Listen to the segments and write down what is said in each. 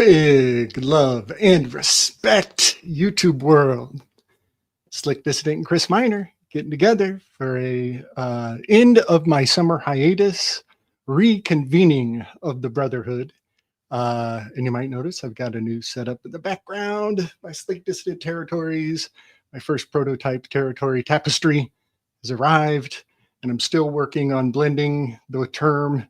Big love and respect, YouTube world. Slick Dissident and Chris Miner getting together for a end of my summer hiatus, reconvening of the Brotherhood. And you might notice I've got a new setup in the background. My Slick Dissident territories, my first prototype territory tapestry has arrived, and I'm still working on blending the term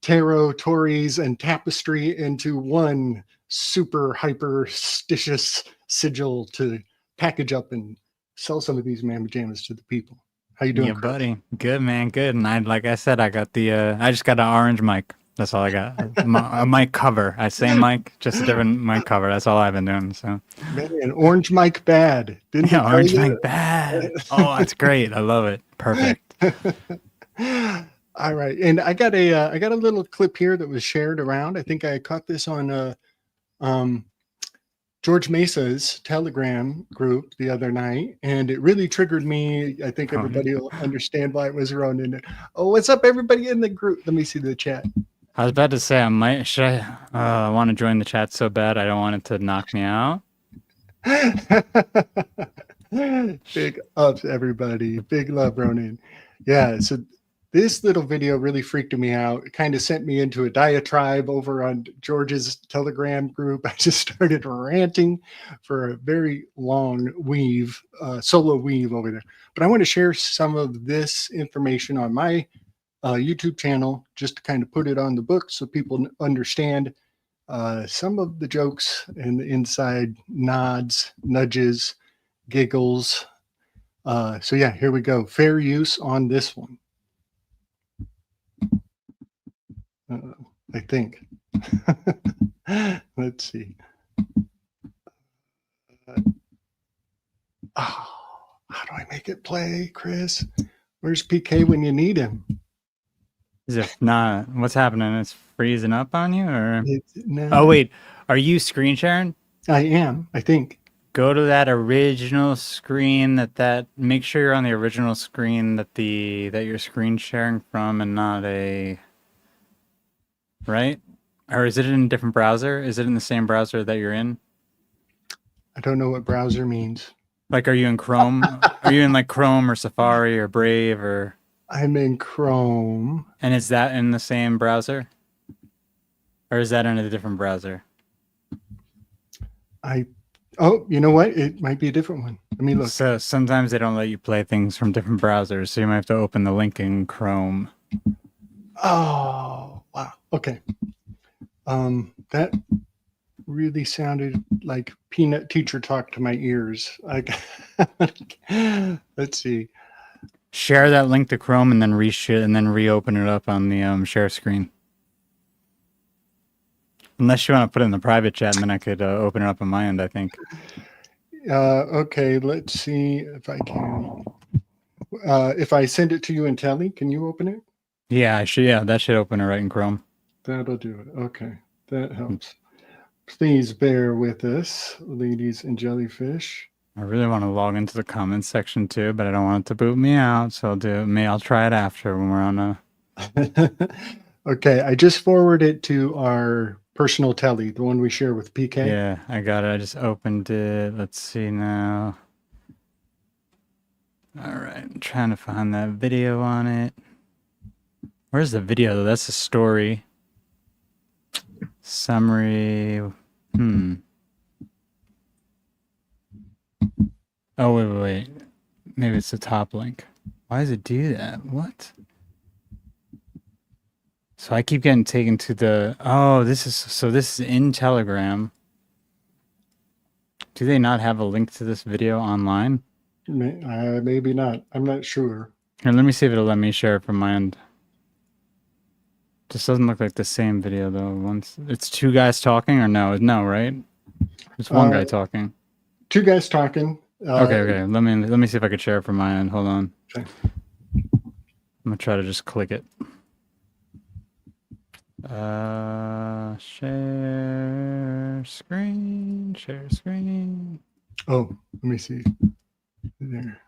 tarot, Tories, and tapestry into one super hyperstitious sigil to package up and sell some of these mamma jammas to the people. How you doing, Yeah, Chris? buddy. Good, man. Good. And like I said, I got the, I just got an orange mic. That's all I got. A mic cover. I say mic, just a different mic cover. That's all I've been doing. So, Man, orange mic bad. Didn't yeah, they tell orange you? mic bad. Oh, that's great. I love it. Perfect. All right, and I got a little clip here that was shared around. I think I caught this on George Mesa's Telegram group the other night, and it really triggered me. I think everybody will understand why it was around in it. Oh, what's up, everybody in the group? Let me see the chat. I was about to say, I want to join the chat so bad. I don't want it to knock me out. Big ups, everybody. Big love, Ronan. Yeah, so this little video really freaked me out. It kind of sent me into a diatribe over on George's Telegram group. I just started ranting for a very long weave, solo weave over there. But I want to share some of this information on my YouTube channel just to kind of put it on the book so people understand some of the jokes and the inside nods, nudges, giggles. So yeah, here we go. Fair use on this one. I think. Let's see. How do I make it play, Chris? Where's PK when you need him? Is it not? What's happening? It's freezing up on you, or? No. Oh wait, are you screen sharing? I am. I think. Go to that original screen make sure you're on the original screen that you're screen sharing from, and not right? Or is it in a different browser? Is it in the same browser that you're in? I don't know what browser means. Like, are you in Chrome? Are you in like Chrome or Safari or Brave or? I'm in Chrome. And is that in the same browser? Or is that in a different browser? Oh, you know what? It might be a different one. Let me look. So sometimes they don't let you play things from different browsers, so you might have to open the link in Chrome. Oh, wow. Okay. That really sounded like peanut teacher talk to my ears. Let's see. Share that link to Chrome and then reopen it up on the share screen. Unless you want to put it in the private chat, and then I could open it up on my end, I think. Okay, let's see if I can. If I send it to you in Tele, can you open it? Yeah, that should open it right in Chrome. That'll do it. Okay, that helps. Please bear with us, ladies and jellyfish. I really want to log into the comments section too, but I don't want it to boot me out, so I'll try it after when we're on a... Okay, I just forwarded it to our personal Tele, the one we share with PK. Yeah, I got it. I just opened it. Let's see now. All right, I'm trying to find that video on it. Where's the video though? That's the story. Summary. Oh, wait. Maybe it's the top link. Why does it do that? What? So I keep getting taken to the... Oh, this is in Telegram. Do they not have a link to this video online? Maybe not. I'm not sure. Here, let me see if it'll let me share it from my end. This doesn't look like the same video though. It's two guys talking, or no? No, right? It's one guy talking. Two guys talking. Okay. Let me see if I could share it from my end. Hold on. Okay. I'm gonna try to just click it. Share screen. Oh, let me see. There.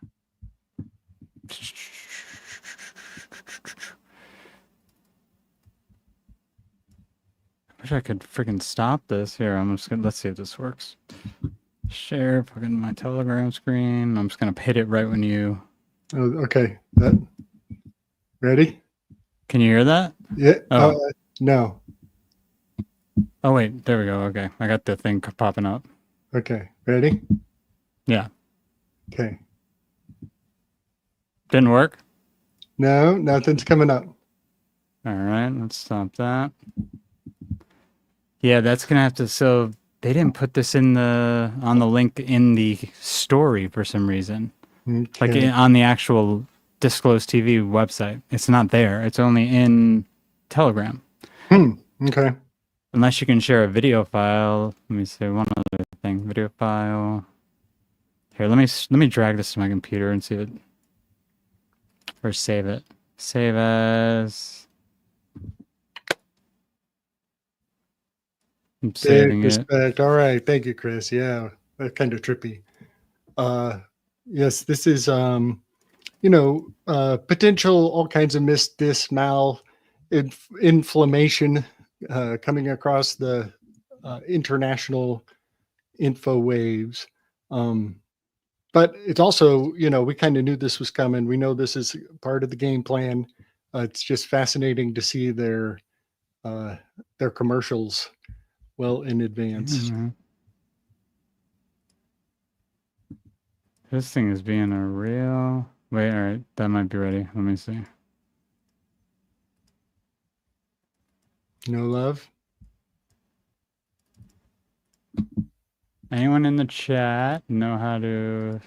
Wish I could freaking stop this. Here, I'm just gonna let's see if this works. Share fucking my Telegram screen. I'm just gonna hit it right when you. Oh, okay. That ready? Can you hear that? Yeah. Oh. No. Oh wait, there we go. Okay, I got the thing popping up. Okay. Ready? Yeah. Okay. Didn't work. No, nothing's coming up. All right, let's stop that. Yeah, that's gonna have to. So they didn't put this in on the link in the story for some reason. Okay. Like on the actual Disclosed TV website, it's not there. It's only in Telegram. Okay. Unless you can share a video file. Let me see one other thing. Video file. Here, let me drag this to my computer and see it. Or save it. Save as. I'm saving it. Respect. All right. Thank you, Chris. Yeah, that's kind of trippy. Yes, this is potential all kinds of inflammation coming across the international info waves. But it's also, we kind of knew this was coming. We know this is part of the game plan. It's just fascinating to see their commercials well in advance. Mm-hmm. This thing is being a real... Wait, all right. That might be ready. Let me see. No love? Anyone in the chat know how to...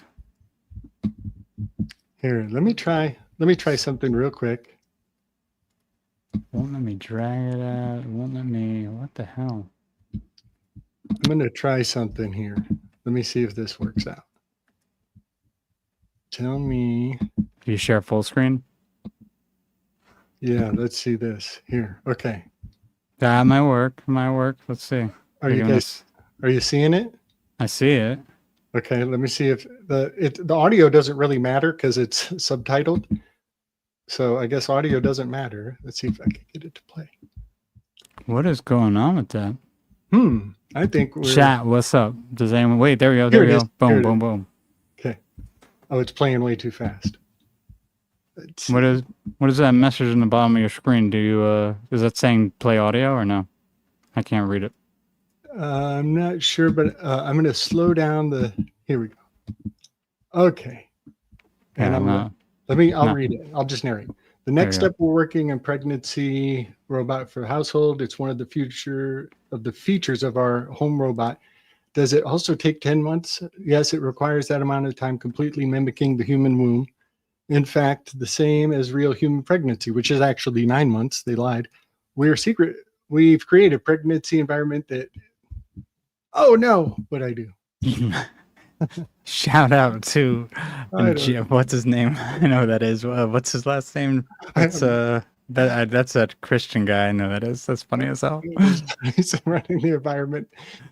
Here, let me try something real quick. Won't let me drag it out. Won't let me... What the hell? I'm going to try something here. Let me see if this works out. Tell me. Do you share full screen? Yeah, let's see this. Here. Okay. That might work. Let's see. Are you seeing it? I see it. Okay, let me see if the audio doesn't really matter because it's subtitled. So I guess audio doesn't matter. Let's see if I can get it to play. What is going on with that? I think we're... Chat, what's up? Does anyone... Wait, there we go. Boom, boom, boom. Okay. Oh, it's playing way too fast. What is that message in the bottom of your screen? Do you is that saying play audio or no? I can't read it. I'm not sure, but I'm going to slow down the... Here we go. Okay. And I'll read it. I'll just narrate. The next step, we're working on pregnancy robot for household. It's one of the features of our home robot. Does it also take 10 months? Yes, it requires that amount of time, completely mimicking the human womb. In fact, the same as real human pregnancy, which is actually 9 months. They lied. We've created a pregnancy environment that... Oh no, what'd I do? Shout out to what's his name? I know who that is. What's his last name? That's that Christian guy. I know that is. That's funny as hell. Running the environment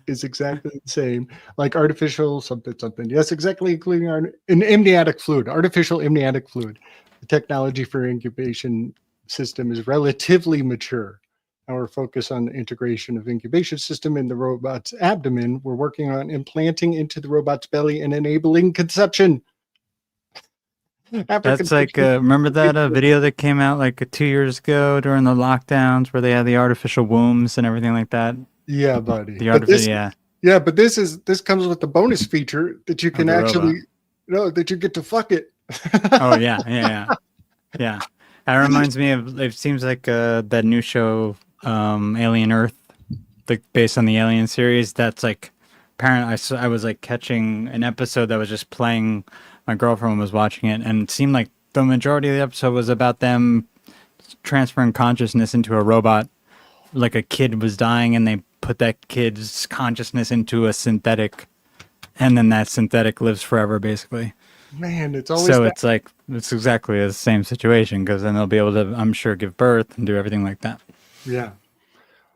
is exactly the same, like artificial something. Yes, exactly, including an amniotic fluid, artificial amniotic fluid. The technology for incubation system is relatively mature. Our focus on the integration of incubation system in the robot's abdomen. We're working on implanting into the robot's belly and enabling conception. That's like, remember that video that came out like 2 years ago during the lockdowns where they had the artificial wombs and everything like that? Yeah, buddy. Yeah, but this comes with the bonus feature that you can actually, that you get to fuck it. Oh, yeah. That reminds me of, it seems like that new show, Alien Earth, like based on the Alien series. That's like, apparently I was like catching an episode that was just playing. My girlfriend was watching it, and it seemed like the majority of the episode was about them transferring consciousness into a robot. Like a kid was dying, and they put that kid's consciousness into a synthetic, and then that synthetic lives forever, basically. Man, it's always... So it's like, it's exactly the same situation, because then they'll be able to, I'm sure, give birth and do everything like that. Yeah.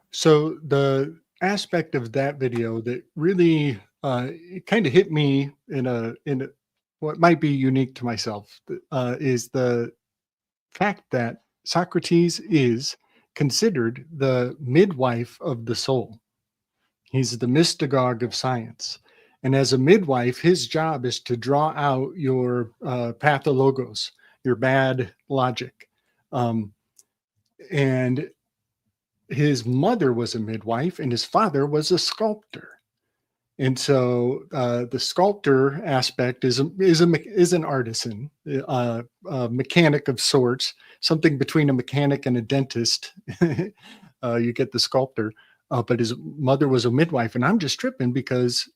So the aspect of that video that really it kind of hit me in what might be unique to myself is the fact that Socrates is considered the midwife of the soul. He's the mystagogue of science. And as a midwife, his job is to draw out your pathologos, your bad logic. And his mother was a midwife and his father was a sculptor. And so the sculptor aspect is an artisan, a mechanic of sorts, something between a mechanic and a dentist. You get the sculptor, but his mother was a midwife. And I'm just tripping because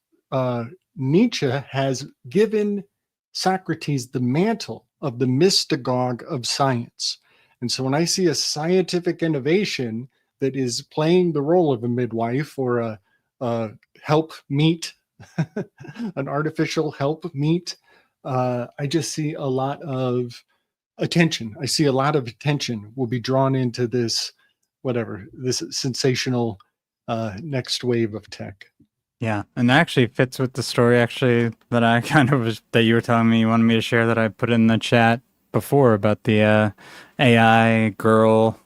Nietzsche has given Socrates the mantle of the mystagogue of science. And so when I see a scientific innovation that is playing the role of a midwife or a help meet, an artificial help meet, I just see a lot of attention. I see a lot of attention will be drawn into this, this sensational next wave of tech. Yeah, and that actually fits with the story that I that you were telling me you wanted me to share that I put in the chat before about the AI girl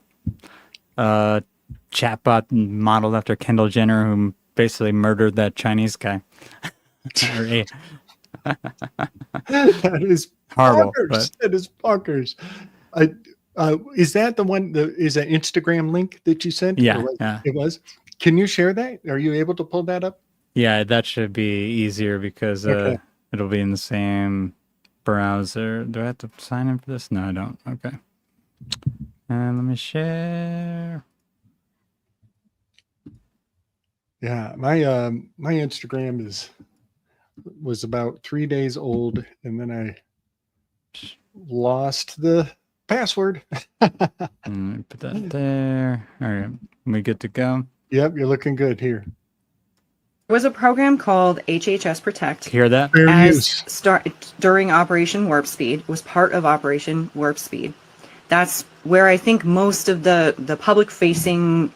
chatbot modeled after Kendall Jenner who basically murdered that Chinese guy. That is horrible. Bonkers. That is bonkers. Is that the one? Is that Instagram link that you sent? Yeah, It was. Can you share that? Are you able to pull that up? Yeah, that should be easier because it'll be in the same browser. Do I have to sign in for this? No, I don't. Okay. And let me share. Yeah, my Instagram was about 3 days old, and then I lost the password. Put that there. All right, we good to go? Yep, you're looking good here. There was a program called HHS Protect. Hear that? During Operation Warp Speed. It was part of Operation Warp Speed. That's where I think most of the public-facing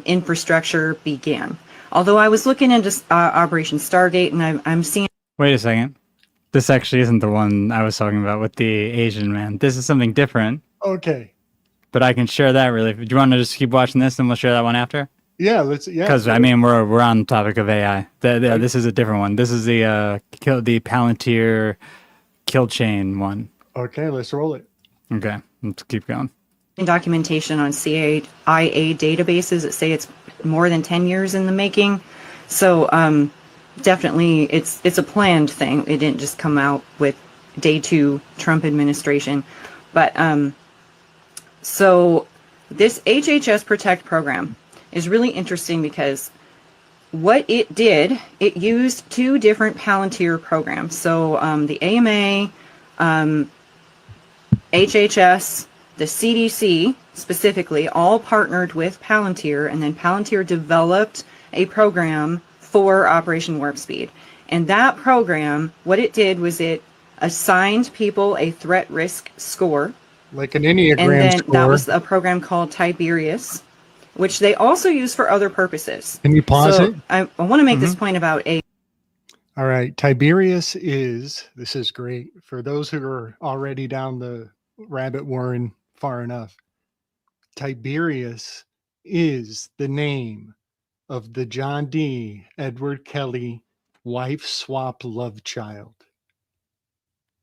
infrastructure began. Although I was looking into Operation Stargate, and I'm seeing... Wait a second. This actually isn't the one I was talking about with the Asian man. This is something different. Okay. But I can share that really. Do you want to just keep watching this and we'll share that one after? Yeah, let's. Yeah. Because I mean, we're on the topic of AI. This is a different one. This is the Palantir Killchain one. Okay, let's roll it. Okay, let's keep going. Documentation on CIA databases that say it's more than 10 years in the making. So definitely it's a planned thing. It didn't just come out with day 2 Trump administration. But so this HHS Protect program is really interesting because what it did, it used 2 different Palantir programs. So the AMA, HHS, the CDC specifically, all partnered with Palantir, and then Palantir developed a program for Operation Warp Speed. And that program, what it did was it assigned people a threat risk score. Like an Enneagram and then score. That was a program called Tiberius, which they also use for other purposes. Can you pause it? I want to make this point about a... All right, Tiberius this is great for those who are already down the rabbit warren far enough. Tiberius is the name of the John D. Edward Kelly wife swap love child.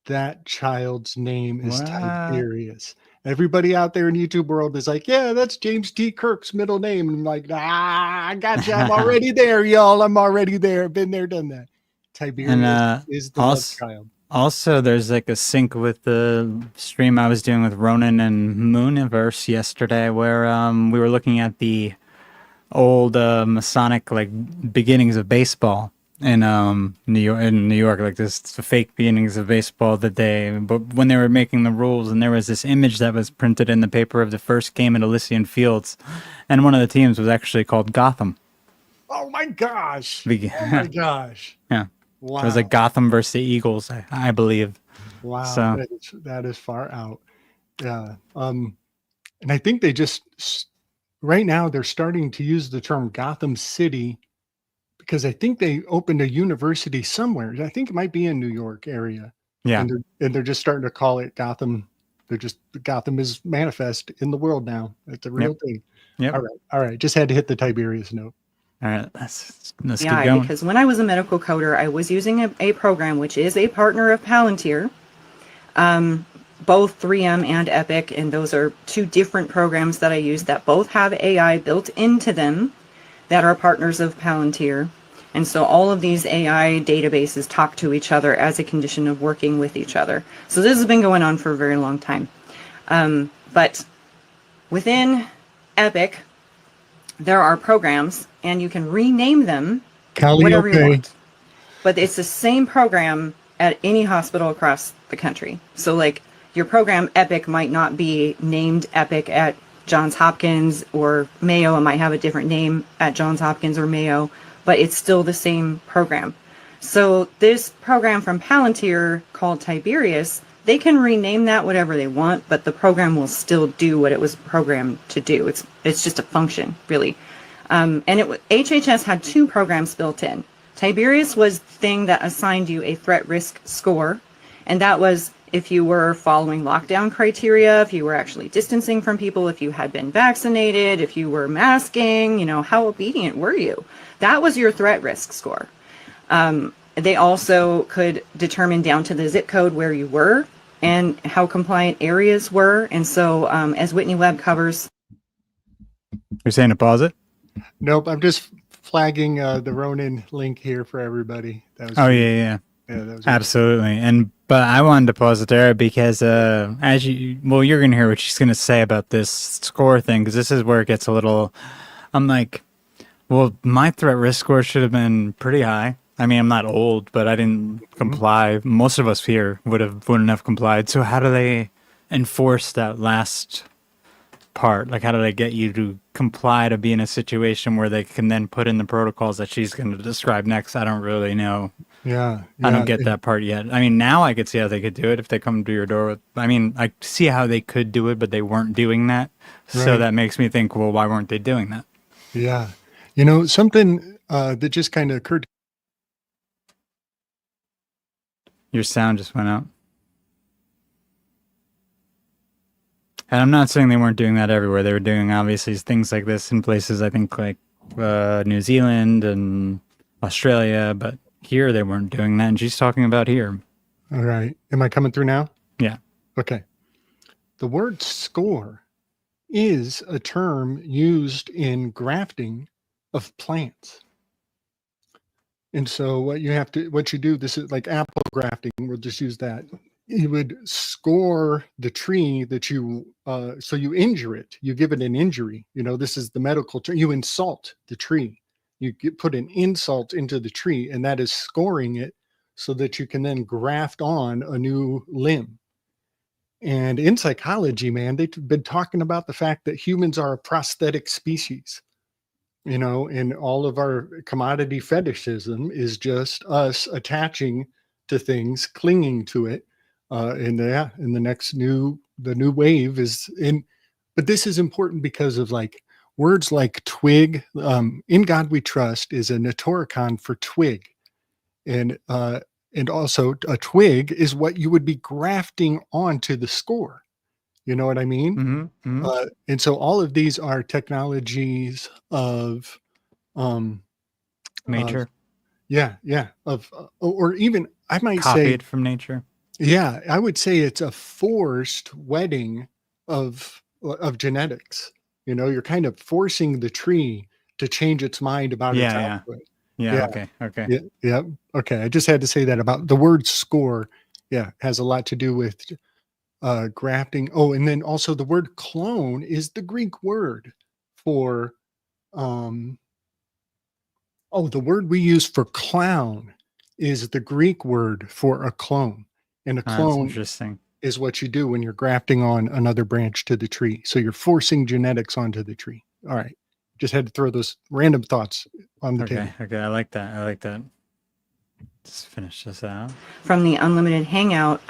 That child's name is Tiberius. Everybody out there in YouTube world is like, yeah, that's James T. Kirk's middle name. And I'm like, I gotcha. I'm already there, y'all. I'm already there. Been there, done that. Tiberius is the love child. Also, there's like a sync with the stream I was doing with Ronan and Mooniverse yesterday, where we were looking at the old Masonic like beginnings of baseball in New York, like this fake beginnings of baseball but when they were making the rules, and there was this image that was printed in the paper of the first game at Elysian Fields, and one of the teams was actually called Gotham. Oh my gosh! Oh my gosh! Yeah. Wow. It was like Gotham versus the Eagles, I believe. Wow, so that is far out. Yeah. And I think they just right now they're starting to use the term Gotham City because I think they opened a university somewhere. I think it might be in New York area. Yeah. And they're just starting to call it Gotham. Gotham is manifest in the world now. It's a real thing. Yep. All right. Just had to hit the Tiberius note. All right. Let's keep Yeah, going. because when I was a medical coder, I was using a program which is a partner of Palantir, both 3M and Epic, and those are two different programs that I use that both have AI built into them that are partners of Palantir. And so all of these AI databases talk to each other as a condition of working with each other. So this has been going on for a very long time. But within Epic, there are programs, and you can rename them whatever you want. But it's the same program at any hospital across the country. So like your program Epic might not be named Epic at Johns Hopkins or Mayo. It might have a different name at Johns Hopkins or Mayo, but it's still the same program. So this program from Palantir called Tiberius, they can rename that whatever they want, but the program will still do what it was programmed to do. It's just a function, really. HHS had two programs built in. Tiberius was the thing that assigned you a threat risk score, and that was if you were following lockdown criteria, if you were actually distancing from people, if you had been vaccinated, if you were masking, how obedient were you? That was your threat risk score. They also could determine down to the zip code where you were and how compliant areas were. And so as Whitney Webb covers. You're saying to pause it? Nope, I'm just flagging the Ronin link here for everybody. That was yeah, that was absolutely. But I wanted to pause it there because you're going to hear what she's going to say about this score thing, because this is where it gets a little. I'm like, well, my threat risk score should have been pretty high. I mean, I'm not old, but I didn't comply. Most of us here wouldn't have complied. So how do they enforce that last part? Like, how do they get you to comply to be in a situation where they can then put in the protocols that she's going to describe next? I don't really know. Yeah. I don't get that part yet. I mean, now I could see how they could do it if they come to your door with, I see how they could do it, but they weren't doing that. So Right. that makes me think, well, why weren't they doing that? Yeah. Something that just kind of occurred. Your sound just went out. And I'm not saying they weren't doing that everywhere. They were doing, obviously, things like this in places, I think, like New Zealand and Australia, but here they weren't doing that. And she's talking about here. All right. Am I coming through now? Yeah. Okay. The word score is a term used in grafting of plants. And so what you do, this is like apple grafting. We'll just use that. You would score the tree that so you injure it. You give it an injury. This is the medical term. You insult the tree. You put an insult into the tree, and that is scoring it so that you can then graft on a new limb. And in psychology, man, they've been talking about the fact that humans are a prosthetic species. And all of our commodity fetishism is just us attaching to things, clinging to it. And the new wave is in, but this is important because of like words like twig. In God We Trust is a notoricon for twig, and also a twig is what you would be grafting onto the score. You know what I mean? Mm-hmm. Mm-hmm. And so all of these are technologies of nature. Or even I might copied from nature. Yeah, I would say it's a forced wedding of genetics. You're kind of forcing the tree to change its mind about its output. Yeah. Okay. Yeah. Okay. I just had to say that about the word score. Yeah, has a lot to do with grafting. Oh, and then also the word clone is the Greek word for the word we use for clown is the Greek word for a clone. And a clone is what you do when you're grafting on another branch to the tree. So you're forcing genetics onto the tree. All right. Just had to throw those random thoughts on the table. Okay. I like that. Let's finish this out. From the Unlimited Hangout,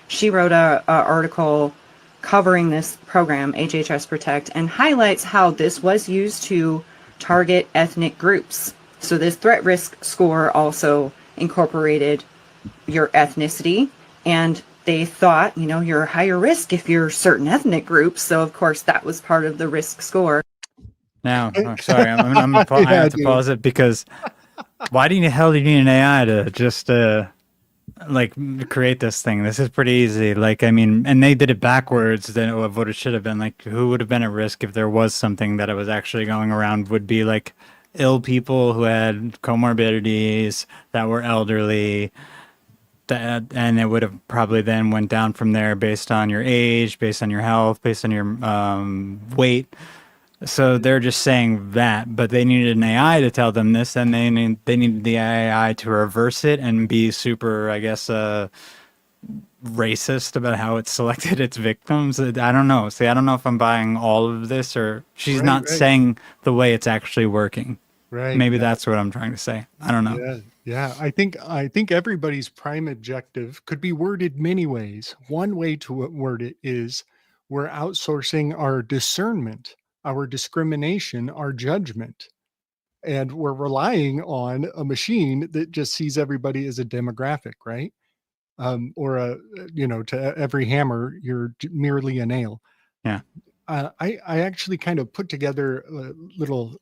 she wrote a article covering this program, HHS Protect, and highlights how this was used to target ethnic groups. So this threat risk score also incorporated your ethnicity, and they thought, you're higher risk if you're certain ethnic groups. So of course that was part of the risk score. Now, oh, sorry, I Yeah, have to dude. pause it because why do you hell do you need an AI to just like create this thing? This is pretty easy. Like, I mean, and they did it backwards than of what it should have been. Like, who would have been at risk if there was something that it was actually going around? Would be like ill people who had comorbidities, that were elderly, that, and it would have probably then went down from there based on your age, based on your health, based on your weight. So they're just saying that, but they needed an AI to tell them this, and they needed the AI to reverse it and be super, I guess, racist about how it selected its victims. I don't know. See, I don't know if I'm buying all of this, or she's Right, not right. saying the way it's actually working. Right. Maybe Yeah. that's what I'm trying to say. I don't know. Yeah, yeah. I think everybody's prime objective could be worded many ways. One way to word it is we're outsourcing our discernment, our discrimination, our judgment, and we're relying on a machine that just sees everybody as a demographic, right? Or to every hammer, you're merely a nail. Yeah. I actually kind of put together a little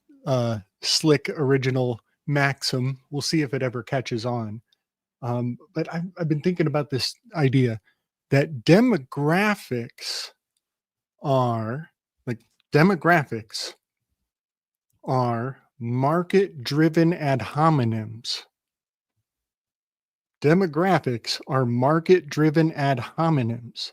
slick original maxim. We'll see if it ever catches on. But I've been thinking about this idea that are demographics are market driven ad hominems. Demographics are market driven ad hominems.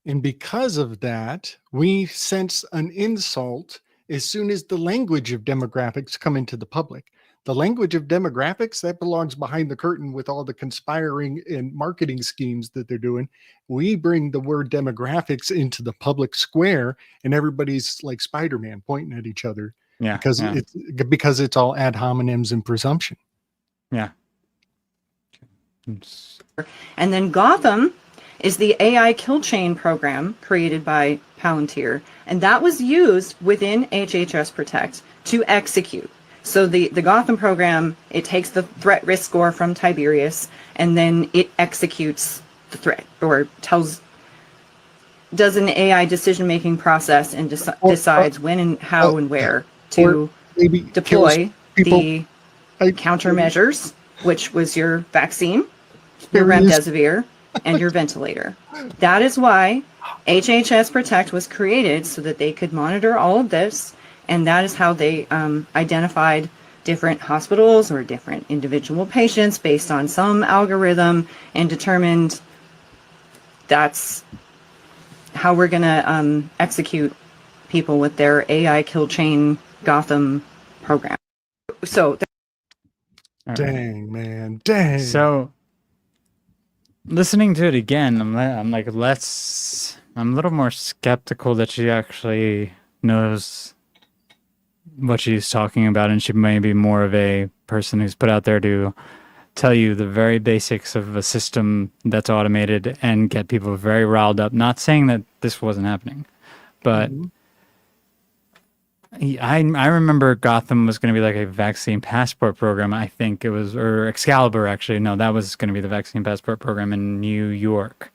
And because of that, we sense an insult as soon as the language of demographics come into the public. The language of demographics, that belongs behind the curtain with all the conspiring and marketing schemes that they're doing. We bring the word demographics into the public square, and everybody's like Spider-Man pointing at each other Yeah. because Yeah. it's all ad hominems and presumption. Yeah. And then Gotham is the AI Killchain program created by Palantir. And that was used within HHS Protect to execute. So the Gotham program, it takes the threat risk score from Tiberius, and then it executes the threat, or does an AI decision-making process and decides when and how and where to maybe deploy people. the countermeasures, which was your vaccine, your There is- remdesivir, and your ventilator. That is why HHS Protect was created, so that they could monitor all of this, and that is how they identified different hospitals or different individual patients based on some algorithm, and determined that's how we're going to execute people with their AI Killchain Gotham program. So All right. Dang, man. Dang. So, listening to it again, I'm like, I'm a little more skeptical that she actually knows what she's talking about, and she may be more of a person who's put out there to tell you the very basics of a system that's automated and get people very riled up. Not saying that this wasn't happening, but I remember Gotham was going to be like a vaccine passport program. I think it was, or Excalibur actually. No, that was going to be the vaccine passport program in New York.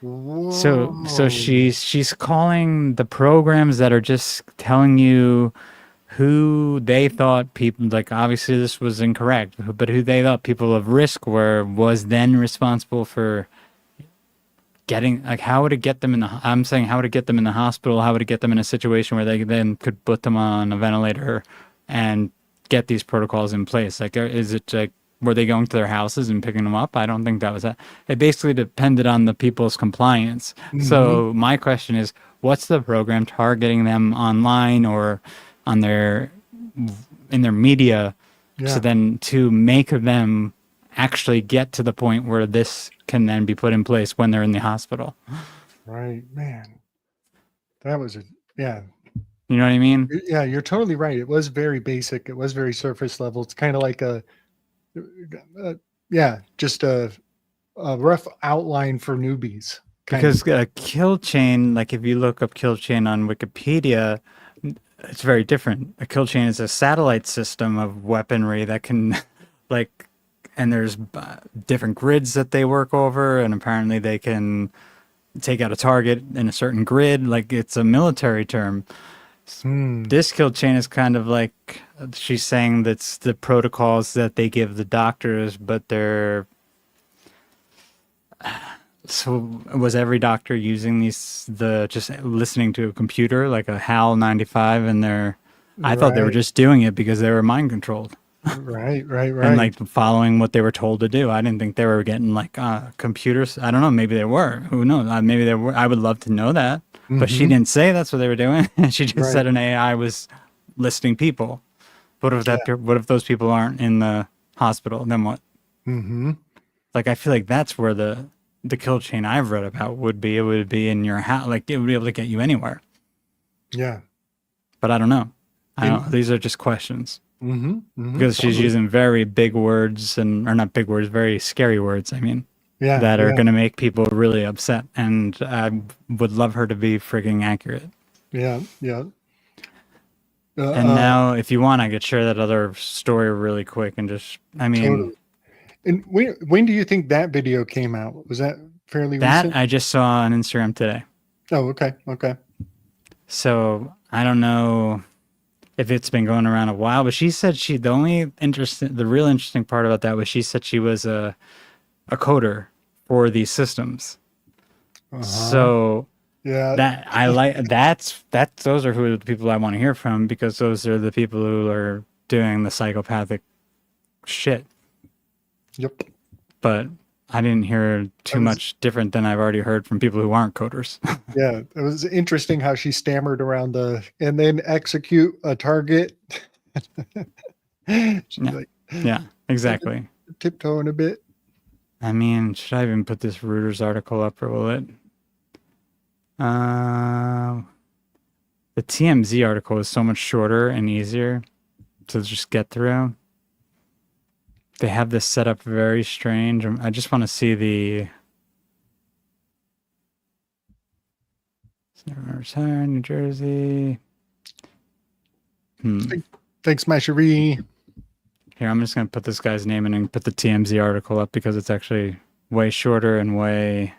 So she's calling the programs that are just telling you who they thought people, like, obviously this was incorrect, but who they thought people of risk was then responsible for getting, like, how would it get them in the, I'm saying how would it get them in the hospital, how would it get them in a situation where they then could put them on a ventilator and get these protocols in place? Like, is it like, were they going to their houses and picking them up? I don't think that was that. It basically depended on the people's compliance. So my question is, what's the program targeting them online or on in their media, so then to make them actually get to the point where this can then be put in place when they're in the hospital? Right, man. That was You know what I mean? Yeah, you're totally right. It was very basic. It was very surface level. It's kind of like just a rough outline for newbies. Because Killchain, like if you look up Killchain on Wikipedia, it's very different. A Killchain is a satellite system of weaponry that can, like, and there's different grids that they work over, and apparently they can take out a target in a certain grid. Like, it's a military term. This kill chain is kind of like she's saying that's the protocols that they give the doctors, but they're so was every doctor using just listening to a computer like a HAL 95 and I thought they were just doing it because they were mind controlled. Right. And like following what they were told to do. I didn't think they were getting like computers. I don't know. Maybe they were. Who knows? Maybe they were. I would love to know that. But she didn't say that's what they were doing. She just said an AI was listing people. What if those people aren't in the hospital? Then what? Like I feel like that's where the kill chain I've read about would be. It would be in your house. Like it would be able to get you anywhere. Yeah. But I don't know. These are just questions. Because she's using very big words or not big words, very scary words. I mean. Yeah, that are going to make people really upset, and I would love her to be frigging accurate. Yeah. And now, if you want, I could share that other story really quick and just, Totally. And when do you think that video came out? Was that fairly recent? I just saw on Instagram today. Oh, okay. So I don't know if it's been going around a while, but she said the real interesting part about that was she said she was a coder for these systems. So those are who the people I want to hear from, because those are the people who are doing the psychopathic shit. Yep. But I didn't hear too much different than I've already heard from people who aren't coders. Yeah, it was interesting how she stammered around and then execute a target. Yeah, exactly. Tiptoeing a bit. I mean, should I even put this Reuters article up, or will it? The TMZ article is so much shorter and easier to just get through. They have this set up very strange. I just want to see the retire New Jersey. Thanks, my cherie. Here, I'm just going to put this guy's name in and put the TMZ article up because it's actually way shorter and way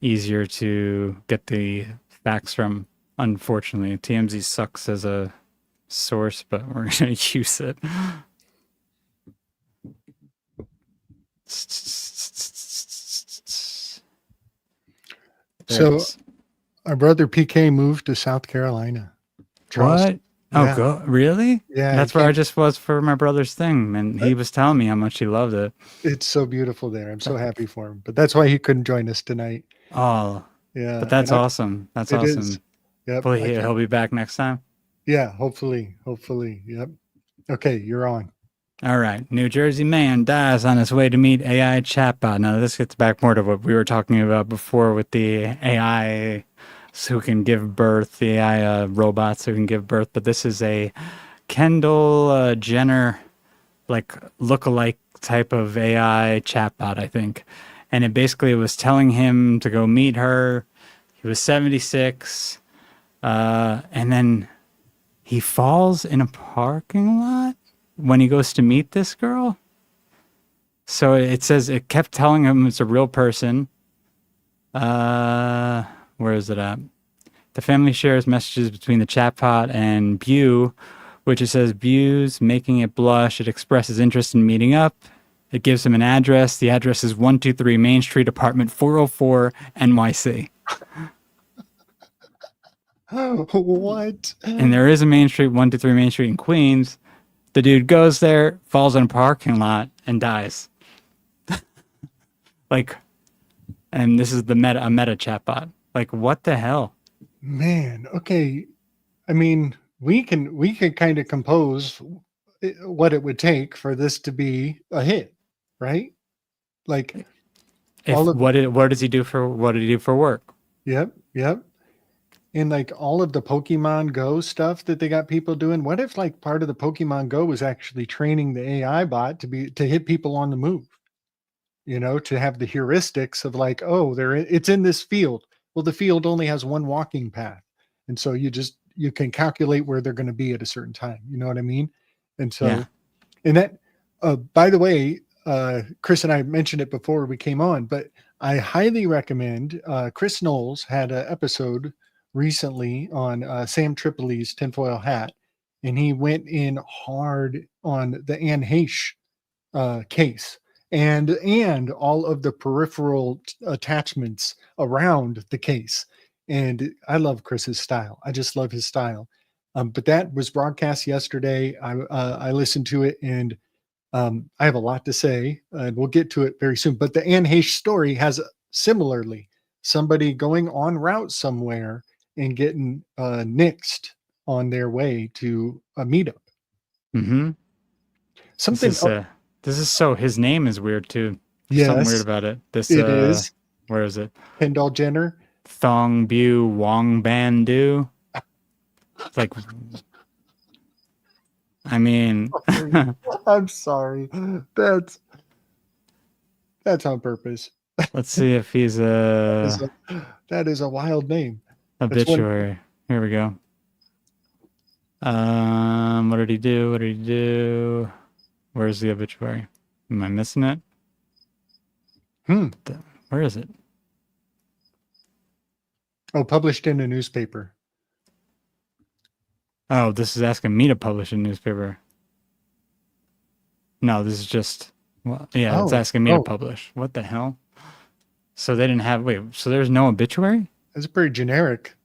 easier to get the facts from. Unfortunately, TMZ sucks as a source, but we're going to use it. So, our brother PK moved to South Carolina. What? Oh, really? Yeah. That's where I just was for my brother's thing, and he was telling me how much he loved it. It's so beautiful there. I'm so happy for him. But that's why he couldn't join us tonight. Oh, yeah. But that's awesome. That's awesome. Yep. Well, he'll be back next time. Yeah, hopefully. Yep. Okay, you're on. All right. New Jersey man dies on his way to meet AI chatbot. Now, this gets back more to what we were talking about before with the AI who can give birth, the AI robots who can give birth. But this is a Kendall Jenner, like, look-alike type of AI chatbot, I think. And it basically was telling him to go meet her. He was 76. And then he falls in a parking lot when he goes to meet this girl. So it says it kept telling him it's a real person. Where is it at? The family shares messages between the chatbot and Bew, which it says Bew's making it blush. It expresses interest in meeting up. It gives him an address. The address is 123 Main Street, apartment 404, NYC. What? And there is a Main Street, 123 Main Street in Queens. The dude goes there, falls in a parking lot, and dies. And this is a meta chatbot. Like, what the hell? Man, okay. I mean, we can kind of compose what it would take for this to be a hit, right? Like, what did he do for work? Yep. And like all of the Pokemon Go stuff that they got people doing, what if like part of the Pokemon Go was actually training the AI bot to hit people on the move? You know, to have the heuristics of like, oh, it's in this field. Well, the field only has one walking path. And so you can calculate where they're going to be at a certain time. You know what I mean? And so, and that, by the way, Chris and I mentioned it before we came on, but I highly recommend, Chris Knowles had an episode recently on Sam Tripoli's tinfoil hat, and he went in hard on the Anne Heche case and all of the peripheral attachments around the case. And I love Chris's style. I just love his style. But that was broadcast yesterday. I listened to it, and I have a lot to say, and we'll get to it very soon. But the Anne Heche story has similarly somebody going en route somewhere and getting nixed on their way to a meetup. Mm-hmm. Something. This is so. His name is weird too. Yes, Something weird about it. This it is. Where is it? Kendall Jenner. Thong Bu Wong Ban Du. It's like, I mean, I'm sorry. That's on purpose. let's see if he's That is a wild name. obituary. Here we go. What did he do? What did he do? Where's the obituary? Am I missing it? Where is it? Oh, published in a newspaper. Oh, this is asking me to publish a newspaper. No, this is just, well, yeah, it's asking me to publish. What the hell? So they didn't have, wait, so there's no obituary? That's pretty generic.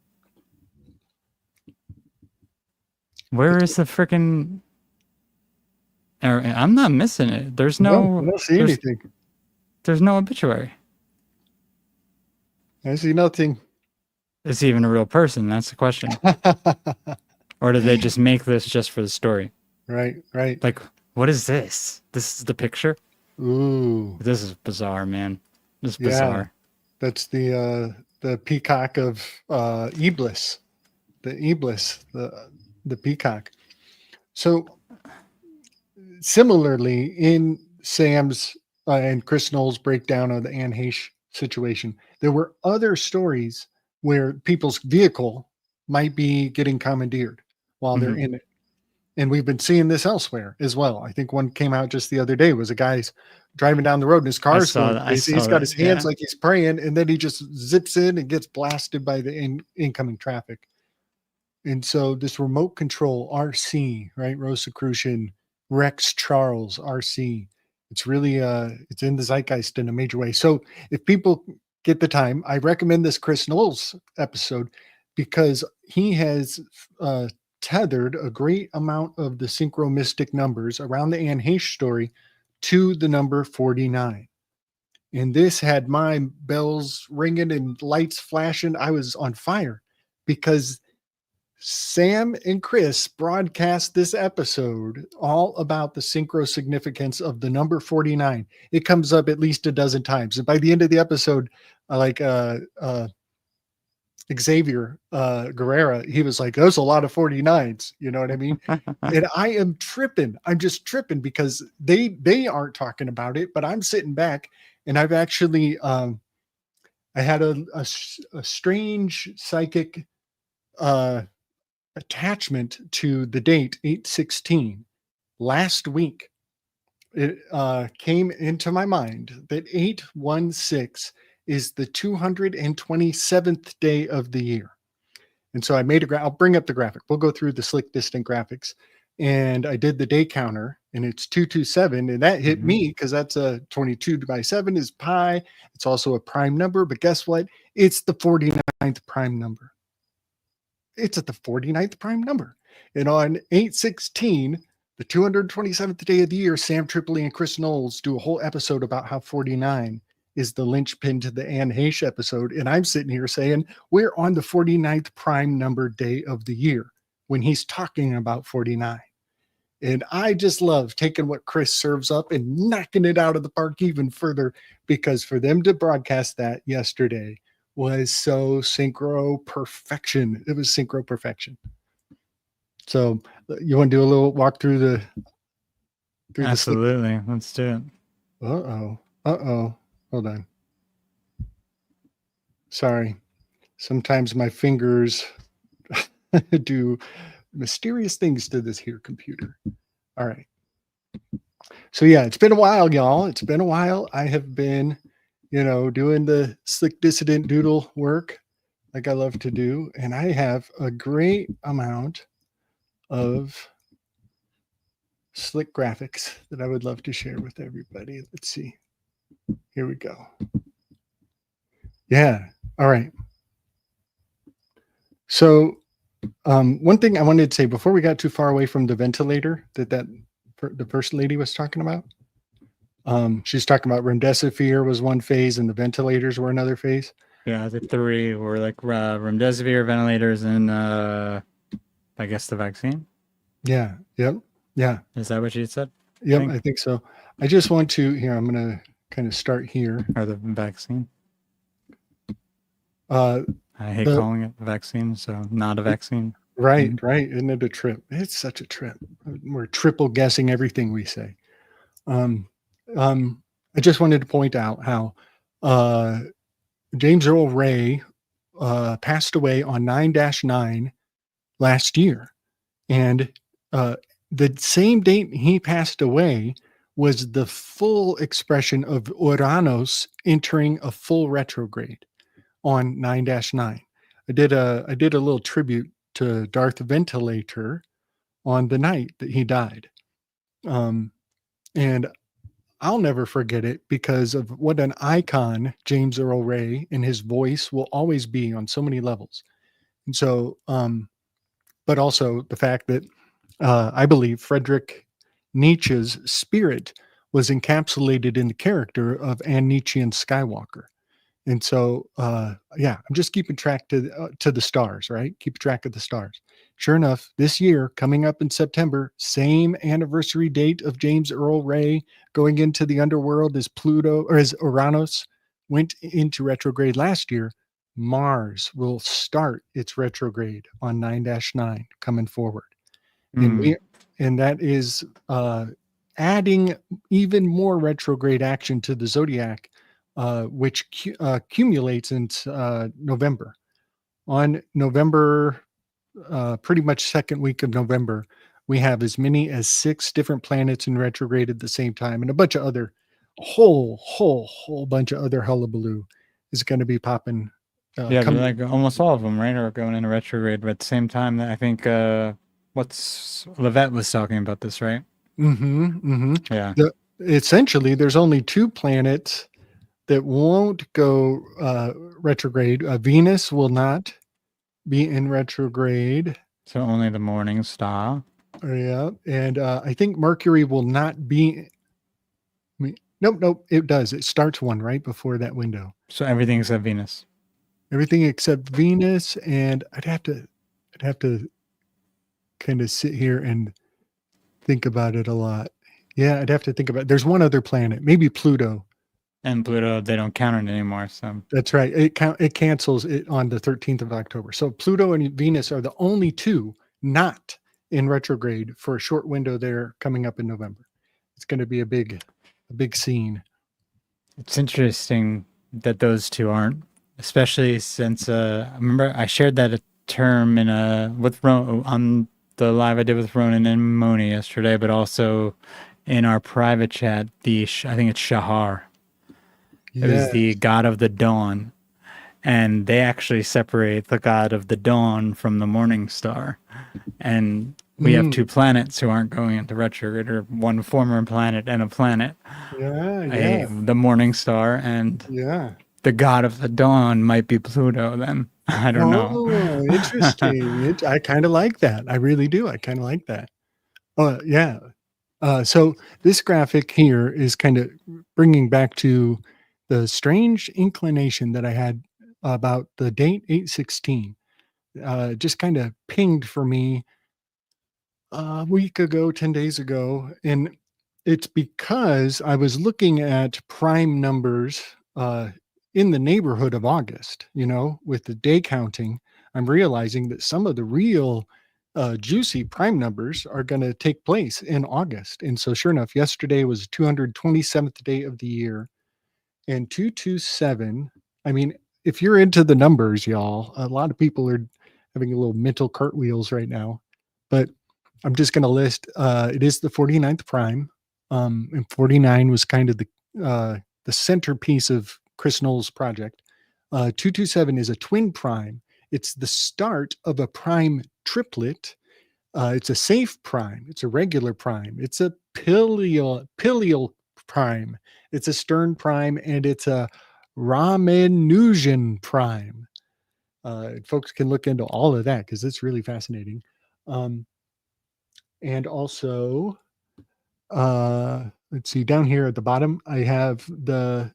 Where is the freaking, I'm not missing it. There's no, I don't see anything. There's no obituary. I see nothing. Is he even a real person? That's the question. Or did they just make this just for the story? Right. Like, what is this? This is the picture? Ooh. This is bizarre, man. This is bizarre. That's the peacock of Iblis. The Iblis, the peacock. So similarly, in Sam's and Chris Knowles' breakdown of the Anne Heche situation, there were other stories where people's vehicle might be getting commandeered while they're in it. And we've been seeing this elsewhere as well. I think one came out just the other day, was a guy's driving down the road and his car's going. He's got his hands like he's praying, and then he just zips in and gets blasted by the incoming traffic. And so this remote control RC, right? Rosicrucian, Rex Charles RC. It's really it's in the zeitgeist in a major way. So if people get the time, I recommend this Chris Knowles episode, because he has tethered a great amount of the synchromistic numbers around the Anne Heche story to the number 49. And this had my bells ringing and lights flashing. I was on fire because Sam and Chris broadcast this episode all about the synchro significance of the number 49. It comes up at least a dozen times. And by the end of the episode, Xavier Guerrera, he was like, there's a lot of 49s, you know what I mean? And I am tripping. I'm just tripping because they aren't talking about it, but I'm sitting back, and I've actually I had a strange psychic attachment to the date 8/16 last week. It came into my mind that 8/16 is the 227th day of the year. And so I made I'll bring up the graphic. We'll go through the slick distant graphics. And I did the day counter, and it's 227. And that hit me because that's a 22 by 7 is pi. It's also a prime number. But guess what? It's the 49th prime number. It's at the 49th prime number. And on 8/16, the 227th day of the year, Sam Tripoli and Chris Knowles do a whole episode about how 49 is the linchpin to the Anne Heche episode. And I'm sitting here saying, we're on the 49th prime number day of the year when he's talking about 49. And I just love taking what Chris serves up and knocking it out of the park even further, because for them to broadcast that yesterday was so synchro perfection. It was synchro perfection. So you want to do a little walk through the Absolutely. Let's do it. Uh-oh. Hold on. Sorry. Sometimes my fingers do mysterious things to this here computer. All right. So yeah, it's been a while, y'all. It's been a while. I have been, doing the slick dissident doodle work. like I love to do. And I have a great amount of slick graphics that I would love to share with everybody. Let's see. Here we go. Yeah. All right. So one thing I wanted to say before we got too far away from the ventilator that the first lady was talking about. She's talking about remdesivir was one phase and the ventilators were another phase. Yeah, the three were like remdesivir, ventilators, and I guess the vaccine. Yeah. Yep. Yeah. Is that what you said? Yep. I think so. I just want to here. I'm going to kind of start here. Or the vaccine. I hate calling it a vaccine, so not a vaccine. Right. Right. Isn't it a trip? It's such a trip. We're triple guessing everything we say. I just wanted to point out how James Earl Ray passed away on 9-9 last year. And the same date he passed away was the full expression of Uranus entering a full retrograde on 9-9. I did a little tribute to Darth Ventilator on the night that he died. And I'll never forget it because of what an icon James Earl Ray and his voice will always be on so many levels. And so, but also the fact that I believe Friedrich Nietzsche's spirit was encapsulated in the character of An Nietzschean Skywalker. And so, yeah, I'm just keeping track to the stars, right? Keep track of the stars. Sure enough, this year, coming up in September, same anniversary date of James Earl Ray going into the underworld as Pluto or as Uranus went into retrograde last year. Mars will start its retrograde on 9-9 coming forward. And that is adding even more retrograde action to the zodiac, which accumulates in November. On November, pretty much second week of November, we have as many as 6 different planets in retrograde at the same time, and a bunch of other, whole bunch of other hullabaloo is going to be popping. Yeah, like almost all of them, right, are going into retrograde. But at the same time, I think what's Levette was talking about this, right? Yeah. Essentially, there's only 2 planets that won't go retrograde. Venus will not be in retrograde. So only the morning star. Yeah. And I think Mercury will not be. Nope. It does. It starts one right before that window. So everything except Venus. Everything except Venus. And I'd have to kind of sit here and think about it a lot. Yeah, I'd have to think about it. There's one other planet, maybe Pluto. And Pluto, they don't count it anymore. So that's right. It cancels it on the 13th of October. So Pluto and Venus are the only 2 not in retrograde for a short window there coming up in November. It's going to be a big scene. It's interesting that those 2 aren't, especially since I remember I shared that term in on the live I did with Ronan and Moni yesterday, but also in our private chat. I think it's Shahar. It was the god of the dawn, and they actually separate the god of the dawn from the morning star. And we have 2 planets who aren't going into retrograde, or one former planet and a planet. Yeah. The morning star and the god of the dawn might be Pluto then. I don't know. Oh, interesting. I kind of like that. I really do. I kind of like that. Oh, yeah. So this graphic here is kind of bringing back to the strange inclination that I had about the date 8/16. Just kind of pinged for me a week ago, 10 days ago. And it's because I was looking at prime numbers in the neighborhood of August, with the day counting. I'm realizing that some of the real juicy prime numbers are going to take place in August. And so sure enough, yesterday was 227th day of the year. And 227, I mean, if you're into the numbers, y'all, a lot of people are having a little mental cartwheels right now. But I'm just going to list, it is the 49th prime. And 49 was kind of the centerpiece of Chris Knowles' project. 227 is a twin prime. It's the start of a prime triplet. It's a safe prime. It's a regular prime. It's a pilial prime. It's a stern prime, and it's a Ramanujan prime. Folks can look into all of that because it's really fascinating. And also, let's see, down here at the bottom, I have the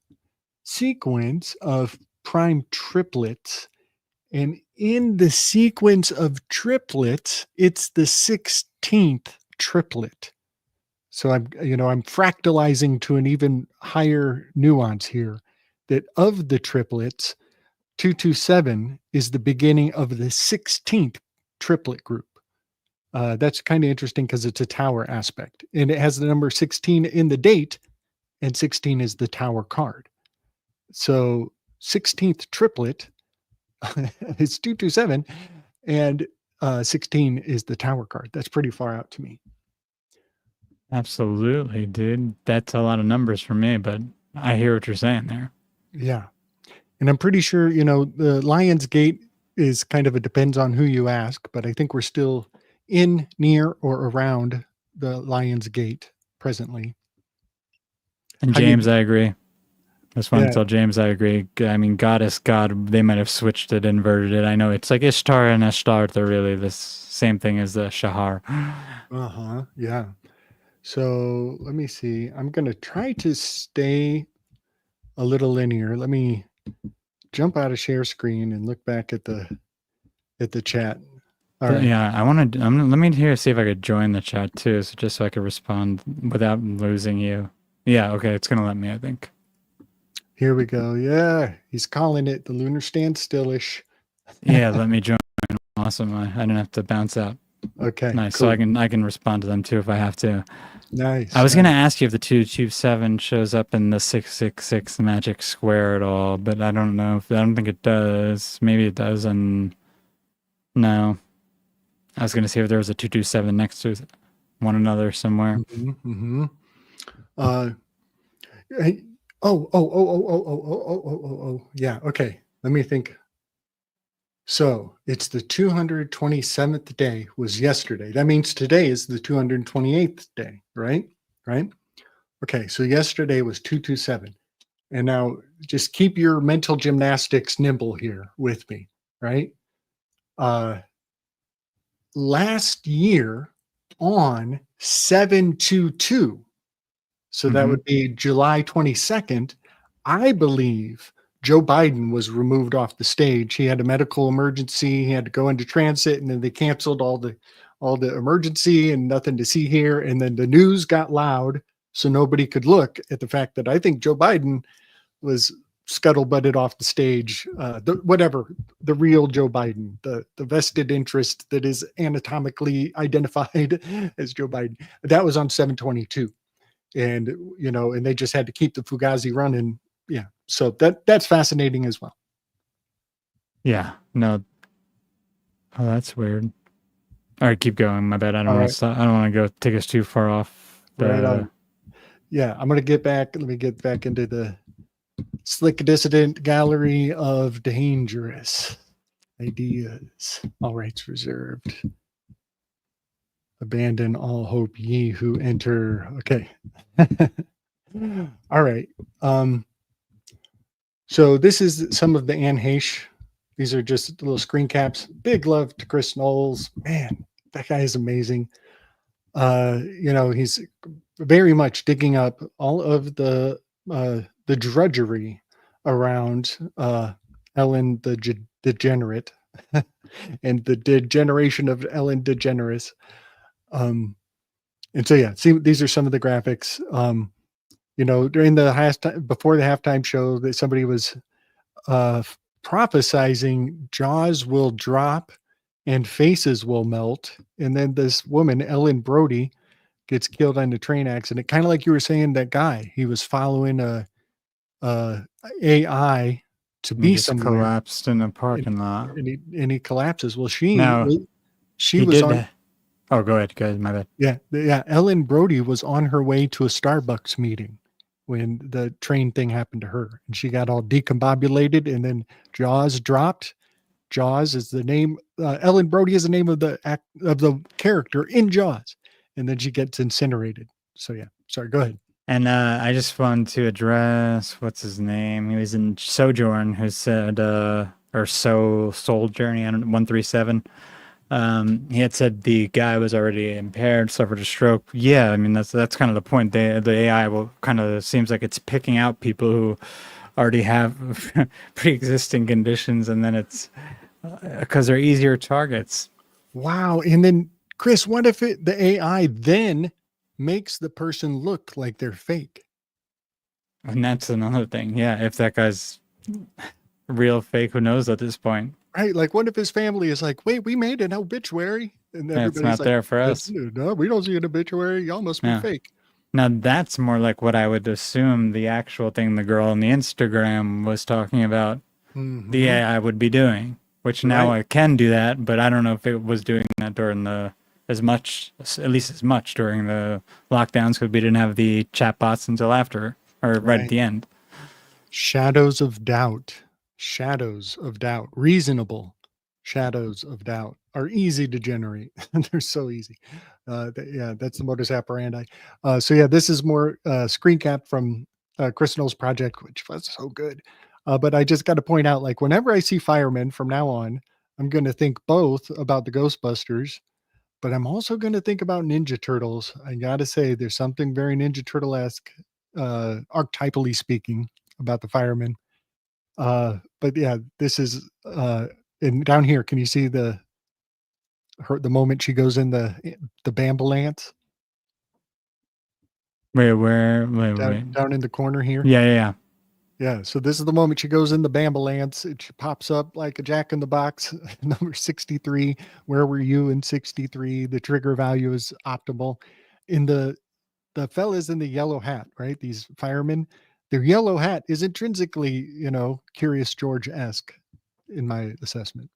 sequence of prime triplets. And in the sequence of triplets, it's the 16th triplet. So I'm fractalizing to an even higher nuance here, that of the triplets, 227 is the beginning of the 16th triplet group. That's kind of interesting because it's a tower aspect, and it has the number 16 in the date, and 16 is the tower card. So 16th triplet is 227, and 16 is the tower card. That's pretty far out to me. Absolutely, dude. That's a lot of numbers for me, but I hear what you're saying there. Yeah. And I'm pretty sure, the Lion's Gate is kind of a depends on who you ask, but I think we're still in, near, or around the Lion's Gate presently. And How do you- James, I agree. I just want Yeah. to tell James I agree. I mean, goddess, god, they might have switched it, inverted it. I know it's like Ishtar and Ashtar. They're really the same thing as the Shahar. Uh-huh. Yeah. So let me see. I'm going to try to stay a little linear. Let me jump out of share screen and look back at the chat. All right. Yeah, let me see if I could join the chat too, so just so I could respond without losing you. Yeah, okay, it's gonna let me, I think. Here we go. Yeah, he's calling it the lunar standstillish. Yeah, let me join. Awesome. I didn't have to bounce out. Okay. Nice. Cool. So I can respond to them too if I have to. Nice. I was gonna ask you if the 227 shows up in the 666 magic square at all, but I don't know. I don't think it does. Maybe it does, and no. I was gonna see if there was a 227 next to one another somewhere. Mm-hmm. Hey, yeah. Okay. Let me think. So it's the 227th day was yesterday. That means today is the 228th day, right? Right. Okay. So yesterday was 227. And now just keep your mental gymnastics nimble here with me, right? Last year on 7/22, so that would be July 22nd, I believe Joe Biden was removed off the stage. He had a medical emergency. He had to go into transit, and then they canceled all the emergency and nothing to see here. And then the news got loud, so nobody could look at the fact that I think Joe Biden was scuttlebutted off the stage. The real Joe Biden, the vested interest that is anatomically identified as Joe Biden. That was on 7/22. And and they just had to keep the Fugazi running. Yeah, so that's fascinating as well. Yeah, no. Oh, that's weird. All right, keep going. My bad. I don't want to stop. I don't want to go take us too far off. Right on. Yeah, I'm gonna get back. Let me get back into the slick dissident gallery of dangerous ideas. All rights reserved. Abandon all hope, ye who enter. Okay. All right. So this is some of the Anne Heche. These are just little screen caps. Big love to Chris Knowles. Man, that guy is amazing. He's very much digging up all of the drudgery around Ellen the Degenerate and the degeneration of Ellen DeGeneres. And so, yeah, see, these are some of the graphics. During the before the halftime show, that somebody was prophesizing jaws will drop and faces will melt. And then this woman, Ellen Brody, gets killed in a train accident. Kind of like you were saying, that guy, he was following a AI to be somewhere. Collapsed in a parking lot. And he collapses. Well, she was on. Oh, go ahead. My bad. Yeah. Ellen Brody was on her way to a Starbucks meeting, when the train thing happened to her, and she got all decombobulated, and then Jaws dropped. Jaws is the name. Ellen Brody is the name of the character in Jaws, and then she gets incinerated. So yeah, sorry. Go ahead. And I just wanted to address what's his name. He was in Sojourn, who said, or Soul Journey on 137. He had said the guy was already impaired, suffered a stroke. Yeah, I mean that's kind of the point. The AI will kind of seems like it's picking out people who already have pre-existing conditions, and then it's because they're easier targets. Wow. And then Chris, what if the AI then makes the person look like they're fake? And that's another thing. Yeah, if that guy's real, fake, who knows at this point? Right. Like, what if his family is like, wait, we made an obituary, and Yeah, it's everybody's not like, there for us. No, we don't see an obituary. Y'all must be Yeah. fake. Now that's more like what I would assume the actual thing the girl on the Instagram was talking about. Mhm. The AI would be doing, which now Right. I can do that, but I don't know if it was doing that during at least as much during the lockdowns, because we didn't have the chatbots until after, or right at the end. Shadows of doubt. Shadows of doubt. Reasonable shadows of doubt are easy to generate. They're so easy. Yeah, that's the modus operandi. So yeah, this is more screen cap from Chris Knowles' project, which was so good. But I just got to point out, like, whenever I see firemen from now on, I'm going to think both about the Ghostbusters, but I'm also going to think about Ninja Turtles. I got to say, there's something very Ninja Turtle-esque, archetypally speaking, about the firemen. But yeah, this is and down here, can you see the moment she goes in the bambulance Wait, wait. down in the corner here? Yeah. Yeah, so this is the moment she goes in the bambulance. She pops up like a jack in the box, number 63. Where were you in 63? The trigger value is optimal. In the fellas in the yellow hat, right? These firemen, their yellow hat is intrinsically, Curious George-esque in my assessment.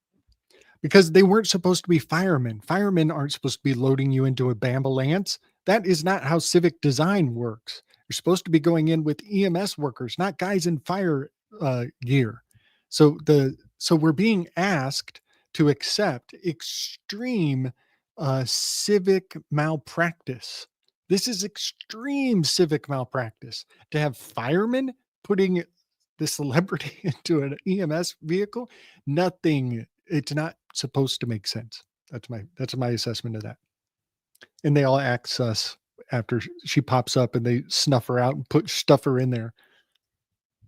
Because they weren't supposed to be firemen. Firemen aren't supposed to be loading you into a bambulance. That is not how civic design works. You're supposed to be going in with EMS workers, not guys in fire gear. So we're being asked to accept extreme civic malpractice. This is extreme civic malpractice to have firemen putting the celebrity into an EMS vehicle. It's not supposed to make sense. That's my assessment of that. And they all act sus after she pops up, and they snuff her out and stuff her in there.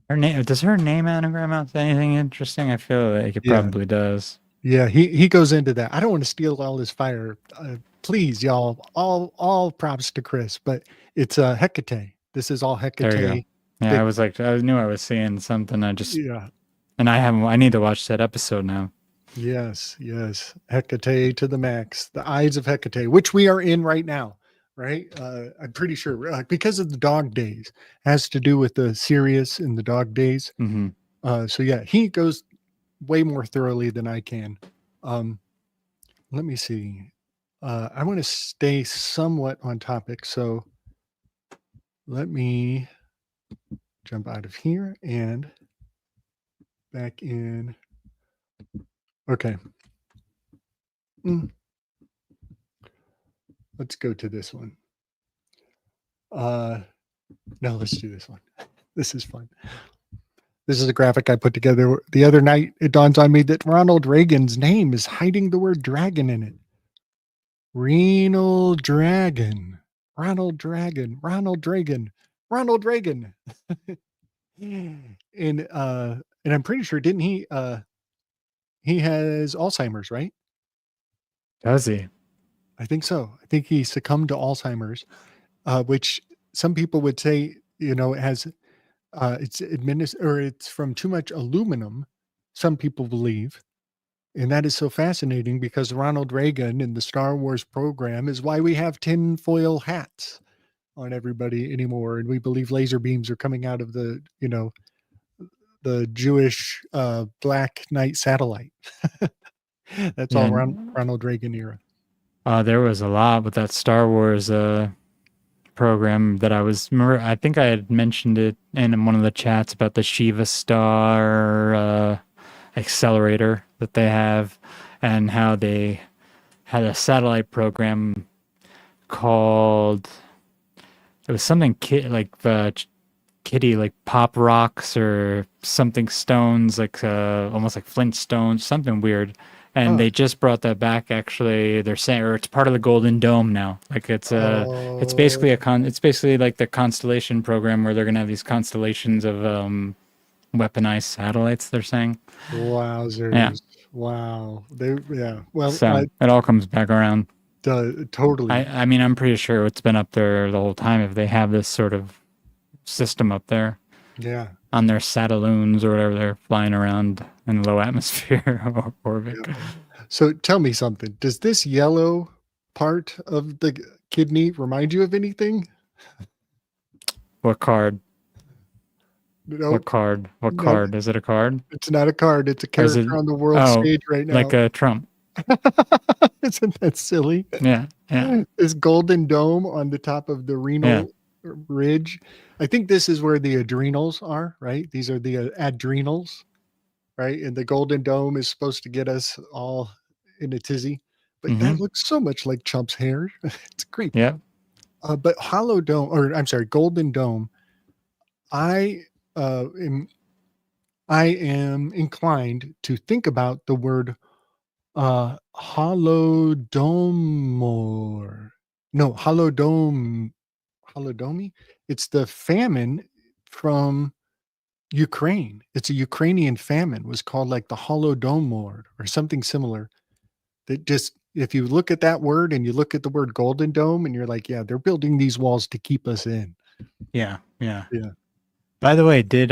Does her name anagram out to anything interesting? I feel like it probably does. Yeah, he goes into that. I don't want to steal all his fire. Please, y'all, all props to Chris, but it's Hecate. This is all Hecate. There you go. Yeah, I was like, I knew I was seeing something. And I need to watch that episode now. Yes. Hecate to the max. The eyes of Hecate, which we are in right now, right? I'm pretty sure because of the dog days, has to do with the Sirius and the dog days. Mm-hmm. So yeah, he goes way more thoroughly than I can. Let me see. I want to stay somewhat on topic. So let me jump out of here and back in. Okay. Let's go to this one. No, let's do this one. This is fun. This is a graphic I put together the other night. It dawns on me that Ronald Reagan's name is hiding the word dragon in it. Ronald Reagan. And I'm pretty sure, didn't he has Alzheimer's, right? Does he? I think so. I think he succumbed to Alzheimer's, which some people would say, it has it's from too much aluminum. Some people believe. And that is so fascinating because Ronald Reagan in the Star Wars program is why we have tinfoil hats on everybody anymore. And we believe laser beams are coming out of the Jewish Black Knight satellite. That's all Ronald Reagan era. There was a lot with that Star Wars program that I think I had mentioned it in one of the chats about the Shiva Star accelerator that they have, and how they had a satellite program called, it was something like the kitty, like pop rocks or something stones, like almost like Flintstones, something weird. And they just brought that back. Actually, they're saying, or it's part of the Golden Dome now. Like it's basically it's basically like the constellation program where they're gonna have these constellations of weaponized satellites. They're saying. Wowzers. Yeah. Wow. Well, So it all comes back around. Totally. I mean, I'm pretty sure it's been up there the whole time if they have this sort of system up there. Yeah. On their satelloons or whatever they're flying around in low atmosphere orbit. Yeah. So tell me something. Does this yellow part of the kidney remind you of anything? What card? No, what card? What no, card? Is it a card? It's not a card. It's a character on the world stage right now. Like a Trump. Isn't that silly? Yeah. This golden dome on the top of the renal ridge. I think this is where the adrenals are, right? These are the adrenals, right? And the golden dome is supposed to get us all in a tizzy. But that looks so much like Trump's hair. It's creepy. Yeah. But hollow dome, or I'm sorry, golden dome. I am inclined to think about the word holodomor. No, holodomi. It's the famine from Ukraine. It's a Ukrainian famine. It was called like the holodomor or something similar. That just, if you look at that word and you look at the word golden dome and you're like, yeah, they're building these walls to keep us in. Yeah. Yeah. By the way, did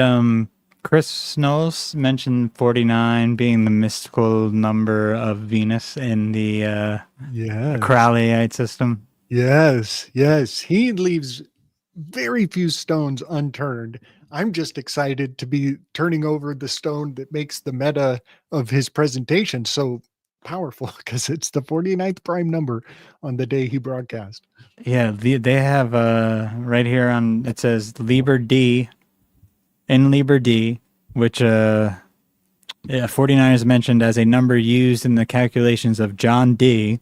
Chris Snows mention 49 being the mystical number of Venus in the Crowleyite system? Yes. He leaves very few stones unturned. I'm just excited to be turning over the stone that makes the meta of his presentation so powerful, because it's the 49th prime number on the day he broadcast. Yeah, they have right here on, it says Liber D, in Liber D, which 49 is mentioned as a number used in the calculations of John Dee,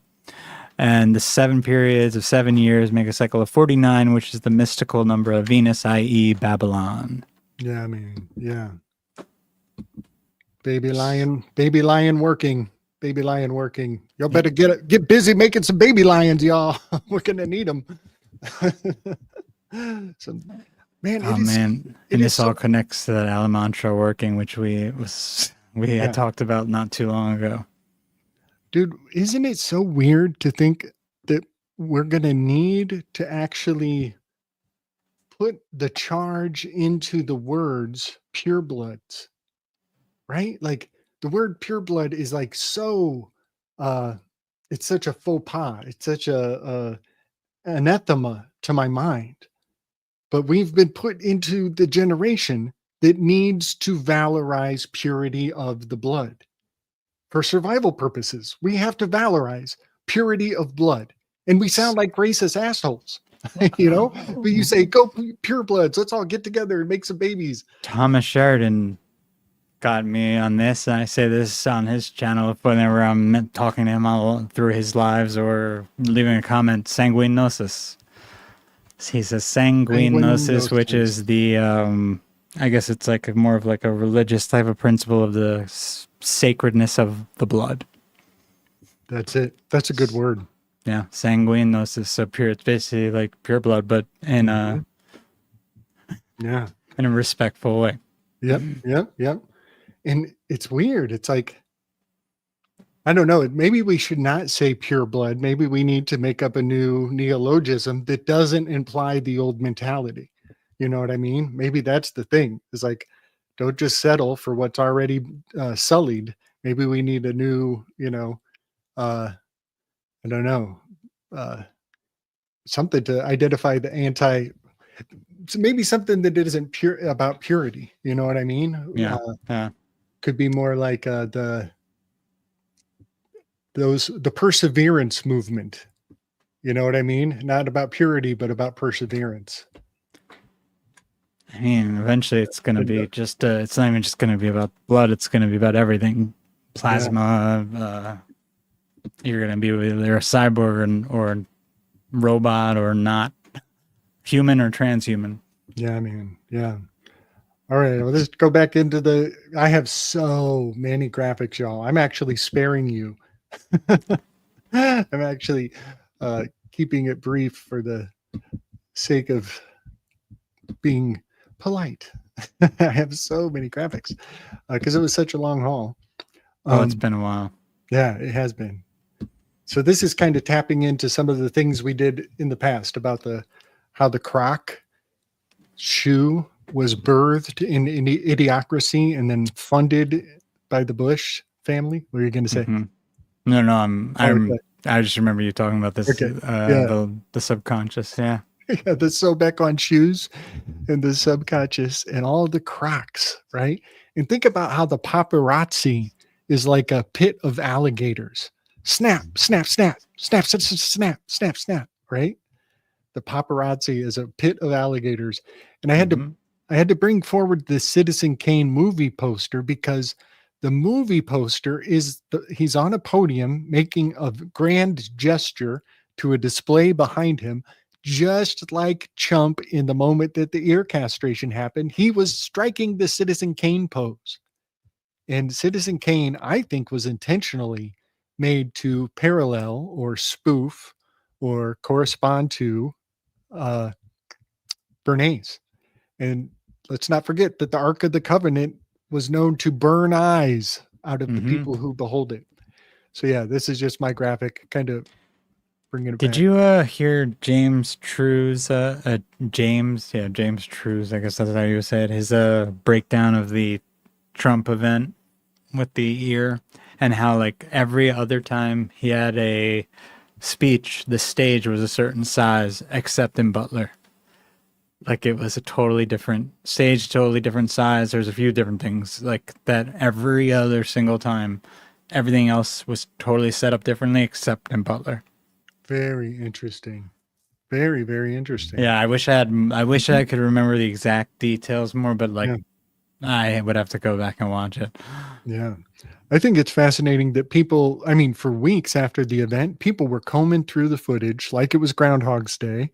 and the 7 periods of 7 years make a cycle of 49, which is the mystical number of Venus, i.e. Babylon. Yeah, I mean, yeah. Baby lion working. Y'all better get busy making some baby lions, y'all. We're gonna need them. So, man, and this all connects to that Alamantra working, which we had talked about not too long ago. Dude, isn't it so weird to think that we're gonna need to actually put the charge into the words purebloods, right? Like the word pureblood is like so it's such a faux pas. It's such a anathema to my mind. But we've been put into the generation that needs to valorize purity of the blood. For survival purposes, we have to valorize purity of blood. And we sound like racist assholes, but you say, go purebloods, let's all get together and make some babies. Thomas Sheridan got me on this, and I say this on his channel whenever I'm talking to him all through his lives or leaving a comment. Sanguinosis. He says sanguinosis, which is the I guess it's like more of like a religious type of principle of the sacredness of the blood. That's it. That's a good word. Yeah, sanguinosis. So pure. It's basically like pure blood, but in a respectful way. Yep. And it's weird. It's like, I don't know. Maybe we should not say pure blood. Maybe we need to make up a new neologism that doesn't imply the old mentality. You know what I mean? Maybe that's the thing. It's like, don't just settle for what's already sullied. Maybe we need a new, I don't know, something to identify the maybe something that isn't pure about purity. You know what I mean? Yeah. Could be more like the perseverance movement. You know what I mean? Not about purity, but about perseverance. I mean, eventually it's going to And, be just, it's not even just going to be about blood. It's going to be about everything. Plasma, you're going to be either a cyborg or robot or not human or transhuman. yeah, man. Yeah. All right. Well, let's go back into I have so many graphics, y'all. I'm actually sparing you. I'm actually keeping it brief for the sake of being polite. I have so many graphics because it was such a long haul. It's been a while. Yeah, it has been. So this is kind of tapping into some of the things we did in the past about how the Croc shoe was birthed in Idiocracy and then funded by the Bush family. What are you going to say? Mm-hmm. No, I just remember you talking about this, Okay. Yeah. the subconscious. Yeah. Yeah, the Sobek on shoes and the subconscious and all the Crocs, right? And think about how the paparazzi is like a pit of alligators. Snap, snap, snap, snap, snap, snap, snap, snap, right? The paparazzi is a pit of alligators. And I had to bring forward the Citizen Kane movie poster because the movie poster he's on a podium making a grand gesture to a display behind him, just like Chump in the moment that the ear castration happened. He was striking the Citizen Kane pose. And Citizen Kane, I think, was intentionally made to parallel or spoof or correspond to Bernays. And let's not forget that the Ark of the Covenant was known to burn eyes out of the people who behold it. So yeah, this is just my graphic, kind of bringing it back. Did you hear James True's James True's, I guess that's how you say it, his breakdown of the Trump event with the ear, and how like every other time he had a speech, the stage was a certain size except in Butler. Like it was a totally different stage, totally different size. There's a few different things like that every other single time. Everything else was totally set up differently except in Butler. Very interesting. Very, very interesting. Yeah, I wish I could remember the exact details more, but like I would have to go back and watch it. Yeah. I think it's fascinating that people, I mean, for weeks after the event, people were combing through the footage like it was Groundhog's Day.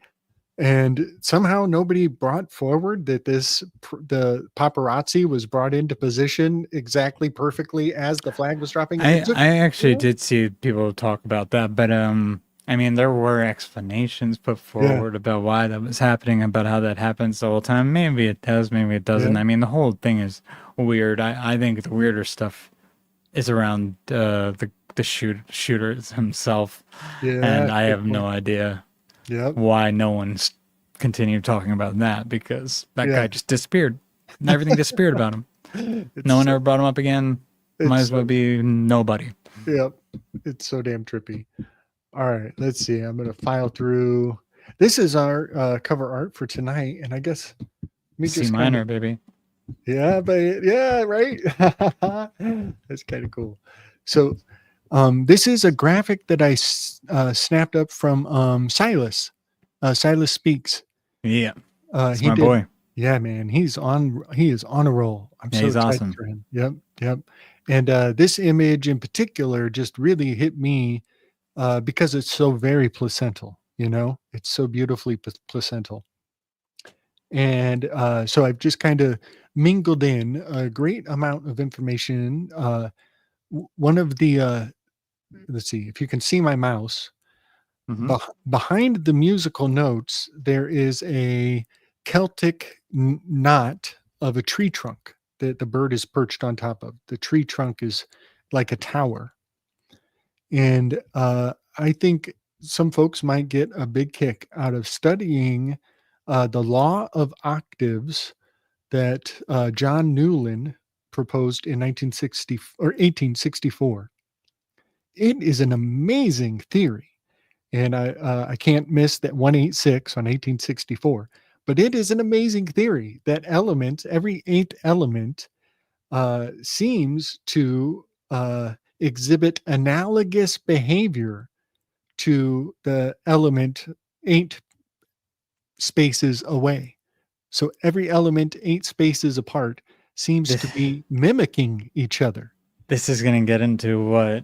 And somehow nobody brought forward that the paparazzi was brought into position exactly perfectly as the flag was dropping. I actually did see people talk about that, but I mean, there were explanations put forward about why that was happening, about how that happens the whole time. Maybe it does, maybe it doesn't. Yeah. I mean, the whole thing is weird. I think the weirder stuff is around the shooter himself, and I have no idea why no one's continued talking about that, because that guy just disappeared. Everything disappeared about him. No one ever brought him up again. Might as well be nobody. Yep. It's so damn trippy. All right, let's see. I'm going to file through. This is our cover art for tonight, and I guess C minor, baby. Yeah, but yeah, right. That's kind of cool. So, this is a graphic that I snapped up from Silas. Silas Speaks. Yeah, that's my boy. Yeah, man, he is on a roll. I'm so he's excited awesome for him. Yep. And this image in particular just really hit me. Because it's so very placental, it's so beautifully placental. And so I've just kind of mingled in a great amount of information. One of the, let's see if you can see my mouse. Behind the musical notes, there is a Celtic knot of a tree trunk that the bird is perched on top of. The tree trunk is like a tower. And I think some folks might get a big kick out of studying the law of octaves that John Newland proposed in 1864. It is an amazing theory, and I can't miss that 186 on 1864. But it is an amazing theory that every eighth element, seems to exhibit analogous behavior to the element 8 spaces away. So every element 8 spaces apart seems to be mimicking each other. This is going to get into what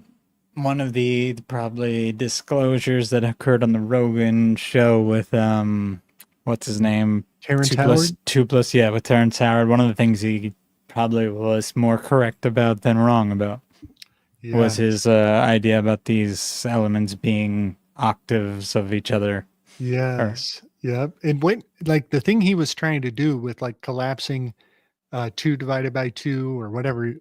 one of the probably disclosures that occurred on the Rogan show with what's his name? Terrence 2 Howard? plus 2 plus, yeah, with Terrence Howard. One of the things he probably was more correct about than wrong about was his idea about these elements being octaves of each other. Yes. Yep. And when, like, the thing he was trying to do with like collapsing 2 divided by 2 or whatever,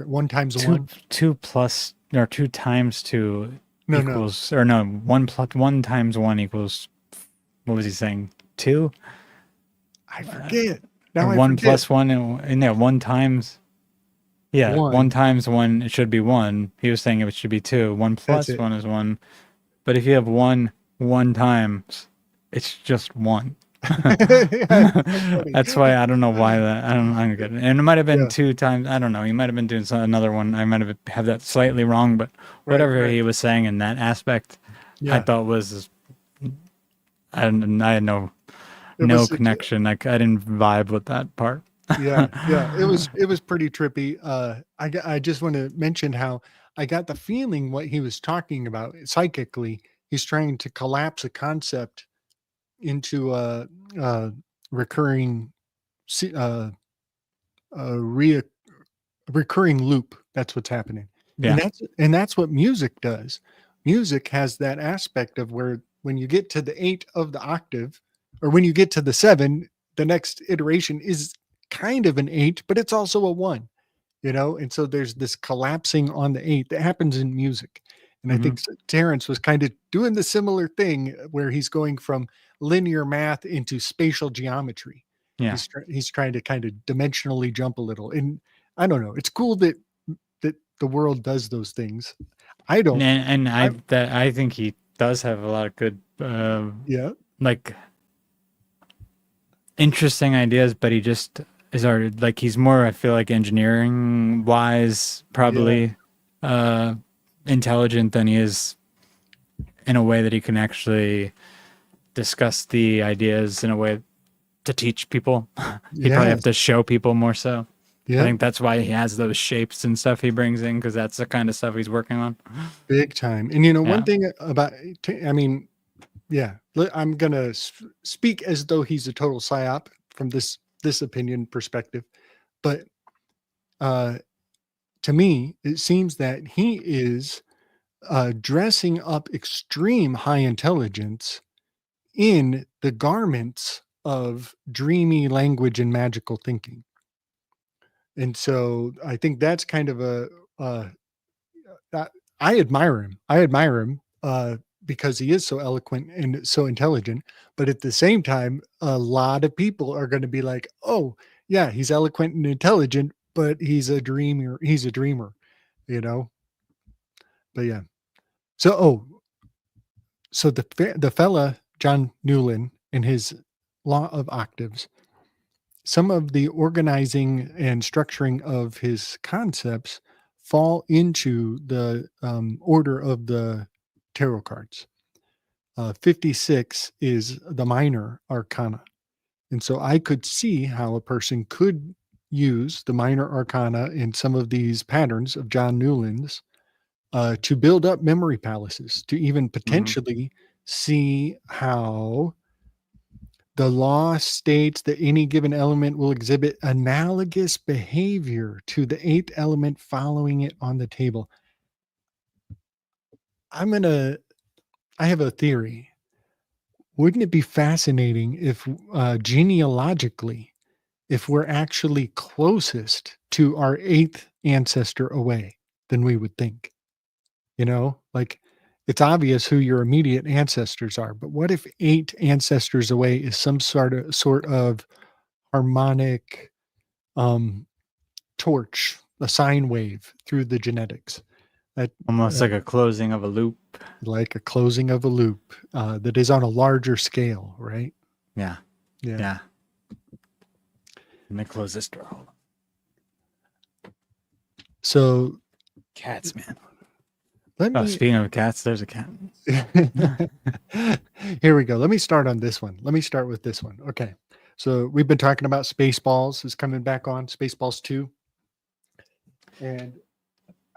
1 times 1. 2 plus or 2 times 2 No, equals, or no, 1 plus 1 times 1 equals, what was he saying? 2? I forget. Now Or I 1 forget. plus 1 and yeah, 1 times. Yeah, 1 times 1, it should be 1. He was saying it should be 2. 1 plus it. 1 is 1. But if you have 1 times, it's just 1. That's why I don't know why that. I don't get it. And it might have been 2 times. I don't know. He might have been doing another one. I might have that slightly wrong, but whatever he was saying in that aspect, I thought was. I had no connection. I didn't vibe with that part. It was pretty trippy. I just want to mention how I got the feeling what he was talking about psychically. He's trying to collapse a concept into a recurring recurring loop. That's what's happening. Yeah. And that's what music does. Music has that aspect of where when you get to the 8 of the octave, or when you get to the 7, the next iteration is kind of an 8, but it's also a 1, and so there's this collapsing on the 8 that happens in music. And I think Terrence was kind of doing the similar thing where he's going from linear math into spatial geometry. Yeah. He's trying to kind of dimensionally jump a little. And I don't know. It's cool that the world does those things. I don't. And I think he does have a lot of good like interesting ideas, but he just is already like he's more, I feel like, engineering wise probably intelligent than he is in a way that he can actually discuss the ideas in a way to teach people. He probably have to show people more so. I think that's why he has those shapes and stuff he brings in, because that's the kind of stuff he's working on. Big time. And one thing about, I'm going to speak as though he's a total psyop from this opinion perspective. But to me, it seems that he is dressing up extreme high intelligence in the garments of dreamy language and magical thinking. And so I think that's kind of I admire him. Because he is so eloquent and so intelligent. But at the same time, a lot of people are going to be like, oh, yeah, he's eloquent and intelligent, but he's a dreamer. He's a dreamer, But yeah. So the fella, John Newland, in his Law of Octaves, some of the organizing and structuring of his concepts fall into the order of the tarot cards. 56 is the minor arcana. And so I could see how a person could use the minor arcana in some of these patterns of John Newland's to build up memory palaces, to even potentially see how the law states that any given element will exhibit analogous behavior to the 8th element following it on the table. I have a theory. Wouldn't it be fascinating if genealogically, if we're actually closest to our 8th ancestor away than we would think? Like, it's obvious who your immediate ancestors are, but what if 8 ancestors away is some sort of harmonic torch, a sine wave through the genetics? Almost like a closing of a loop. Like a closing of a loop that is on a larger scale, right? Yeah. Let me close this door. Hold on. So Cats, man. Let Oh, me. speaking of cats, there's a cat. Here we go. Let me start on this one. Let me start with this one. Okay. So we've been talking about Spaceballs is coming back on, Spaceballs 2. And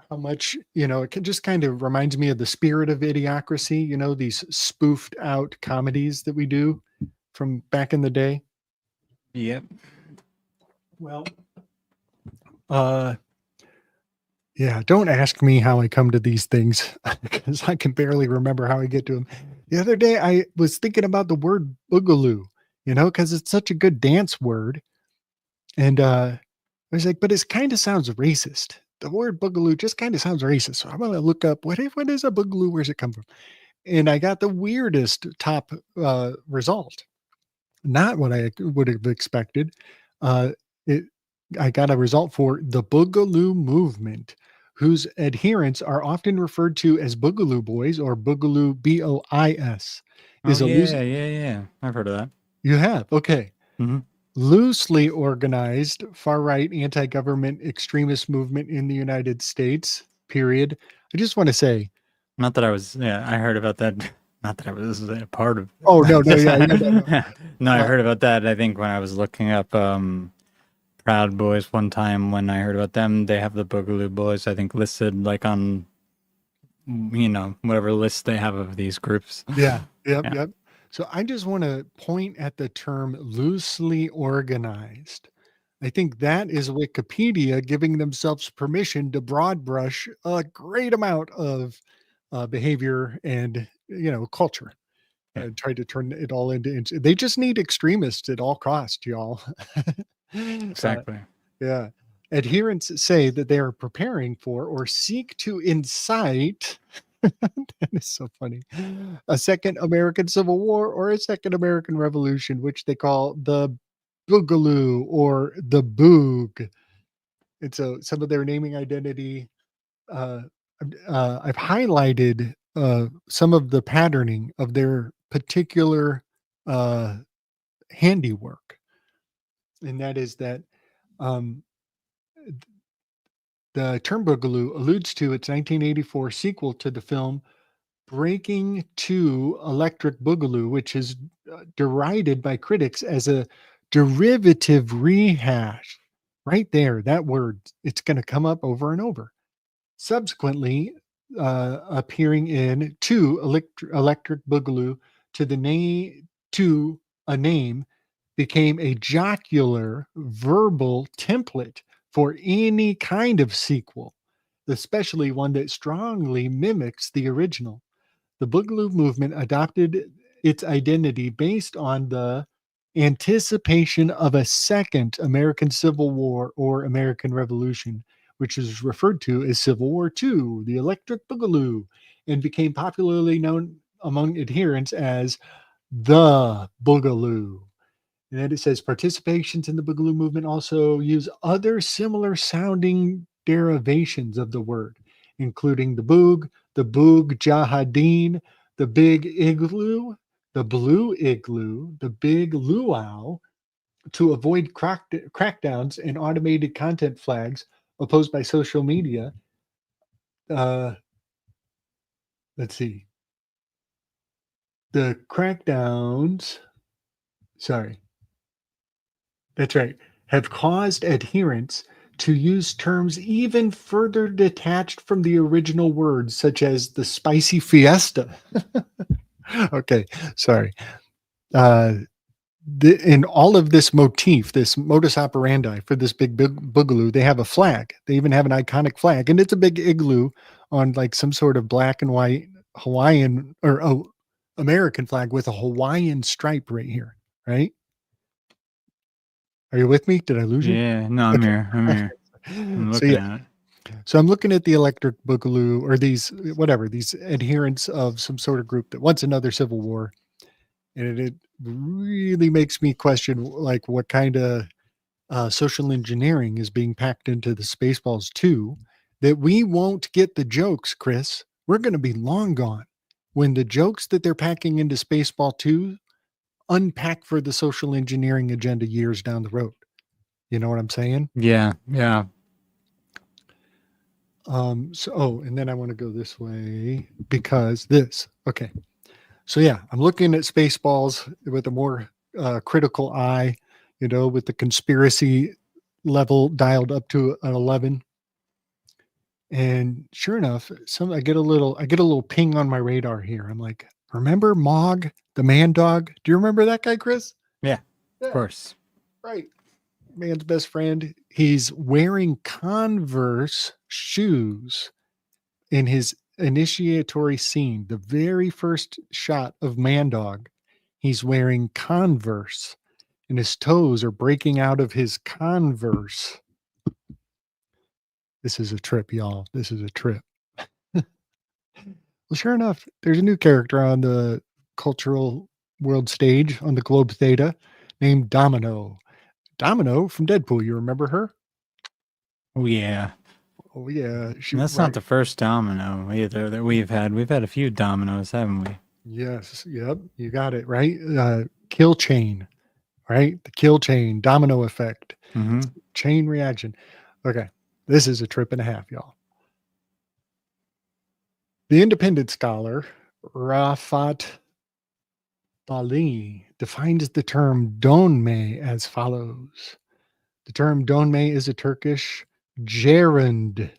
how much, it can just kind of reminds me of the spirit of Idiocracy, these spoofed out comedies that we do from back in the day. Yep. Well, yeah, don't ask me how I come to these things because I can barely remember how I get to them. The other day, I was thinking about the word Bugaloo, because it's such a good dance word. And I was like, but it kind of sounds racist. The word Bugaloo just kind of sounds racist. So I'm going to look up what is a Bugaloo? Where's it come from? And I got the weirdest top result. Not what I would have expected. Uh, I got a result for the Bugaloo movement, whose adherents are often referred to as Bugaloo Boys or Bugaloo BOIS. Oh, yeah. I've heard of that. You have? Okay. Mm-hmm. Loosely organized far-right anti-government extremist movement in the United States, period. I just want to say. Not that I was, I heard about that. Not that I was a part of. Oh, no, no. No, I heard about that. I think when I was looking up Proud Boys one time, when I heard about them, they have the Bugaloo Boys, I think, listed like on, whatever list they have of these groups. Yeah. Yep. So I just want to point at the term loosely organized. I think that is Wikipedia giving themselves permission to broad brush a great amount of behavior and, culture. Yeah. Try to turn it all into, they just need extremists at all costs, y'all. Exactly. Yeah. Adherents say that they are preparing for or seek to incite, that is so funny, a second American Civil War or a second American Revolution, which they call the Bugaloo or the Boog. And so some of their naming identity, I've highlighted some of the patterning of their particular handiwork. And that is that the term Bugaloo alludes to its 1984 sequel to the film Breaking to Electric Boogaloo, which is derided by critics as a derivative rehash. Right there, that word, it's going to come up over and over. Subsequently, appearing in to Electric Boogaloo to a name became a jocular verbal template for any kind of sequel, especially one that strongly mimics the original. The Bugaloo movement adopted its identity based on the anticipation of a second American Civil War or American Revolution, which is referred to as Civil War II, the Electric Boogaloo, and became popularly known among adherents as the Bugaloo. And then it says participations in the Bugaloo movement also use other similar sounding derivations of the word, including the Boog Jahadeen, the Big Igloo, the Blue Igloo, the Big Luau, to avoid crackdowns and automated content flags opposed by social media. Let's see. The crackdowns, sorry. That's right, have caused adherents to use terms even further detached from the original words, such as the spicy fiesta. Okay, sorry. In all of this motif, this modus operandi for this big boogaloo, they have a flag. They even have an iconic flag, and it's a big igloo on like some sort of black and white Hawaiian or American flag with a Hawaiian stripe right here, right? Are you with me? Did I lose you? Yeah, no, I'm here. I'm looking at it. So I'm looking at the Electric Boogaloo or these adherents of some sort of group that wants another civil war. And it really makes me question like what kind of social engineering is being packed into the Spaceballs 2 that we won't get the jokes, Chris. We're going to be long gone when the jokes that they're packing into Spaceball 2 unpack for the social engineering agenda years down the road. You know what I'm saying? Yeah. And then I want to go this way because this. Okay. So yeah, I'm looking at Spaceballs with a more critical eye, with the conspiracy level dialed up to an 11. And sure enough, I get a little ping on my radar here. I'm like, remember Mog, the man dog? Do you remember that guy, Chris? Yeah, Yeah, of course. right. Man's best friend. He's wearing Converse shoes in his initiatory scene, the very first shot of Man Dog. He's wearing Converse and his toes are breaking out of his Converse. This is a trip, y'all. This is a trip. Well, sure enough, there's a new character on the cultural world stage on the Globe Theta named Domino. Domino from Deadpool. You remember her? Oh yeah. Oh yeah. And that's not the first domino either that we've had. We've had a few dominoes, haven't we? Yes. Yep. You got it right. Killchain, right? The Killchain domino effect, chain reaction. Okay. This is a trip and a half, y'all. The independent scholar Rafat Bali defines the term donme as follows. The term donme is a Turkish gerund,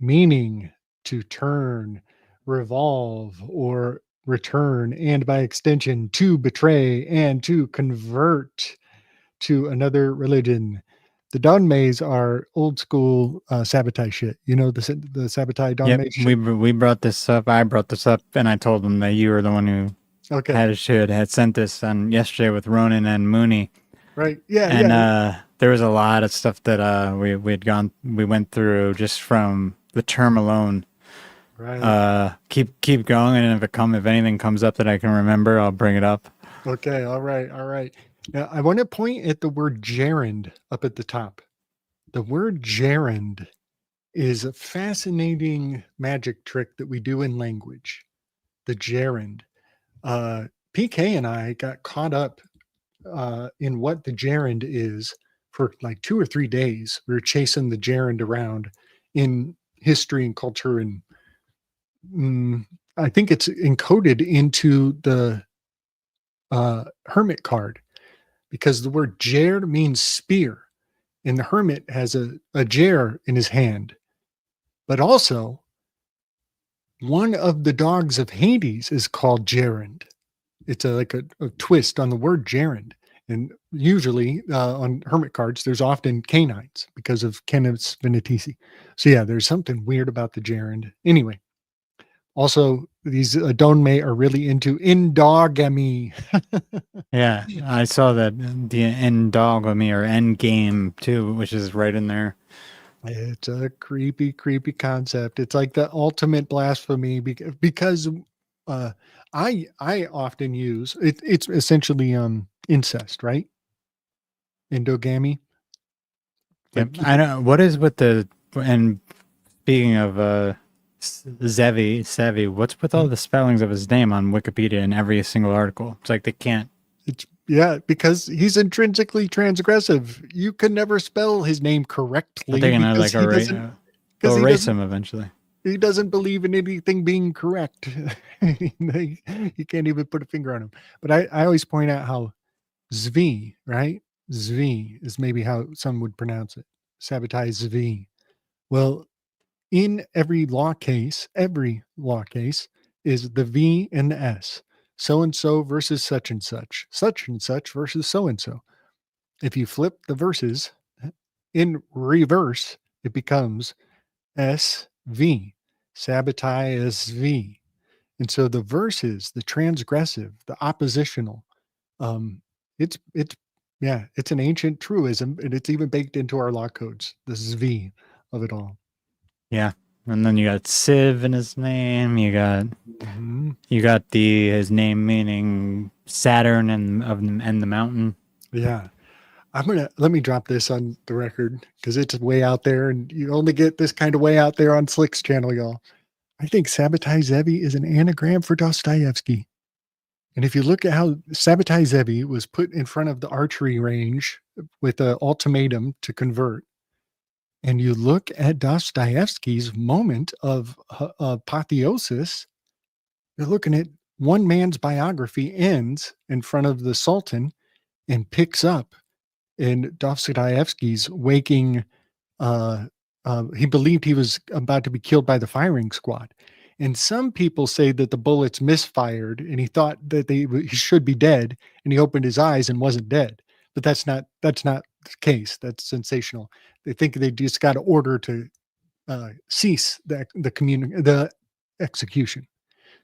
meaning to turn, revolve, or return, and by extension, to betray and to convert to another religion. The donmes are old school sabotage shit. You know, the sabotage donme Yep, shit? we brought this up. I brought this up, and I told them that you were the one who had sent this on yesterday with Ronan and Mooney. Right. Yeah. And there was a lot of stuff that we went through just from the term alone. Right. Keep going, and if anything comes up that I can remember, I'll bring it up. Okay. All right. Now I want to point at the word gerund up at the top. The word gerund is a fascinating magic trick that we do in language. The gerund. PK and I got caught up in what the gerund is for like 2 or 3 days. We were chasing the gerund around in history and culture, and I think it's encoded into the hermit card because the word ger means spear, and the hermit has a ger in his hand. But also, one of the dogs of Hades is called gerund. It's like a twist on the word gerund. And usually on hermit cards, there's often canines because of Canis Venatici. So yeah, there's something weird about the gerund. Anyway, also these donme are really into endogamy. Yeah, I saw that the endogamy or end game too, which is right in there. It's a creepy concept. It's like the ultimate blasphemy because I often use it's essentially incest, right? Endogamy. Yep. I know what is with and speaking of Sevi, what's with all the spellings of his name on Wikipedia in every single article? It's like they can't. Because he's intrinsically transgressive. You can never spell his name correctly. They're gonna like erase him eventually. He doesn't believe in anything being correct. You can't even put a finger on him. But I always point out how Zvi, right? Zvi is maybe how some would pronounce it. Sabotage Zvi. Well, in every law case is the V and the S. So-and-so versus such and such versus so-and-so. If you flip the verses in reverse, it becomes SV, sabotage SV. And so the verses, the transgressive, the oppositional, it's an ancient truism, and it's even baked into our law codes, the SV of it all. Yeah. And then you got Civ in his name. You got his name meaning Saturn and the mountain. Yeah. Let me drop this on the record because it's way out there, and you only get this kind of way out there on Slick's channel, y'all. I think Sabotage Zevi is an anagram for Dostoevsky. And if you look at how Sabotage Zevi was put in front of the archery range with an ultimatum to convert, and you look at Dostoevsky's moment of apotheosis, you're looking at one man's biography ends in front of the Sultan and picks up in Dostoevsky's waking. He believed he was about to be killed by the firing squad. And some people say that the bullets misfired and he thought that he should be dead, and he opened his eyes and wasn't dead. But that's not the case. That's sensational. They think they just got an order to cease the execution.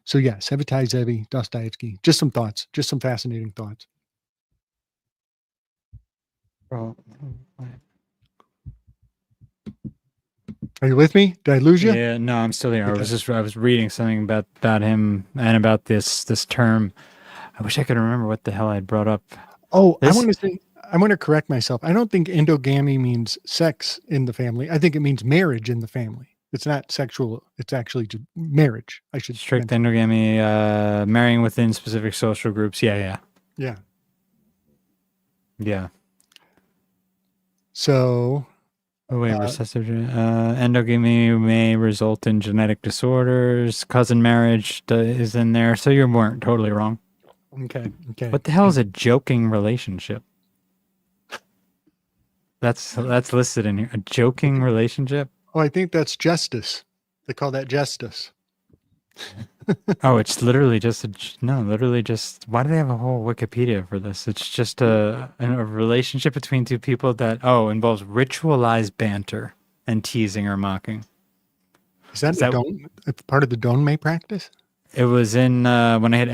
So yes, Sevtai Zevi, Dostoevsky. Just some thoughts, just some fascinating thoughts. Bro, Are you with me? Did I lose you? yeah, no, I'm still here. Okay. I was reading something about him and about this term. I wish I could remember what the hell I brought up. Oh, This- I want to correct myself. I don't think endogamy means sex in the family. I think it means marriage in the family. It's not sexual. It's actually just marriage. I should Strict mention. endogamy, marrying within specific social groups. Yeah. So Oh, wait, recessive endogamy may result in genetic disorders. Cousin marriage is in there, so you weren't totally wrong. okay. What the hell is a joking relationship? That's listed in here. A joking relationship? Oh, I think that's justice. They call that justice. Oh, it's literally just literally just. Why do they have a whole Wikipedia for this? It's just a relationship between two people that involves ritualized banter and teasing or mocking. Is that it's part of the Donmei practice? It was in when I had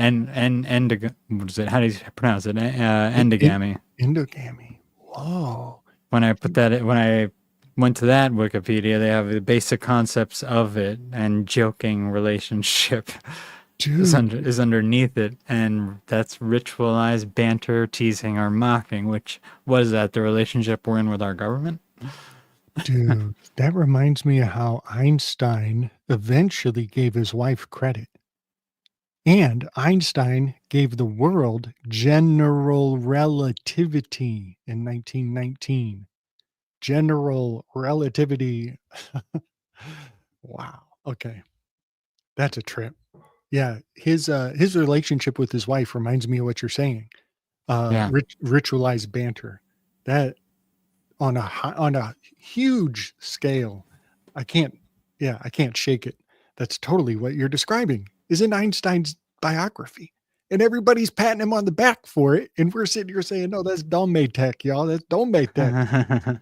what is it? How do you pronounce it? Endogamy. Endogamy. Whoa. When I went to that Wikipedia, they have the basic concepts of it, and joking relationship is underneath it, and that's ritualized banter, teasing, or mocking. Which was that the relationship we're in with our government? Dude, that reminds me of how Einstein eventually gave his wife credit. And Einstein gave the world general relativity in 1919. General relativity. Wow. Okay. That's a trip. Yeah. His relationship with his wife reminds me of what you're saying. Ritualized banter. That on a huge scale. I can't shake it. That's totally what you're describing. Is in Einstein's biography. And everybody's patting him on the back for it. And we're sitting here saying, no, that's Donmei tech, y'all. That's Donmei tech.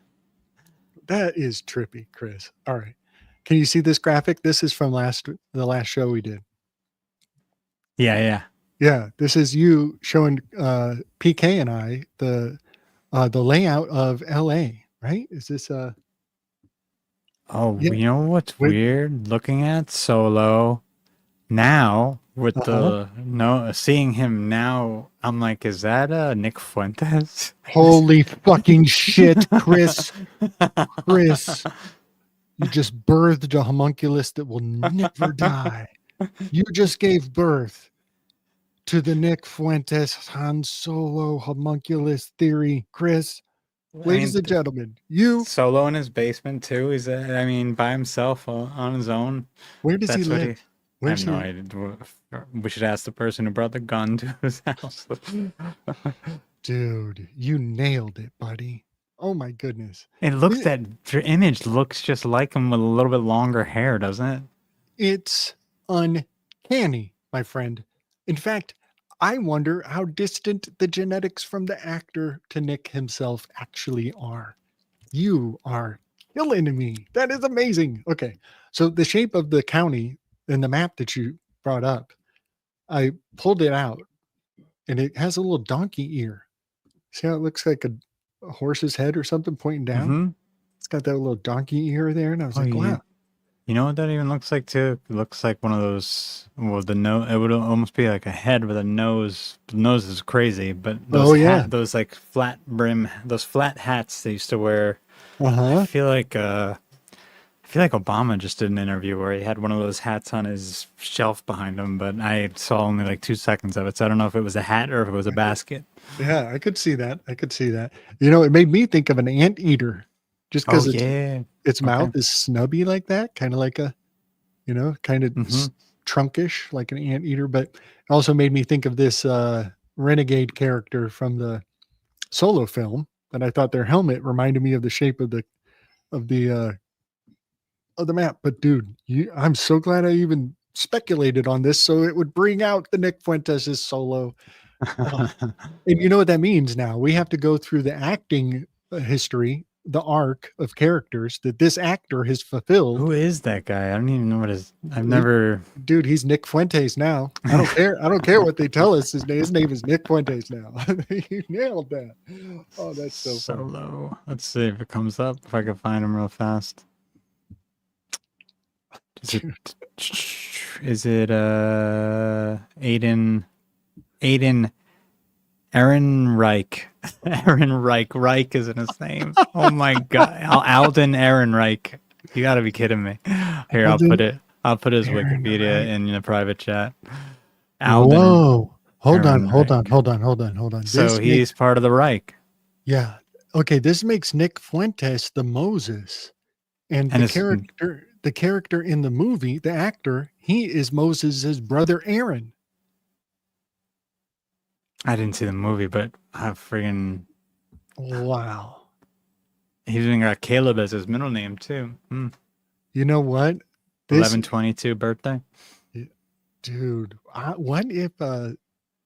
That is trippy, Chris. All right. Can you see this graphic? This is from the last show we did. Yeah. Yeah. This is you showing PK and I the layout of LA, right? Is this you know what's weird looking at Solo now with seeing him now, I'm like, is that Nick Fuentes? Holy fucking shit, Chris. Chris, you just birthed a homunculus that will never die. You just gave birth to the Nick Fuentes Han Solo homunculus theory, Chris. Ladies and gentlemen, Solo in his basement too. He's by himself on his own. Where does he live? I have no idea. We should ask the person who brought the gun to his house. Dude, you nailed it, buddy. Oh my goodness. Your image looks just like him with a little bit longer hair, doesn't it? It's uncanny, my friend. In fact, I wonder how distant the genetics from the actor to Nick himself actually are. You are killing me. That is amazing. Okay. So the shape of the county in the map that you brought up, I pulled it out and it has a little donkey ear. See how it looks like a horse's head or something pointing down? Mm-hmm. It's got that little donkey ear there. And I was like, wow. You know what that even looks like too? It looks like one of those. Well, the nose. It would almost be like a head with a nose. The nose is crazy, but those like flat brim, those flat hats they used to wear. I feel like Obama just did an interview where he had one of those hats on his shelf behind him, but I saw only like 2 seconds of it, so I don't know if it was a hat or if it was a basket. Yeah, I could see that. You know, it made me think of an anteater. just Oh because yeah. its Okay. mouth is snubby like that, kind of like a, kind of Mhm. trunkish, like an anteater. But it also made me think of this renegade character from the Solo film, and I thought their helmet reminded me of the shape of the of the uh, of the map. But dude, I'm so glad I even speculated on this, so it would bring out the Nick Fuentes' Solo. And you know what that means now? We have to go through the acting history, the arc of characters that this actor has fulfilled. Who is that guy? I don't even know what his. I've He- never. Dude, he's Nick Fuentes now. I don't care. I don't care what they tell us. His name is Nick Fuentes now. You nailed that. Oh, that's so fun. Solo. Let's see if it comes up. If I can find him real fast. Is it Aiden Aaron Reich? Aaron Reich. Reich isn't his name. Oh my god. Alden Aaron Reich. You gotta be kidding me. Here, I'll put it. I'll put his Aaron Wikipedia Reich. in the private chat. Alden. Whoa. Hold on, Aaron hold on, Reich. hold on, hold on, hold on. So This he's part of the Reich. yeah. Okay, this makes Nick Fuentes the Moses. And And the character in the movie, the actor, he is Moses' brother Aaron. I didn't see the movie, but I friggin' Wow. he's even got Caleb as his middle name too. You know what? 11/22 birthday. Dude, what if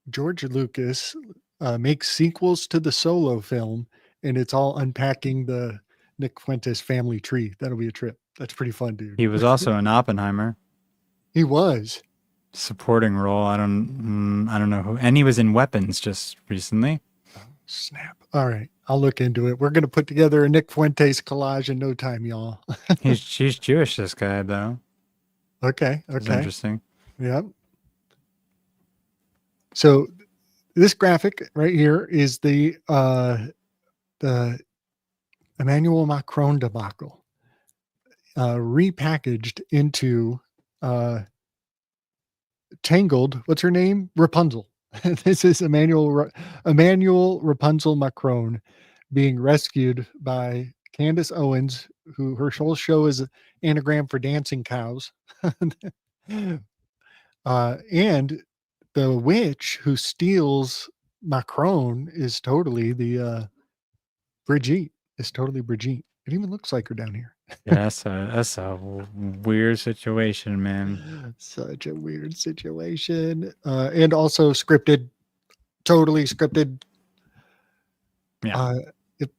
George Lucas makes sequels to the Solo film and it's all unpacking the Nick Fuentes family tree? That'll be a trip. That's pretty fun, dude. He was also in Oppenheimer, He was. supporting role. I don't know who, and he was in Weapons just recently. Snap. All right. I'll look into it. We're going to put together a Nick Fuentes collage in no time, y'all. She's Jewish. This guy though. Okay. It's Okay. interesting. Yep. So this graphic right here is the Emmanuel Macron debacle, repackaged into Tangled. What's her name? Rapunzel. This is Emmanuel Rapunzel Macron being rescued by Candace Owens, who her whole show is an anagram for dancing cows. And the witch who steals Macron is totally the Brigitte. Is totally Brigitte. It even looks like her down here. Yeah, that's a weird situation, man. Such a weird situation. And also scripted, totally scripted. Yeah.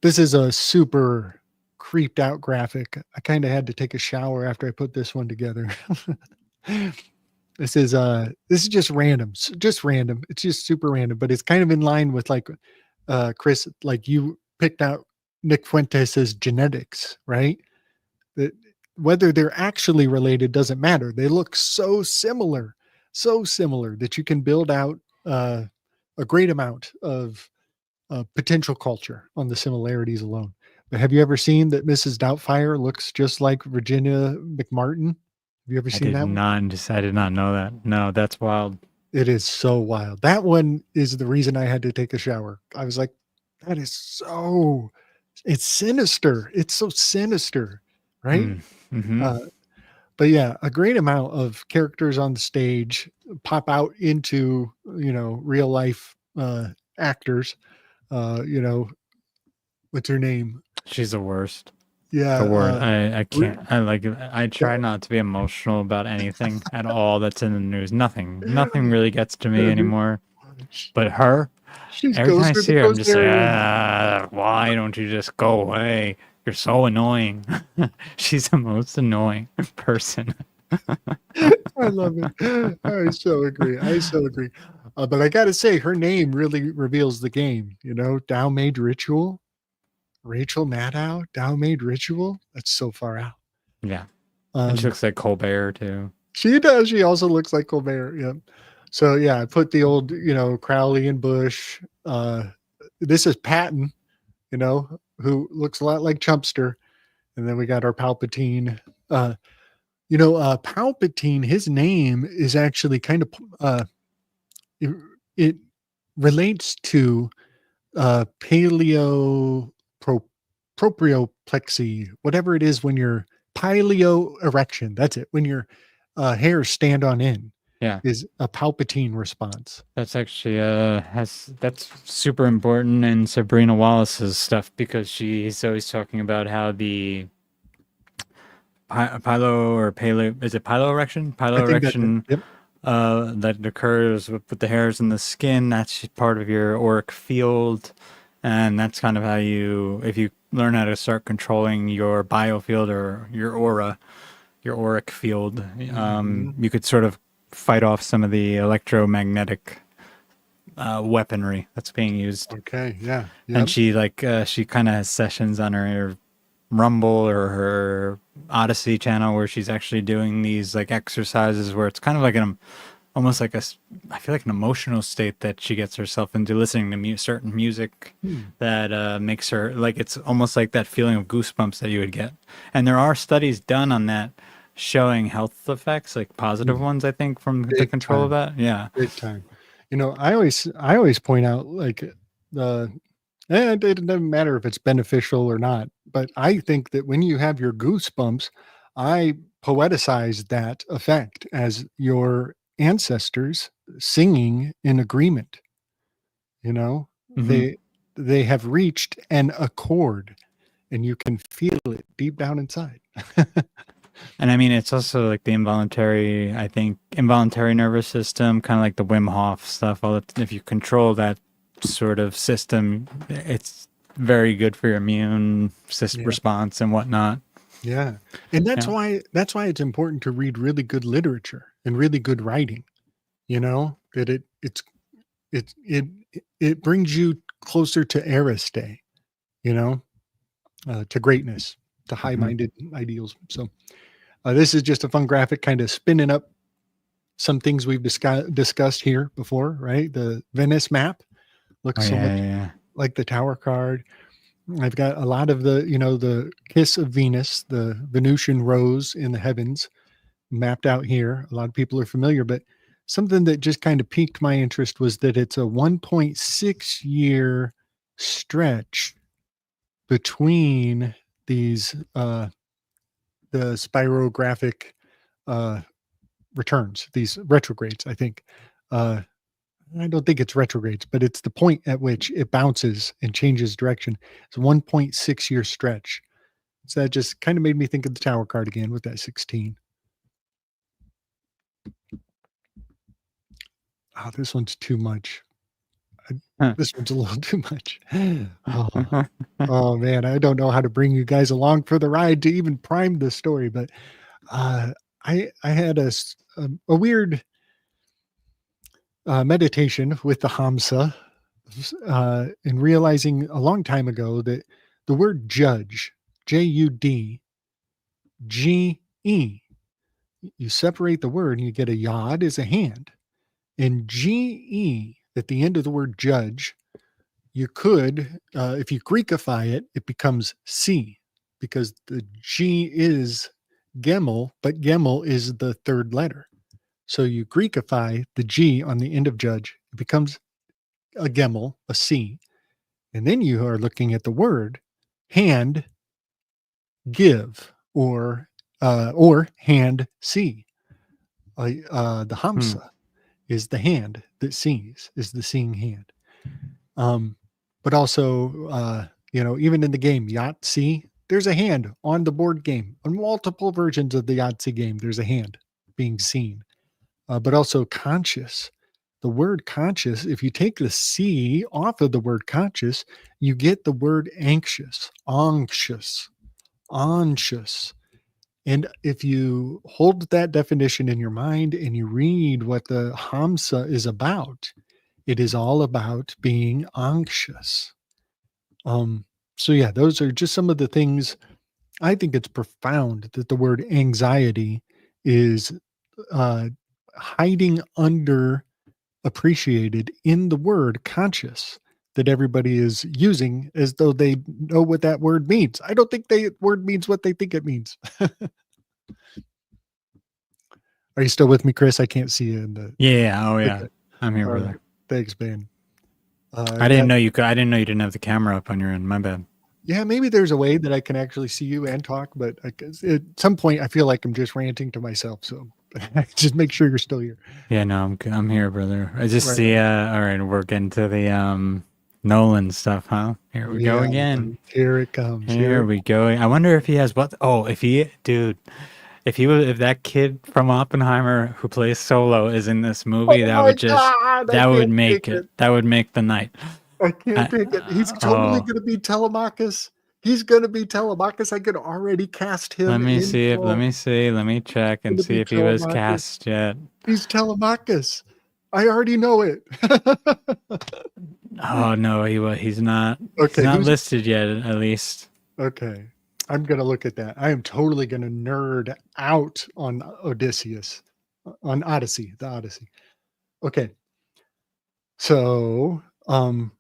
This is a super creeped out graphic. I kind of had to take a shower after I put this one together. This is just random. Just random. It's just super random, but it's kind of in line with like Chris, like you picked out Nick Fuentes' genetics, right? That whether they're actually related doesn't matter. They look so similar that you can build out a great amount of potential culture on the similarities alone. But have you ever seen that Mrs. Doubtfire looks just like Virginia McMartin? Have you ever seen that one? I did not know that. No, that's wild. It is so wild. That one is the reason I had to take a shower. I was like, that is so, it's sinister. It's so sinister, right? Mm-hmm. But yeah, a great amount of characters on the stage pop out into, real life actors. What's her name? She's the worst. Yeah. The word. I can't. I try not to be emotional about anything at all that's in the news. Nothing really gets to me anymore. But her, every time I see her, I'm just like, why don't you just go away? You're so annoying. She's the most annoying person. I love it. I so agree. But I got to say, her name really reveals the game. Dow made Ritual. Rachel Maddow, Dow made Ritual. That's so far out. Yeah. And she looks like Colbert too. She does. She also looks like Colbert. Yeah. So yeah, I put the old, Crowley and Bush. This is Patton, who looks a lot like Chumpster. And then we got our Palpatine. Palpatine, his name is actually kind of it relates to paleo proprio plexi, whatever it is when you're paleo erection. That's it. When your hairs stand on end. Yeah. Is a Palpatine response. That's actually that's super important in Sabrina Wallace's stuff, because she's always talking about how the pilo or paleo, is it pilo erection? Pilo I think that's it. erection Yep. that occurs with the hairs in the skin. That's part of your auric field, and that's kind of how if you learn how to start controlling your biofield or your aura, your auric field, you could sort of fight off some of the electromagnetic weaponry that's being used. Okay. Yeah. Yep. And she kind of has sessions on her Rumble or her Odyssey channel where she's actually doing these like exercises where it's kind of like almost like I feel like an emotional state that she gets herself into, listening to certain music that makes her, like, it's almost like that feeling of goosebumps that you would get. And there are studies done on that showing health effects, like positive ones, I think, from the control of that. Yeah. Big time. I always point out, like, it doesn't matter if it's beneficial or not, but I think that when you have your goosebumps, I poeticize that effect as your ancestors singing in agreement. They have reached an accord, and you can feel it deep down inside. And I mean, it's also like the involuntary nervous system, kind of like the Wim Hof stuff. If you control that sort of system, it's very good for your immune system response and whatnot. Yeah. And that's why it's important to read really good literature and really good writing. That it brings you closer to Ariste, to greatness, to high-minded ideals. So this is just a fun graphic, kind of spinning up some things we've discussed here before, right? The Venice map looks much like the Tower card. I've got a lot of the kiss of Venus, the Venusian rose in the heavens mapped out here. A lot of people are familiar, but something that just kind of piqued my interest was that it's a 1.6 year stretch between these the spirographic returns, these retrogrades, I think. I don't think it's retrogrades, but it's the point at which it bounces and changes direction. It's a 1.6 year stretch. So that just kind of made me think of the Tower card again with that 16. Oh, this one's too much. This one's a little too much. Oh man, I don't know how to bring you guys along for the ride to even prime the story, but I had a weird meditation with the Hamsa, and realizing a long time ago that the word judge, Judge, you separate the word and you get a yod as a hand, and ge at the end of the word judge, you could, if you Greekify it, it becomes C, because the G is Gemel, but Gemel is the third letter. So you Greekify the G on the end of judge, it becomes a Gemel, a C. And then you are looking at the word hand, give, or hand, see. The Hamsa is the hand that sees, is the seeing hand. But also, even in the game Yahtzee, there's a hand on the board game. On multiple versions of the Yahtzee game, there's a hand being seen. But also conscious. The word conscious, if you take the C off of the word conscious, you get the word anxious. And if you hold that definition in your mind and you read what the Hamsa is about, it is all about being anxious. So yeah, those are just some of the things. I think it's profound that the word anxiety is hiding under appreciated in the word conscious that everybody is using as though they know what that word means. I don't think the word means what they think it means. Are you still with me, Chris? I can't see you in the. Yeah. Oh yeah. I'm here, brother. Thanks, man. I didn't know you didn't have the camera up on your end. My bad. Yeah, maybe there's a way that I can actually see you and talk, but at some point I feel like I'm just ranting to myself. So just make sure you're still here. Yeah, no, I'm here, brother. I just Right. see. All right, we're getting to the Nolan stuff, huh? Here we go Yeah, again. here it comes. Here we go. I wonder if he has what? Oh, dude, if that kid from Oppenheimer who plays Solo is in this movie, Oh that my would just God, I that would can't take make it. it. That would make the night. I can't take it. He's totally Oh, going to be Telemachus. He's going to be Telemachus. I could already cast him let me in. see. Let Let me check going and to see be if he was Telemachus. cast yet. He's Telemachus. I already know it. Oh no, he's not. Okay, He's not listed yet, at least. okay. I'm going to look at that. I am totally going to nerd out on Odysseus, on Odyssey, the Odyssey. Okay. So, all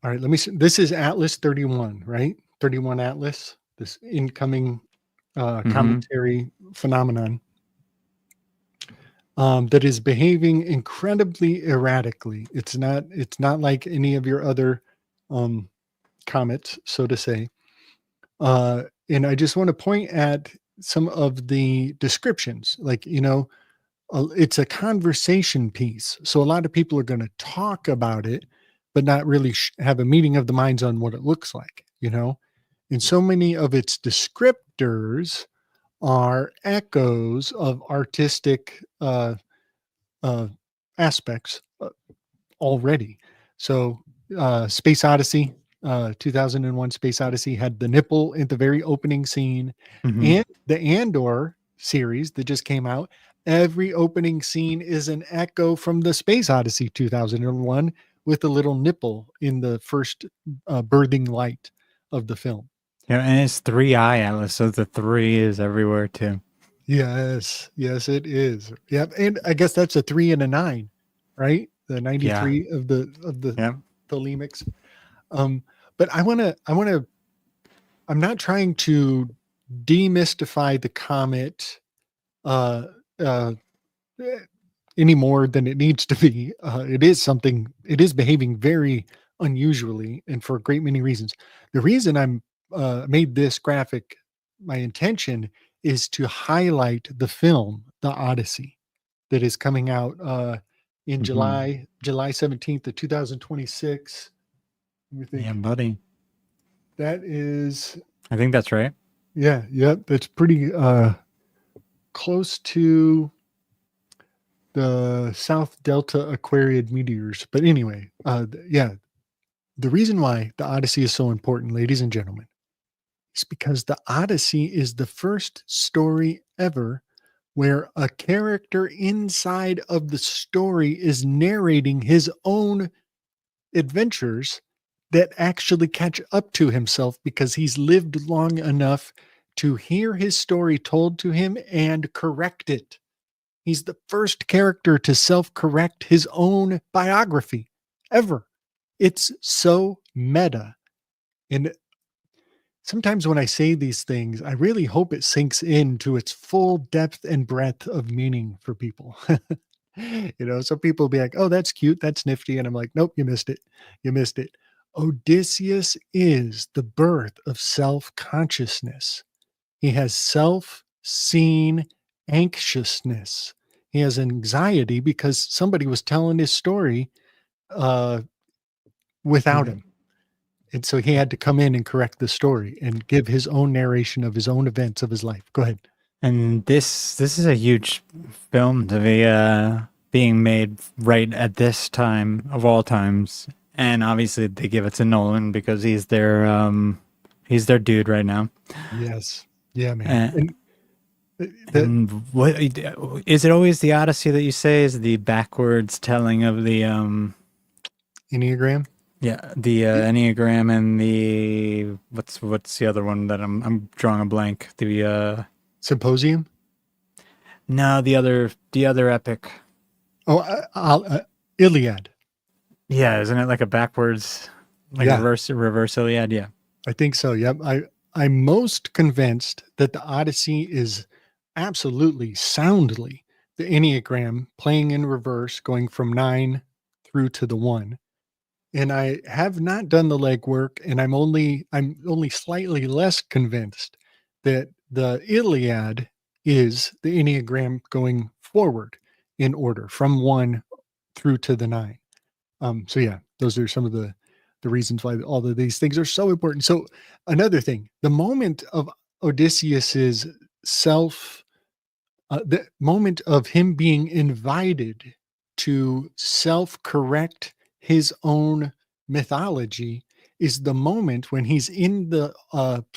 right, let me see. This is Atlas 31, right? 31 Atlas, this incoming commentary phenomenon that is behaving incredibly erratically. It's not like any of your other comets, so to say. And I just want to point at some of the descriptions, like, it's a conversation piece. So a lot of people are going to talk about it, but not really have a meeting of the minds on what it looks like, And so many of its descriptors are echoes of artistic aspects already. So, Space Odyssey, 2001 Space Odyssey had the nipple at the very opening scene, and the Andor series that just came out. Every opening scene is an echo from the Space Odyssey 2001 with a little nipple in the first birthing light of the film. Yeah, and it's 3i Atlas, so the 3 is everywhere too. Yes, it is. Yep, and I guess that's a 3 and a 9, right? The 93 of the Thelemics. But I'm not trying to demystify the comet uh any more than it needs to be. It is behaving very unusually and for a great many reasons. The reason I'm made this graphic, my intention is to highlight the film, The Odyssey, that is coming out in July 17th of 2026. Let me think. Yeah, buddy. That is, I think that's right. yeah, that's pretty close to the South Delta Aquariid meteors. But anyway, the reason why the Odyssey is so important, ladies and gentlemen, is because the Odyssey is the first story ever where a character inside of the story is narrating his own adventures that actually catch up to himself because he's lived long enough to hear his story told to him and correct it. He's the first character to self-correct his own biography ever. It's so meta. And sometimes when I say these things, I really hope it sinks into its full depth and breadth of meaning for people. Some people will be like, oh, that's cute, that's nifty. And I'm like, nope, you missed it. You missed it. Odysseus is the birth of self-consciousness. He has self-seen anxiousness. He has anxiety because somebody was telling his story without him. And so he had to come in and correct the story and give his own narration of his own events of his life. Go ahead. And this is a huge film to be being made right at this time of all times. And obviously they give it to Nolan because he's their dude right now. Yes. Yeah, man. And what is it always the Odyssey that you say is the backwards telling of the Enneagram? Yeah, the Enneagram and the what's the other one that I'm drawing a blank. The Symposium? No, the other epic. Oh, Iliad. Yeah, isn't it like a backwards, like reverse Iliad? Yeah, I think so. Yep. I'm most convinced that the Odyssey is absolutely soundly the Enneagram playing in reverse, going from 9 through to the 1. and I have not done the legwork, and I'm only slightly less convinced that the Iliad is the Enneagram going forward in order from 1 through to the 9. So yeah, those are some of the reasons why all of these things are so important. So another thing, the moment of Odysseus's the moment of him being invited to self-correct his own mythology is the moment when he's in the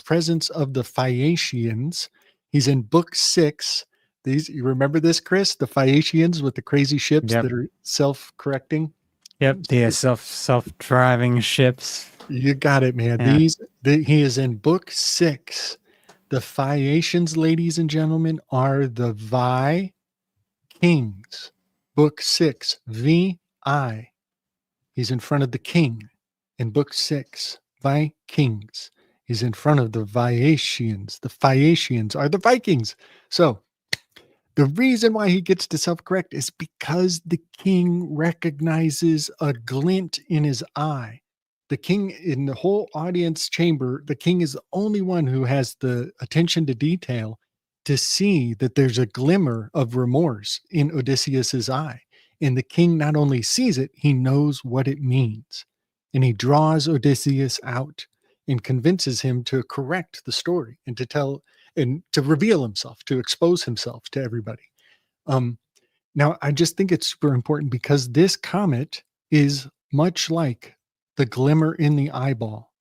presence of the Phaeacians. He's in book 6. You remember this, Chris? The Phaeacians with the crazy ships Yep. that are self-correcting. Yep, the self-driving ships. You got it, man. Yeah. He is in book 6. The Phaeacians, ladies and gentlemen, are the Kings. Book 6, VI. He's in front of the king in book 6, Kings. He's in front of the Phaeacians. The Phaeacians are the Vikings. So the reason why he gets to self-correct is because the king recognizes a glint in his eye. The king, in the whole audience chamber, the king is the only one who has the attention to detail to see that there's a glimmer of remorse in Odysseus's eye. And the king not only sees it, he knows what it means. And he draws Odysseus out and convinces him to correct the story and to tell and to reveal himself, to expose himself to everybody. Now, I just think it's super important because this comet is much like the glimmer in the eyeball,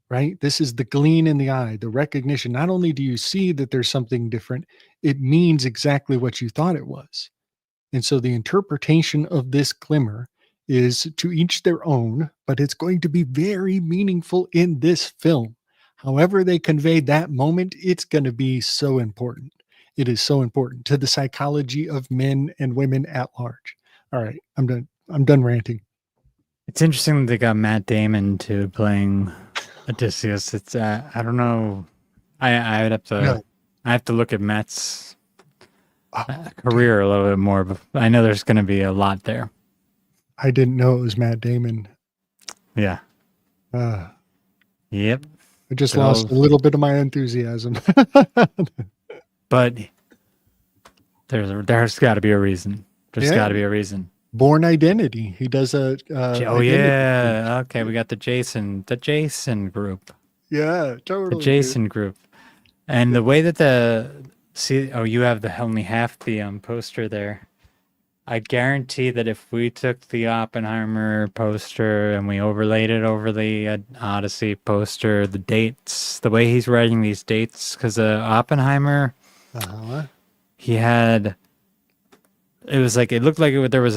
right? This is the gleam in the eye, the recognition. Not only do you see that there's something different, it means exactly what you thought it was. And so the interpretation of this glimmer is to each their own, but it's going to be very meaningful in this film. However they convey that moment, it's going to be so important. It is so important to the psychology of men and women at large. All right, I'm done. I'm done ranting. It's interesting that they got Matt Damon to playing Odysseus. It's I don't know. I would have to. No. I have to look at Matt's career a little bit more, but I know there's going to be a lot there. I didn't know it was Matt Damon. Yeah. Yep. I just lost a little bit of my enthusiasm. But there's got to be a reason. There's got to be a reason. Born Identity. He does a. Yeah. Okay, we got the Jason group. Yeah, totally. The Jason group, and the way that you have only half the poster there. I guarantee that if we took the Oppenheimer poster and we overlaid it over the Odyssey poster, the dates, the way he's writing these dates, because Oppenheimer, he had, it was like, it looked like there was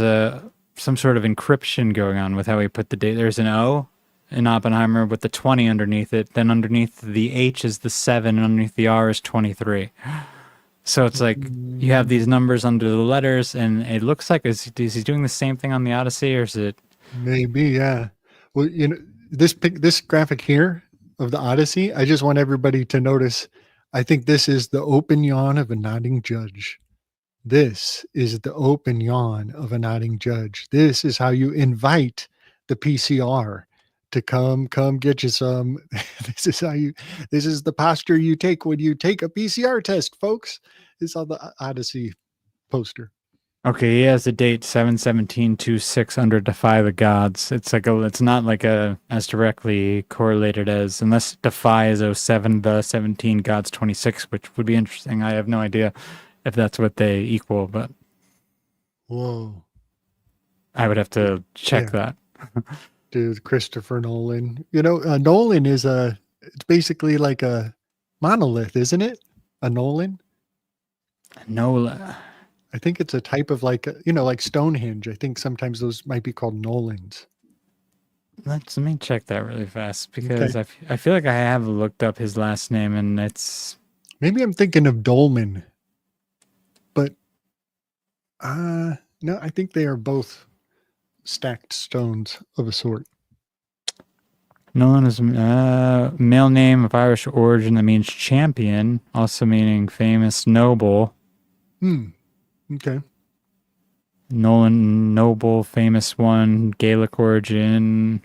some sort of encryption going on with how he put the date. There's an O in Oppenheimer with the 20 underneath it. Then underneath the H is the 7, and underneath the R is 23. So it's like you have these numbers under the letters, and it looks like is he doing the same thing on the Odyssey, or is it? Maybe, yeah. Well, this graphic here of the Odyssey, I just want everybody to notice. I think this is the open yawn of a nodding judge. This is the open yawn of a nodding judge. This is how you invite the PCR to come get you some. This is the posture you take when you take a PCR test, folks. It's on the Odyssey poster. Okay, he has the date 7/17/26 under Defy the Gods. It's not like as directly correlated as, unless Defy is 07 the 17 Gods 26, which would be interesting. I have no idea if that's what they equal, but whoa, I would have to check that. Dude, Christopher Nolan. Nolan is it's basically like a monolith, isn't it? A Nolan? Nolan. I think it's a type of like Stonehenge. I think sometimes those might be called Nolans. Let me check that really fast, because I feel like I have looked up his last name, and it's... Maybe I'm thinking of Dolman. But no, I think they are both stacked stones of a sort. Nolan is male name of Irish origin that means champion, also meaning famous noble. Okay. Nolan Noble, famous one, Gaelic origin.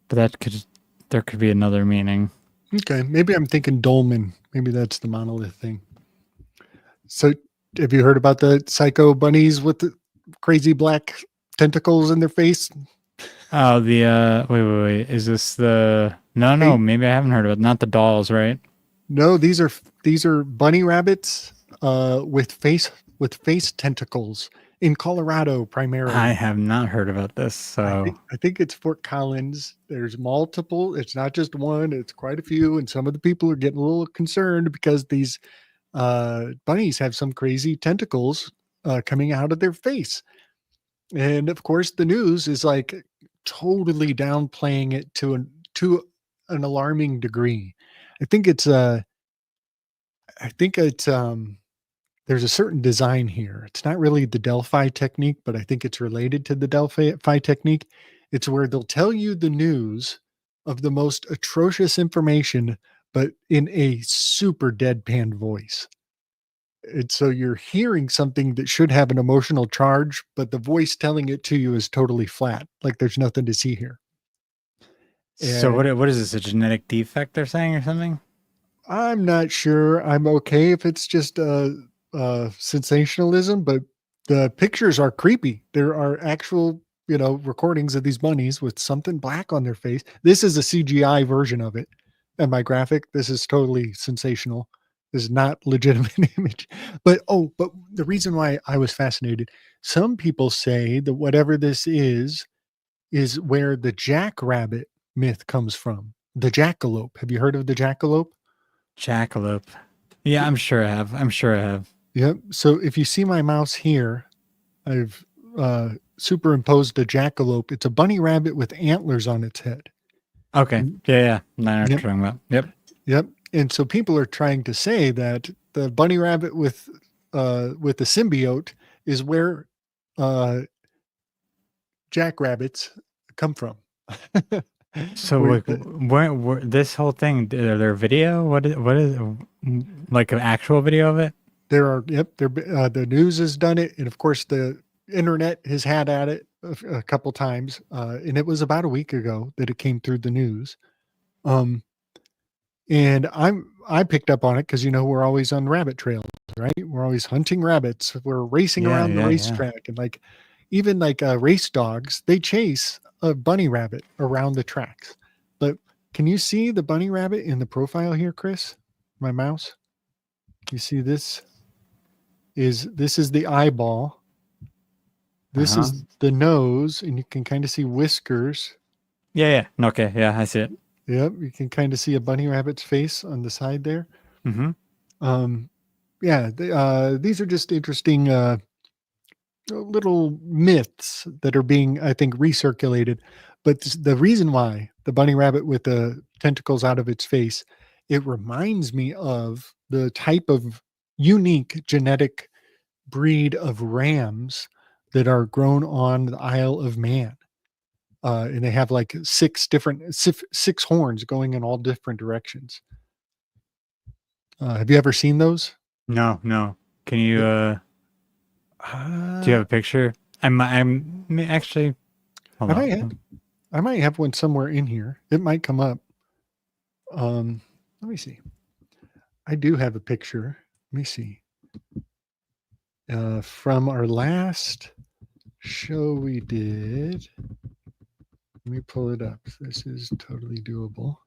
But there could be another meaning. Okay, maybe I'm thinking dolmen. Maybe that's the monolith thing. So, have you heard about the psycho bunnies with the crazy black tentacles in their face? Oh, the wait. Is this the No, Hey, maybe I haven't heard of it. Not the dolls, right? no, these are bunny rabbits with face tentacles in Colorado primarily. I have not heard about this. So I think it's Fort Collins. There's multiple. It's not just one. It's quite a few, and some of the people are getting a little concerned because these bunnies have some crazy tentacles coming out of their face. And of course, the news is like totally downplaying it to an alarming degree. I think it's there's a certain design here. It's not really the Delphi technique, but I think it's related to the Delphi technique. It's where they'll tell you the news of the most atrocious information, but in a super deadpan voice. And so you're hearing something that should have an emotional charge, but the voice telling it to you is totally flat. Like there's nothing to see here. so And what is this? A genetic defect they're saying or something? I'm not sure I'm okay if it's just sensationalism, but the pictures are creepy. There are actual, recordings of these bunnies with something black on their face. This is a CGI version of it. And my graphic, this is totally sensational. This is not legitimate image. But the reason why I was fascinated, some people say that whatever this is where the jackrabbit myth comes from. The jackalope. Have you heard of the jackalope? Jackalope. Yeah, I'm sure I have. Yep. So if you see my mouse here, I've superimposed a jackalope. It's a bunny rabbit with antlers on its head. Okay. Yeah. I know what you're Yep. talking about. Yep. Yep. And so people are trying to say that the bunny rabbit with the symbiote is where jackrabbits come from. So Where like, where this whole thing? Are there video? What is like an actual video of it? there are, the news has done it, and of course the internet has had at it a couple times, and it was about a week ago that it came through the news. And I picked up on it because we're always on rabbit trails, right? We're always hunting rabbits. We're racing around the Yeah. racetrack, and like even like race dogs, they chase a bunny rabbit around the tracks. But can you see the bunny rabbit in the profile here, Chris? My mouse. You see this is the eyeball. This is the nose, and you can kind of see whiskers. Yeah. Okay. Yeah, I see it. Yep, you can kind of see a bunny rabbit's face on the side there. Mm-hmm. These are just interesting little myths that are being, I think, recirculated. But the reason why the bunny rabbit with the tentacles out of its face, it reminds me of the type of unique genetic breed of rams that are grown on the Isle of Man. And they have like six horns going in all different directions. Have you ever seen those? No. Can you do you have a picture? I'm actually. Hold on. I might have one somewhere in here. It might come up. Let me see. I do have a picture. Let me see. From our last show we did. Let me pull it up. This is totally doable.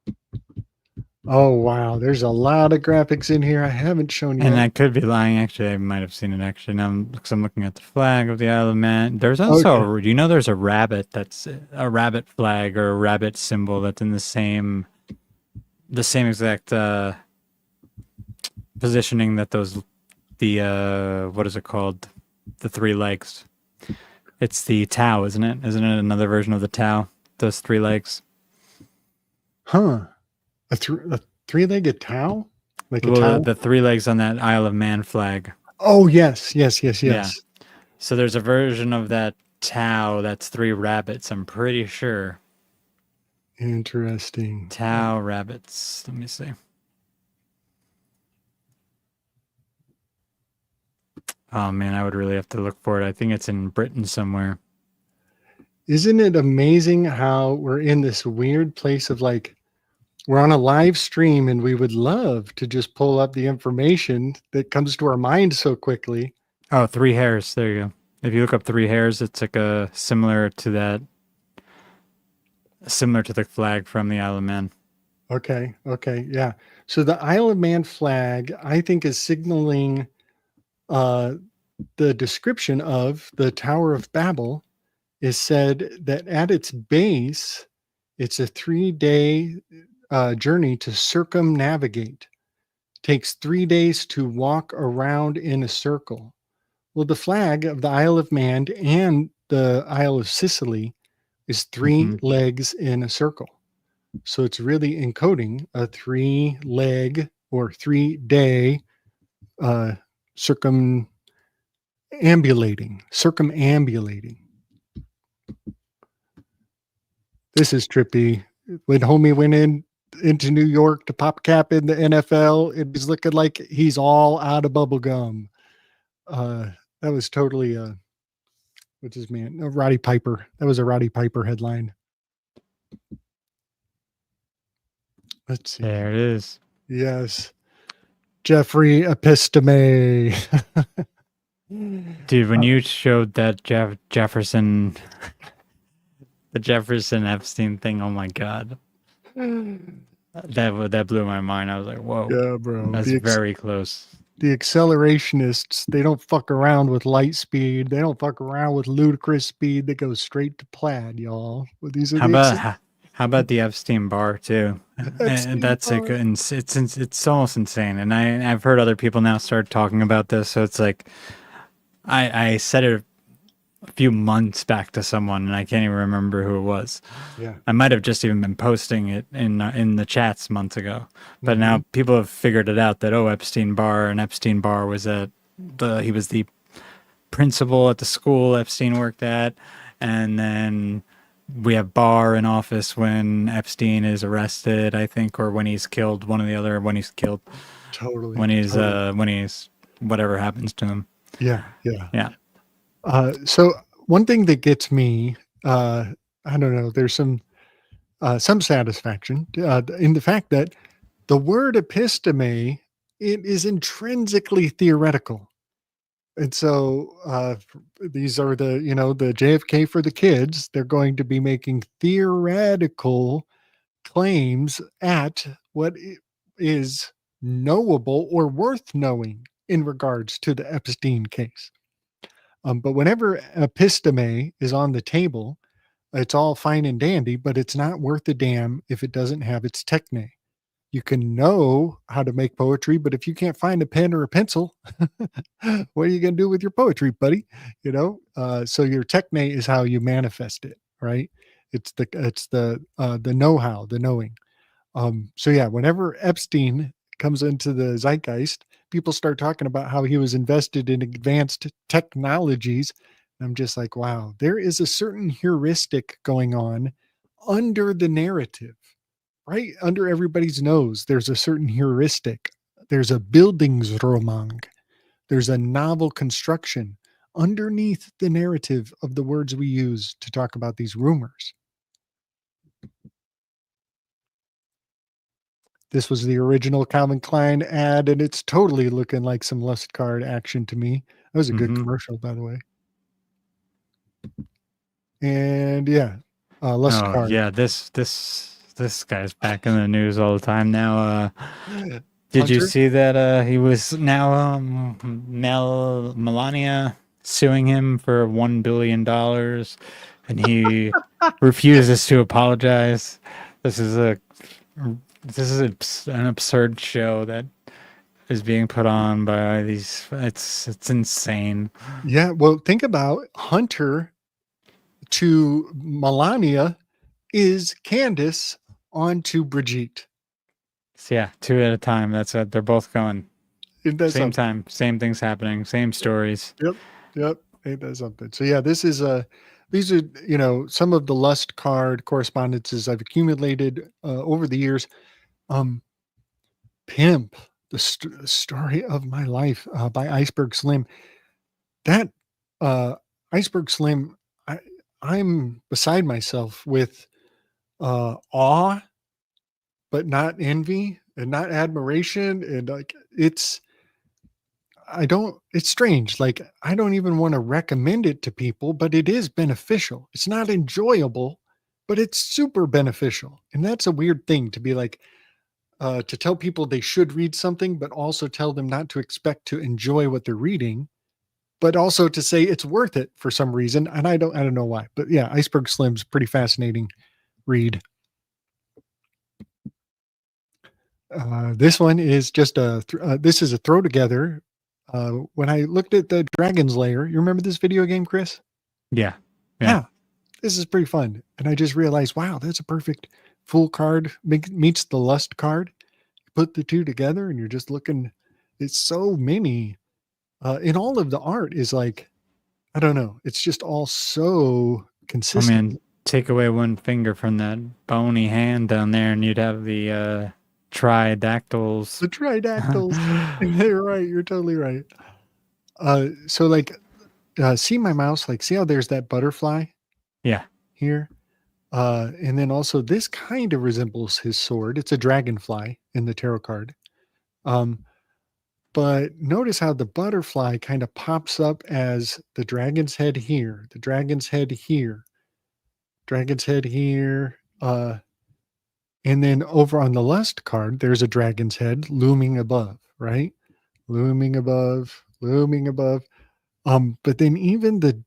Oh, wow. There's a lot of graphics in here I haven't shown you. And I could be lying. Actually, I might have seen it. Actually, now because I'm looking at the flag of the Isle of Man. There's also, there's a rabbit that's a rabbit flag or a rabbit symbol that's in the same exact positioning that what is it called? The three legs. It's the Tau, isn't it? Isn't it another version of the Tau? Those three legs. Huh. A three-legged Tau? Like a Tau? The three legs on that Isle of Man flag. Oh, yes. Yeah. So there's a version of that Tau that's three rabbits, I'm pretty sure. Interesting. Tau rabbits. Let me see. Oh man, I would really have to look for it. I think it's in Britain somewhere. Isn't it amazing how we're in this weird place of like, we're on a live stream and we would love to just pull up the information that comes to our mind so quickly. Oh, Three Hairs. There you go. If you look up Three Hairs, it's like a similar to the flag from the Isle of Man. Okay. Yeah. So the Isle of Man flag, I think, is signaling the description of the Tower of Babel is said that at its base, it's a 3-day journey to circumnavigate. Takes 3 days to walk around in a circle. Well, the flag of the Isle of Man and the Isle of Sicily is 3 legs in a circle. So it's really encoding a 3-leg or 3-day circumambulating. This is trippy. When homie went into New York to pop cap in the NFL, it was looking like he's all out of bubble gum. That was totally what's his man? Roddy Piper. That was a Roddy Piper headline. Let's see. There it is. Yes. Jeffrey Episteme. Dude, when you showed that Jefferson, the Jefferson Epstein thing, oh my God. That blew my mind. I was like, whoa. Yeah, bro. That's very close. The accelerationists, they don't fuck around with light speed. They don't fuck around with ludicrous speed. They go straight to plaid, y'all. These are How about the Epstein bar too? And that's like it's almost insane. And I've heard other people now start talking about this. So it's like I said it a few months back to someone, and I can't even remember who it was. Yeah, I might have just even been posting it in the chats months ago. But now people have figured it out that Epstein bar was he was the principal at the school Epstein worked at, and then we have bar in office when Epstein is arrested, I think, or when he's killed, one or the other, when he's killed. Totally. When he's whatever happens to him. Yeah. So one thing that gets me, I don't know, there's some satisfaction in the fact that the word episteme, it is intrinsically theoretical. And so these are the JFK for the kids. They're going to be making theoretical claims at what is knowable or worth knowing in regards to the Epstein case. But whenever episteme is on the table, it's all fine and dandy, but it's not worth a damn if it doesn't have its techne. You can know how to make poetry, but if you can't find a pen or a pencil, what are you going to do with your poetry, buddy? So your techne is how you manifest it, right? It's the know-how, the knowing. So yeah, whenever Epstein comes into the zeitgeist, people start talking about how he was invested in advanced technologies. I'm just like, wow, there is a certain heuristic going on under the narrative. Right under everybody's nose, there's a certain heuristic. There's a Bildungsroman. There's a novel construction underneath the narrative of the words we use to talk about these rumors. This was the original Calvin Klein ad, and it's totally looking like some Lust Card action to me. That was a good commercial, by the way. And yeah, Lust Card. Yeah, this guy's back in the news all the time now. Did you see that he was now Melania suing him for $1 billion, and he refuses to apologize? This is an absurd show that is being put on by these. It's insane. Yeah, well, think about Hunter to Melania is Candace onto Brigitte. So yeah, 2 at a time. That's it. They're both going same time, same things happening, same stories. Yep. Ain't that something? So yeah, these are some of the Lust Card correspondences I've accumulated over the years. Pimp, Story of My Life by Iceberg Slim. That Iceberg Slim, I'm beside myself with awe, but not envy and not admiration. And like, it's strange. Like, I don't even want to recommend it to people, but it is beneficial. It's not enjoyable, but it's super beneficial. And that's a weird thing to be like, to tell people they should read something, but also tell them not to expect to enjoy what they're reading, but also to say it's worth it for some reason. And I don't know why, but yeah, Iceberg Slim's pretty fascinating read. This one is just this is a throw together. When I looked at the Dragon's Lair, you remember this video game, Chris? Yeah. Yeah. This is pretty fun. And I just realized, wow, that's a perfect full card meets the lust card. You put the two together and you're just looking, it's so many. And all of the art is like, I don't know. It's just all so consistent. I mean, take away one finger from that bony hand down there and you'd have the tridactyls. The tridactyls. You're right. You're totally right. So like, see my mouse, like see how there's that butterfly? Yeah. Here. And then also this kind of resembles his sword. It's a dragonfly in the tarot card. But notice how the butterfly kind of pops up as the dragon's head here, the dragon's head here, dragon's head here. And then over on the lust card, there's a dragon's head looming above, right? Looming above, looming above. But then even the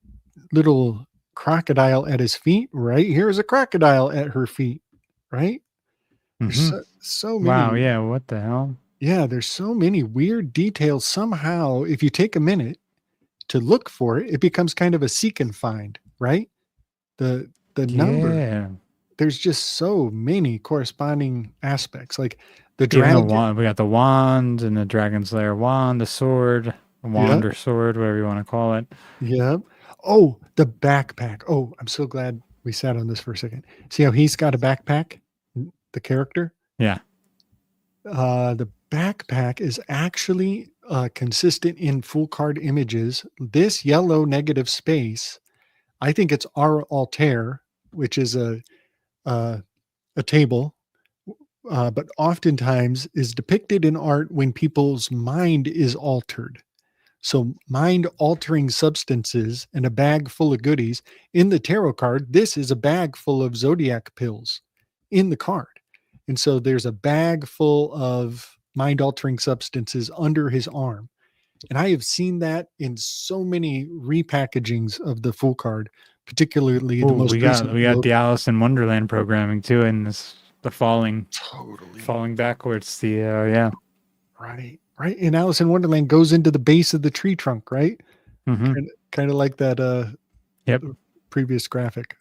little crocodile at his feet, right? Here's a crocodile at her feet, right? There's so many. Wow, yeah, what the hell? Yeah, there's so many weird details. Somehow, if you take a minute to look for it, it becomes kind of a seek and find, right? The number. There's just so many corresponding aspects. Like the dragon. We got the wand and the Dragon's Lair wand, the sword, wand or sword, whatever you want to call it. Yeah. Oh, the backpack. Oh, I'm so glad we sat on this for a second. See how he's got a backpack, the character? Yeah. The backpack is actually consistent in full card images. This yellow negative space, I think it's our altair, which is a table, but oftentimes is depicted in art when people's mind is altered. So mind altering substances and a bag full of goodies. In the tarot card, this is a bag full of zodiac pills in the card. And so there's a bag full of mind altering substances under his arm. And I have seen that in so many repackagings of the full card, particularly the most recent. We got the Alice in Wonderland programming too, and the falling backwards. Right. And Alice in Wonderland goes into the base of the tree trunk, right? Kind of like that previous graphic.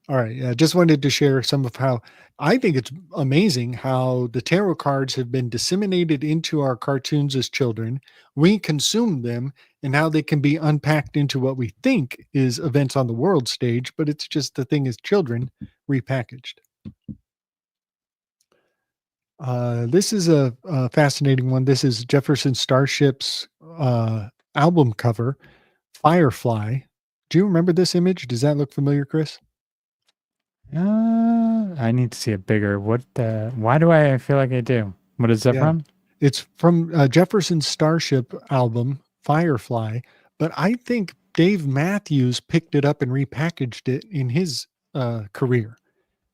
All right. Yeah, just wanted to share some of how I think it's amazing how the tarot cards have been disseminated into our cartoons as children. We consume them and how they can be unpacked into what we think is events on the world stage, but it's just the thing as children repackaged. This is a fascinating one. This is Jefferson Starship's album cover, Firefly. Do you remember this image? Does that look familiar, Chris? I need to see it bigger. Why do I feel like I do? What is that from? It's from Jefferson's Starship album, Firefly. But I think Dave Matthews picked it up and repackaged it in his career.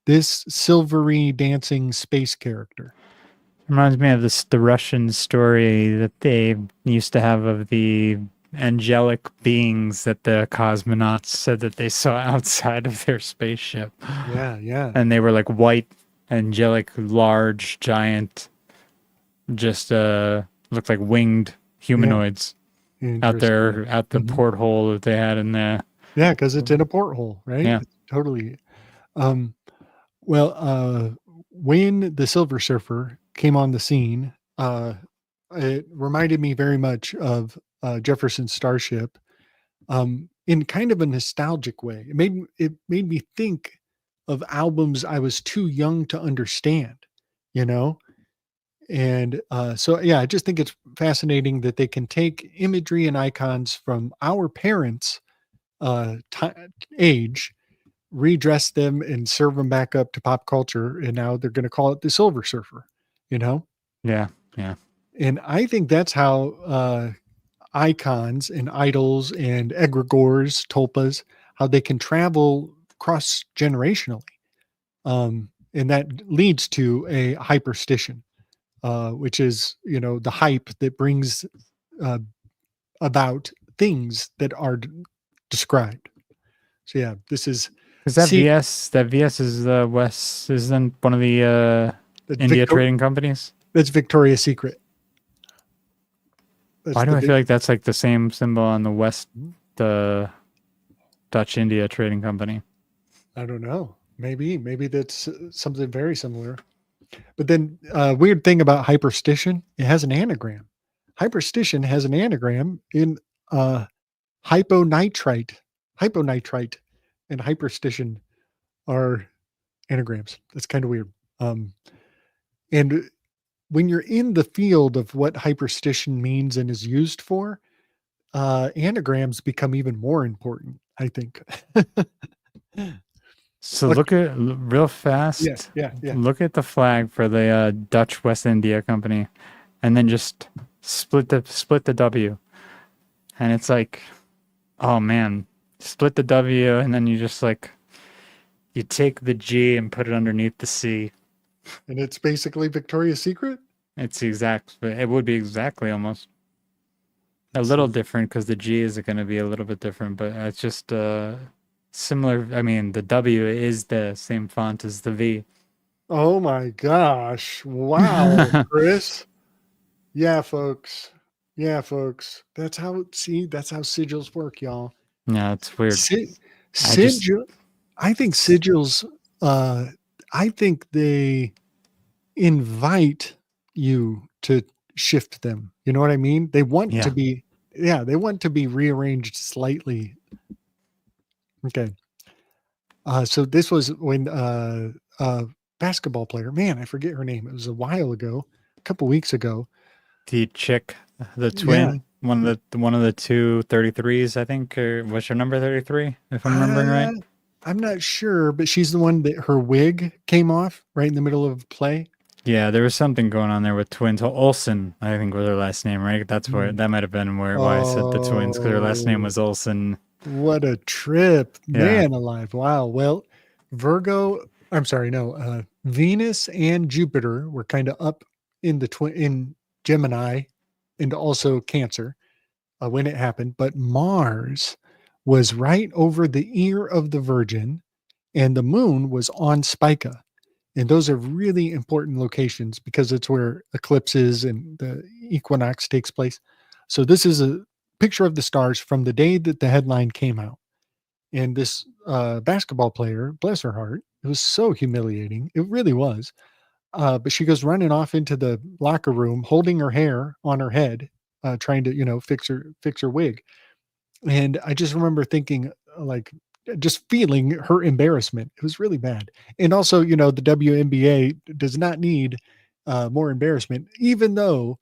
This silvery dancing space character. Reminds me of the Russian story that they used to have of the angelic beings that the cosmonauts said that they saw outside of their spaceship. Yeah. And they were like white, angelic, large, giant, just looked like winged humanoids out the porthole that they had in there. Yeah, because it's in a porthole, right? Yeah. Totally. When the Silver Surfer came on the scene, it reminded me very much of Jefferson's Starship, in kind of a nostalgic way. It made me think of albums I was too young to understand, And so, yeah, I just think it's fascinating that they can take imagery and icons from our parents' age, redress them, and serve them back up to pop culture. And now they're going to call it the Silver Surfer, you know? Yeah. Yeah. And I think that's how icons and idols and egregores, tulpas, how they can travel cross generationally. And that leads to a hyperstition, which is, the hype that brings uh, about things that are described. So yeah, this is Is that see VS? That VS is West, isn't one of the that's India trading companies? That's Victoria's Secret. Why do I feel like that's like the same symbol on the West, the Dutch India Trading Company? I don't know. Maybe that's something very similar. But then weird thing about hyperstition, it has an anagram. Hyperstition has an anagram in hyponitrite. Hyponitrite and hyperstition are anagrams. That's kind of weird. And when you're in the field of what hyperstition means and is used for, anagrams become even more important, I think. So Look- look at real fast. Yeah. Look at the flag for the Dutch West India Company, and then just split the W, and it's like, oh man, split the W, and then you just like, you take the G and put it underneath the C. And it's basically Victoria's Secret. It's exact. It would be exactly almost a little different because the G is going to be a little bit different, but it's just similar. I mean, the W is the same font as the V. Oh my gosh. Wow, Chris. Yeah, folks. That's how sigils work, y'all. Yeah, it's weird. Sigil. I think sigils, I think they invite you to shift them. You know what I mean? They want to be, they want to be rearranged slightly. Okay. So this was when basketball player, man, I forget her name. It was a while ago, a couple weeks ago. The chick, the twin, one of the two 33s, I think, or what's her number 33, if I'm remembering right? I'm not sure, but she's the one that her wig came off right in the middle of play. Yeah, there was something going on there with twins. Olsen, I think, was her last name, right? That's where that might have been why I said the twins, because her last name was Olsen. What a trip, man alive! Wow. Well, Venus and Jupiter were kind of up in in Gemini, and also Cancer when it happened, but Mars was right over the ear of the Virgin, and the moon was on Spica. And those are really important locations because it's where eclipses and the equinox takes place. So this is a picture of the stars from the day that the headline came out. And this basketball player, bless her heart, it was so humiliating. It really was. But she goes running off into the locker room, holding her hair on her head, trying to, fix her wig. And I just remember thinking, like, just feeling her embarrassment. It was really bad. And also, the WNBA does not need more embarrassment, even though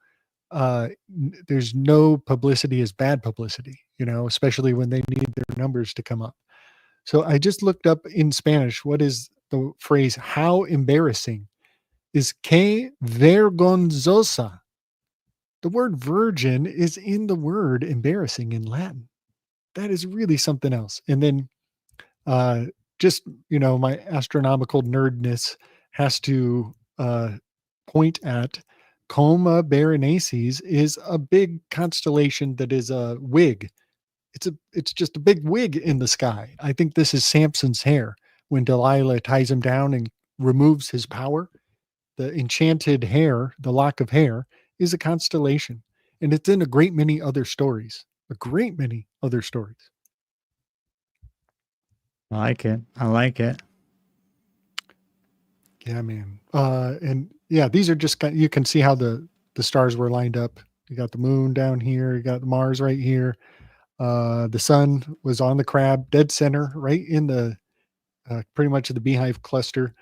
there's no publicity is bad publicity, especially when they need their numbers to come up. So I just looked up in Spanish, what is the phrase, how embarrassing, is que vergonzosa. The word virgin is in the word embarrassing in Latin. That is really something else. And then just, my astronomical nerdness has to point at Coma Berenices is a big constellation that is a wig. It's just a big wig in the sky. I think this is Samson's hair when Delilah ties him down and removes his power. The enchanted hair, the lock of hair, is a constellation. And it's in a great many other stories. I like it. Yeah, man. And yeah, these are just you can see how the stars were lined up. You got the moon down here, you got Mars right here. The sun was on the crab, dead center, right in the pretty much the beehive cluster,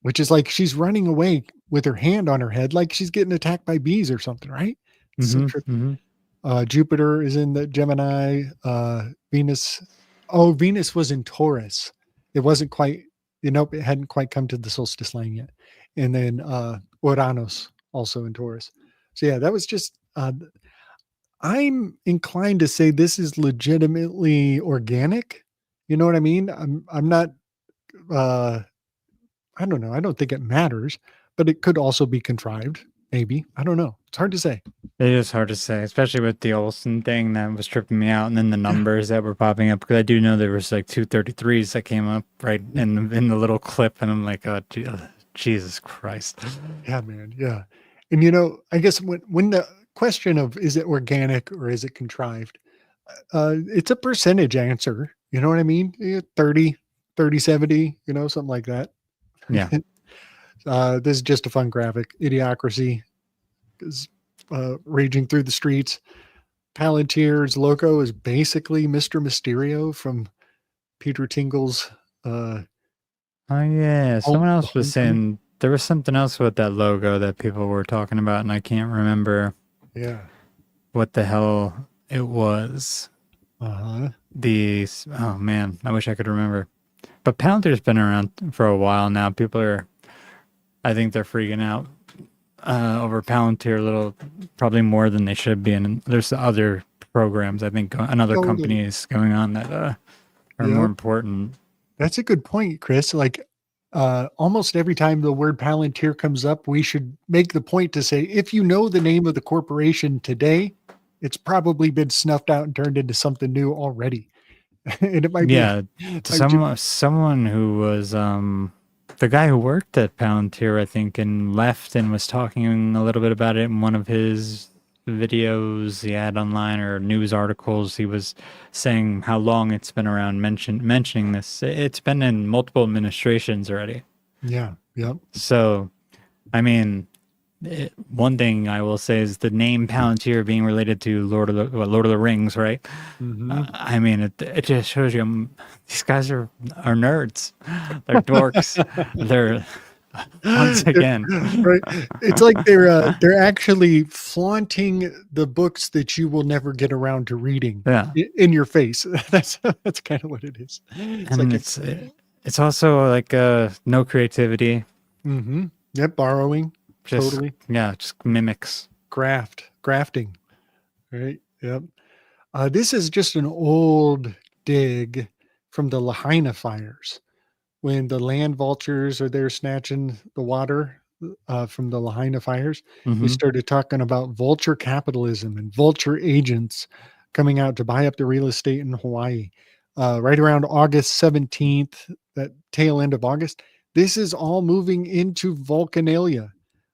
which is like she's running away with her hand on her head, like she's getting attacked by bees or something, right? It's so trippy. Jupiter is in the Gemini. Venus. Oh, Venus was in Taurus. It wasn't quite, it hadn't quite come to the solstice line yet. And then Uranus also in Taurus. So yeah, that was just, I'm inclined to say this is legitimately organic. You know what I mean? I'm not, I don't know. I don't think it matters, but it could also be contrived. Maybe. I don't know. It's hard to say. It is hard to say, especially with the Olsen thing that was tripping me out, and then the numbers that were popping up, because I do know there was like 233s that came up right in the little clip, and I'm like, oh, Jesus Christ. Yeah, man. Yeah. And I guess when the question of is it organic or is it contrived, it's a percentage answer. You know what I mean? 30, 70, something like that. Yeah. This is just a fun graphic. Idiocracy is raging through the streets. Palantir's logo is basically Mr. Mysterio from Peter Tingle's. Oh yeah, someone else was saying there was something else with that logo that people were talking about, and I can't remember. Yeah. What the hell it was? Oh man, I wish I could remember. But Palantir's been around for a while now. I think they're freaking out over Palantir a little, probably more than they should be. And there's other programs, I think, and other companies going on that are more important. That's a good point, Chris. Like almost every time the word Palantir comes up, we should make the point to say, if you know the name of the corporation today, it's probably been snuffed out and turned into something new already. And it might be someone who was the guy who worked at Palantir, I think, and left and was talking a little bit about it in one of his videos he had online or news articles. He was saying how long it's been around, mentioning this. It's been in multiple administrations already. Yeah. Yep. So, I mean, one thing I will say is the name Palantir being related to Lord of the Rings, right? Mm-hmm. I mean, it just shows you these guys are nerds. They're dorks. They're once again, right. It's like they're actually flaunting the books that you will never get around to reading. Yeah. In your face. That's kind of what it is. It's also like no creativity. Mm-hmm. Yep. Borrowing. Just, totally. Yeah, just mimics. Grafting. Right. Yep. This is just an old dig from the Lahaina fires, when the land vultures are there snatching the water from the Lahaina fires. Mm-hmm. We started talking about vulture capitalism and vulture agents coming out to buy up the real estate in Hawaii. Right around August 17th, that tail end of August, this is all moving into Volcanalia.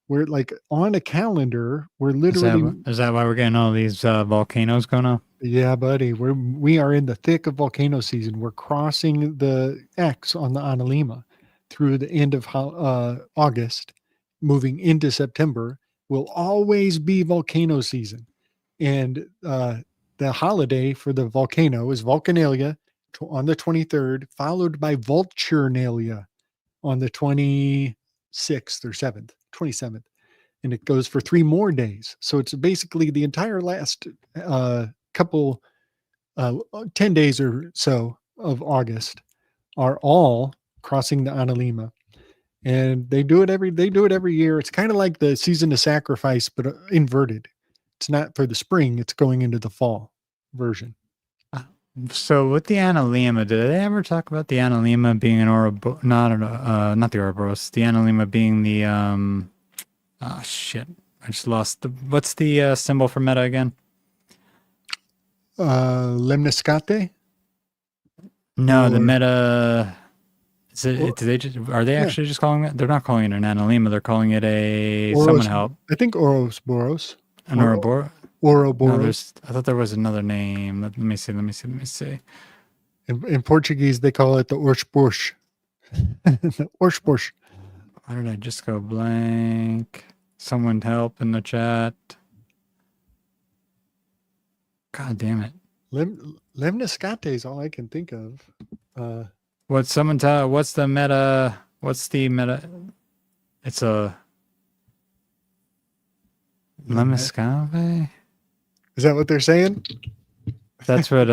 We're like on a calendar. We're literally. Is that why we're getting all these volcanoes going on? Yeah, buddy. We are in the thick of volcano season. We're crossing the X on the analemma through the end of August, moving into September. Will always be volcano season, and the holiday for the volcano is Volcanalia on the 23rd, followed by Vulturnalia on the 26th or 27th. And it goes for 3 more days. So it's basically the entire last couple 10 days or so of August are all crossing the analemma. And they do it every year. It's kind of like the season of sacrifice, but inverted. It's not for the spring, it's going into the fall version. So with the analemma, did they ever talk about the analemma being an not the Ouroboros, the analemma being the shit. I just lost what's the symbol for meta again? Lemniscate? No, the meta are they actually just calling it? They're not calling it an analemma, they're calling it someone help. I think Ouroboros. An Ouroboros? Ouroboros. No, I thought there was another name. Let me see. In Portuguese, they call it the Oshbush. The Oshbush. Why did I just go blank? Someone help in the chat. God damn it. Lemniscate is all I can think of. What's the meta? What's the meta? It's a Lemmiscave? Is that what they're saying? That's what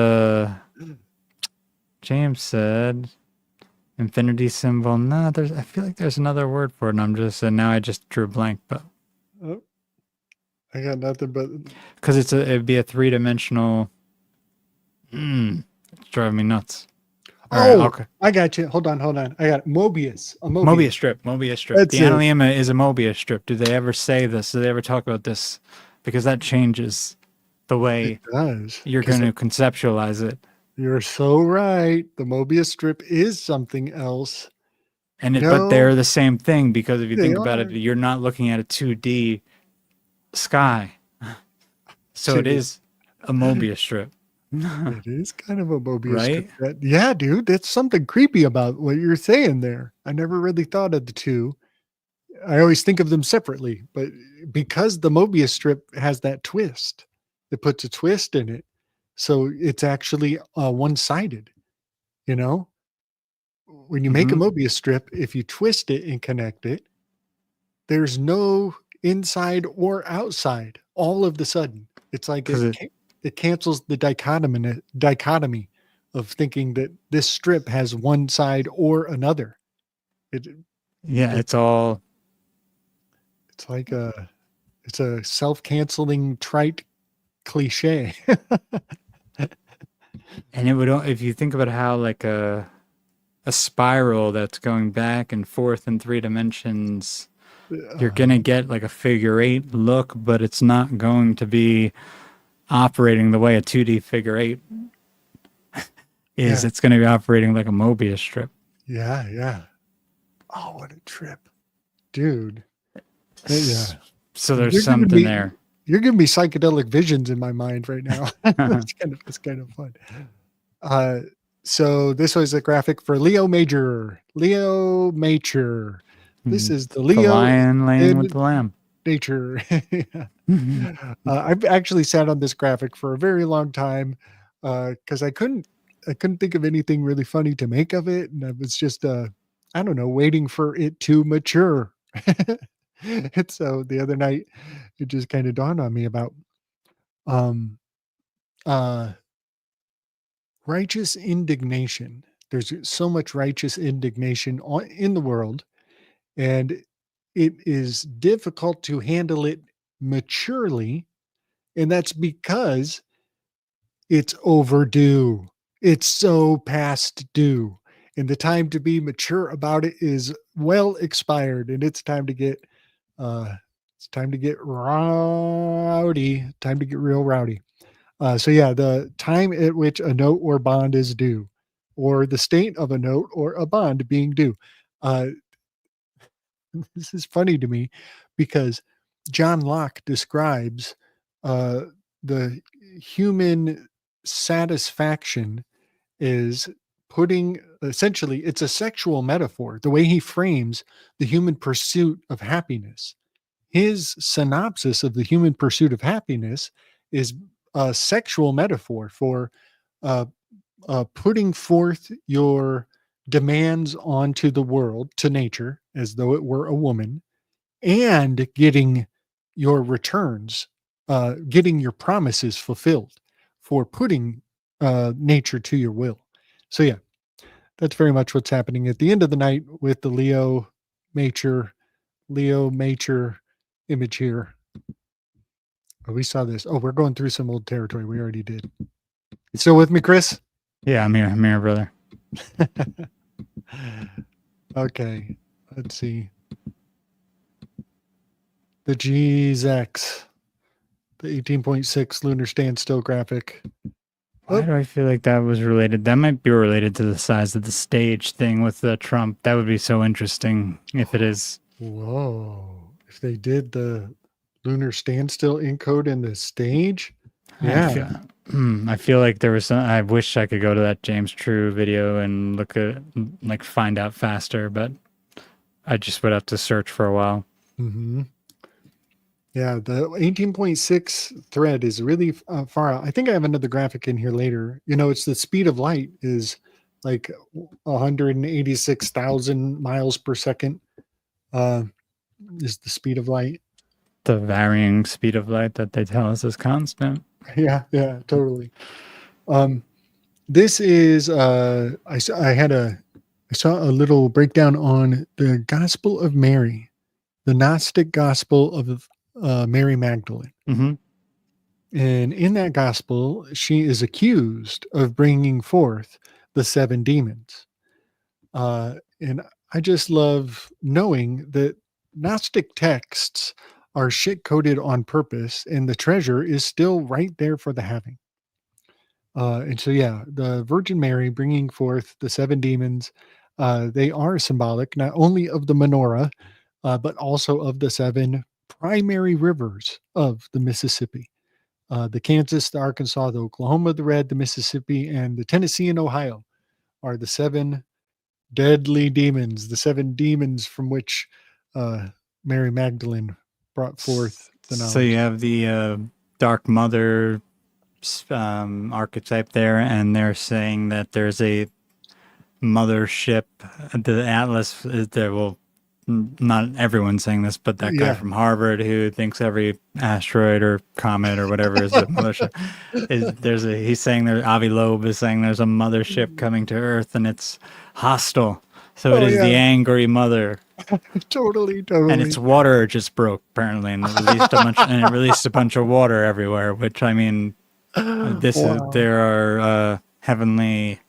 James said. Infinity symbol. No, I feel like there's another word for it, and now I just drew a blank, but Oh, I got nothing but because it'd be a 3-dimensional. It's driving me nuts. All right, okay. I got you. Hold on. I got Mobius. A Mobius strip. That's the analemma is a Mobius strip. Do they ever say this? Do they ever talk about this? Because that changes the way you're going to conceptualize it. You're so right. The Mobius strip is something else. But they're the same thing, because if you think about it, you're not looking at a 2D sky. So it is a Mobius strip. It is kind of a Mobius right? strip. Yeah, dude, that's something creepy about what you're saying there. I never really thought of the two. I always think of them separately, but because the Mobius strip has that twist, it puts a twist in it. So it's actually one-sided, you know? When you make a Mobius strip, if you twist it and connect it, there's no inside or outside all of the sudden. It's like it cancels the dichotomy of thinking that this strip has one side or another. It's like it's a self-canceling trite cliche. And it would, if you think about how like a spiral that's going back and forth in 3 dimensions, you're gonna get like a figure 8 look, but it's not going to be operating the way a 2D figure 8 is. It's going to be operating like a Mobius strip. Yeah. Oh, what a trip, dude. Yeah. So there's something there. You're giving me psychedelic visions in my mind right now. It's kind of fun. So this was a graphic for Leo Major. This is the Leo. The lion laying with the lamb. Nature. I've actually sat on this graphic for a very long time because I couldn't think of anything really funny to make of it, and I was just I don't know, waiting for it to mature. And so the other night it just kind of dawned on me about righteous indignation. There's so much righteous indignation in the world, and it is difficult to handle it maturely, and that's because it's overdue. It's so past due, and the time to be mature about it is well expired, and it's time to get rowdy. Time to get real rowdy. So yeah, the time at which a note or bond is due, or the state of a note or a bond being due. This is funny to me because John Locke describes the human satisfaction is essentially, it's a sexual metaphor, the way he frames the human pursuit of happiness. His synopsis of the human pursuit of happiness is a sexual metaphor for putting forth your demands onto the world, to nature, as though it were a woman, and getting your returns, getting your promises fulfilled for putting nature to your will. So yeah, that's very much what's happening at the end of the night with the Leo Mature image here. Oh, we saw this. Oh, we're going through some old territory. We already did. You still with me, Chris? Yeah, I'm here, brother. Okay, let's see. The GZX, the 18.6 lunar standstill graphic. Why do I feel like that was related? That might be related to the size of the stage thing with the Trump. That would be so interesting if it is. Whoa. If they did the lunar standstill encode in the stage. Yeah. I feel like there was I wish I could go to that James True video and look at, like, find out faster, but I just would have to search for a while. Mm-hmm. Yeah, the 18.6 thread is really far out. I think I have another graphic in here later. You know, it's the speed of light is like 186,000 miles per second is the speed of light. the varying speed of light that they tell us is constant. Yeah, totally. This is I saw a little breakdown on the Gospel of Mary, the Gnostic Gospel of Mary Magdalene. Mm-hmm. And in that gospel, she is accused of bringing forth the 7 demons. And I just love knowing that Gnostic texts are shit coded on purpose, and the treasure is still right there for the having. And so, yeah, the Virgin Mary bringing forth the 7 demons, they are symbolic not only of the menorah, but also of the 7 primary rivers of the Mississippi. The Kansas, the Arkansas, the Oklahoma, the Red, the Mississippi, and the Tennessee and Ohio are the 7 deadly demons, the 7 demons from which Mary Magdalene brought forth the knowledge. So you have the Dark Mother archetype there, and they're saying that there's a mothership. The Atlas is there. Well, not everyone's saying this, but that guy from Harvard who thinks every asteroid or comet or whatever is a mothership. He's saying there. Avi Loeb is saying there's a mothership coming to Earth and it's hostile. So it is the angry mother. Totally. And its water just broke apparently, and it released a bunch of water everywhere. Which I mean, there are heavenly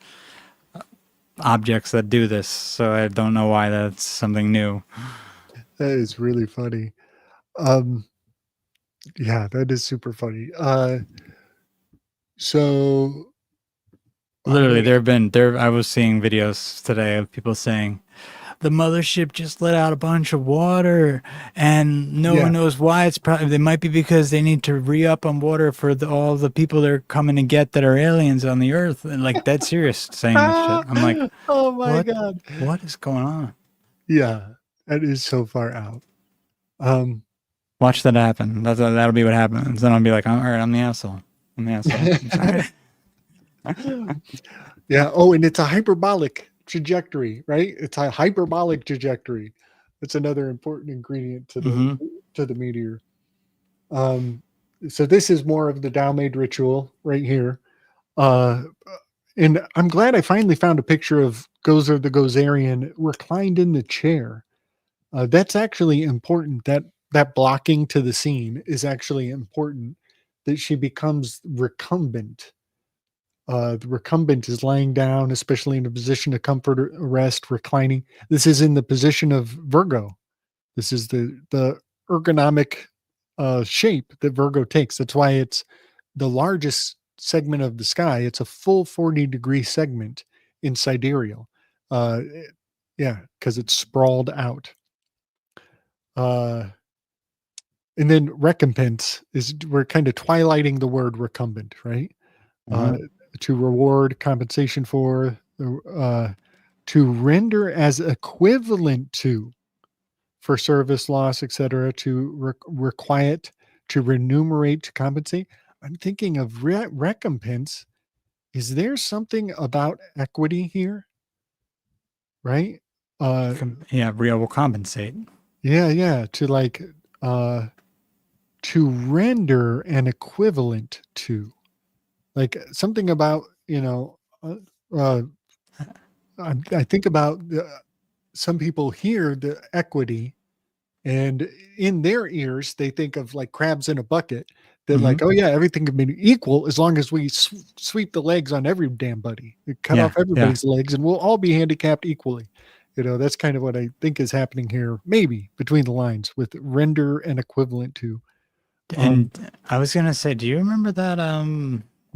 objects that do this, so I don't know why that's something new. That is really funny. Yeah, that is super funny. So literally I was seeing videos today of people saying the mothership just let out a bunch of water and no one knows why. It might be because they need to re-up on water for all the people they're coming to get that are aliens on the Earth. And like, dead serious saying this shit. I'm like, oh my God, what is going on? Yeah, that is so far out. Watch that happen. That'll be what happens. Then I'll be like, all right, I'm the asshole. Yeah. Oh, and it's a hyperbolic trajectory, right? It's a hyperbolic trajectory. That's another important ingredient to the meteor. So this is more of the Dowmade ritual right here. And I'm glad I finally found a picture of Gozer the Gozerian reclined in the chair. That's actually important. That blocking to the scene is actually important, that she becomes recumbent. The recumbent is lying down, especially in a position of comfort or rest, reclining. This is in the position of Virgo. This is the ergonomic shape that Virgo takes. That's why it's the largest segment of the sky. It's a full 40-degree segment in sidereal. Because it's sprawled out. And then recompense we're kind of twilighting the word recumbent, right? To reward, compensation for, to render as equivalent to, for service, loss, etc., to requite, to remunerate, to compensate. I'm thinking of recompense. Is there something about equity here? Right? Real will compensate. Yeah. To like, to render an equivalent to. Like something about, I think about some people hear the equity, and in their ears, they think of like crabs in a bucket. That like, oh yeah, everything can be equal as long as we sweep the legs on every damn buddy. We cut off everybody's legs, and we'll all be handicapped equally. That's kind of what I think is happening here, maybe between the lines with render and equivalent to. And I was gonna say, do you remember that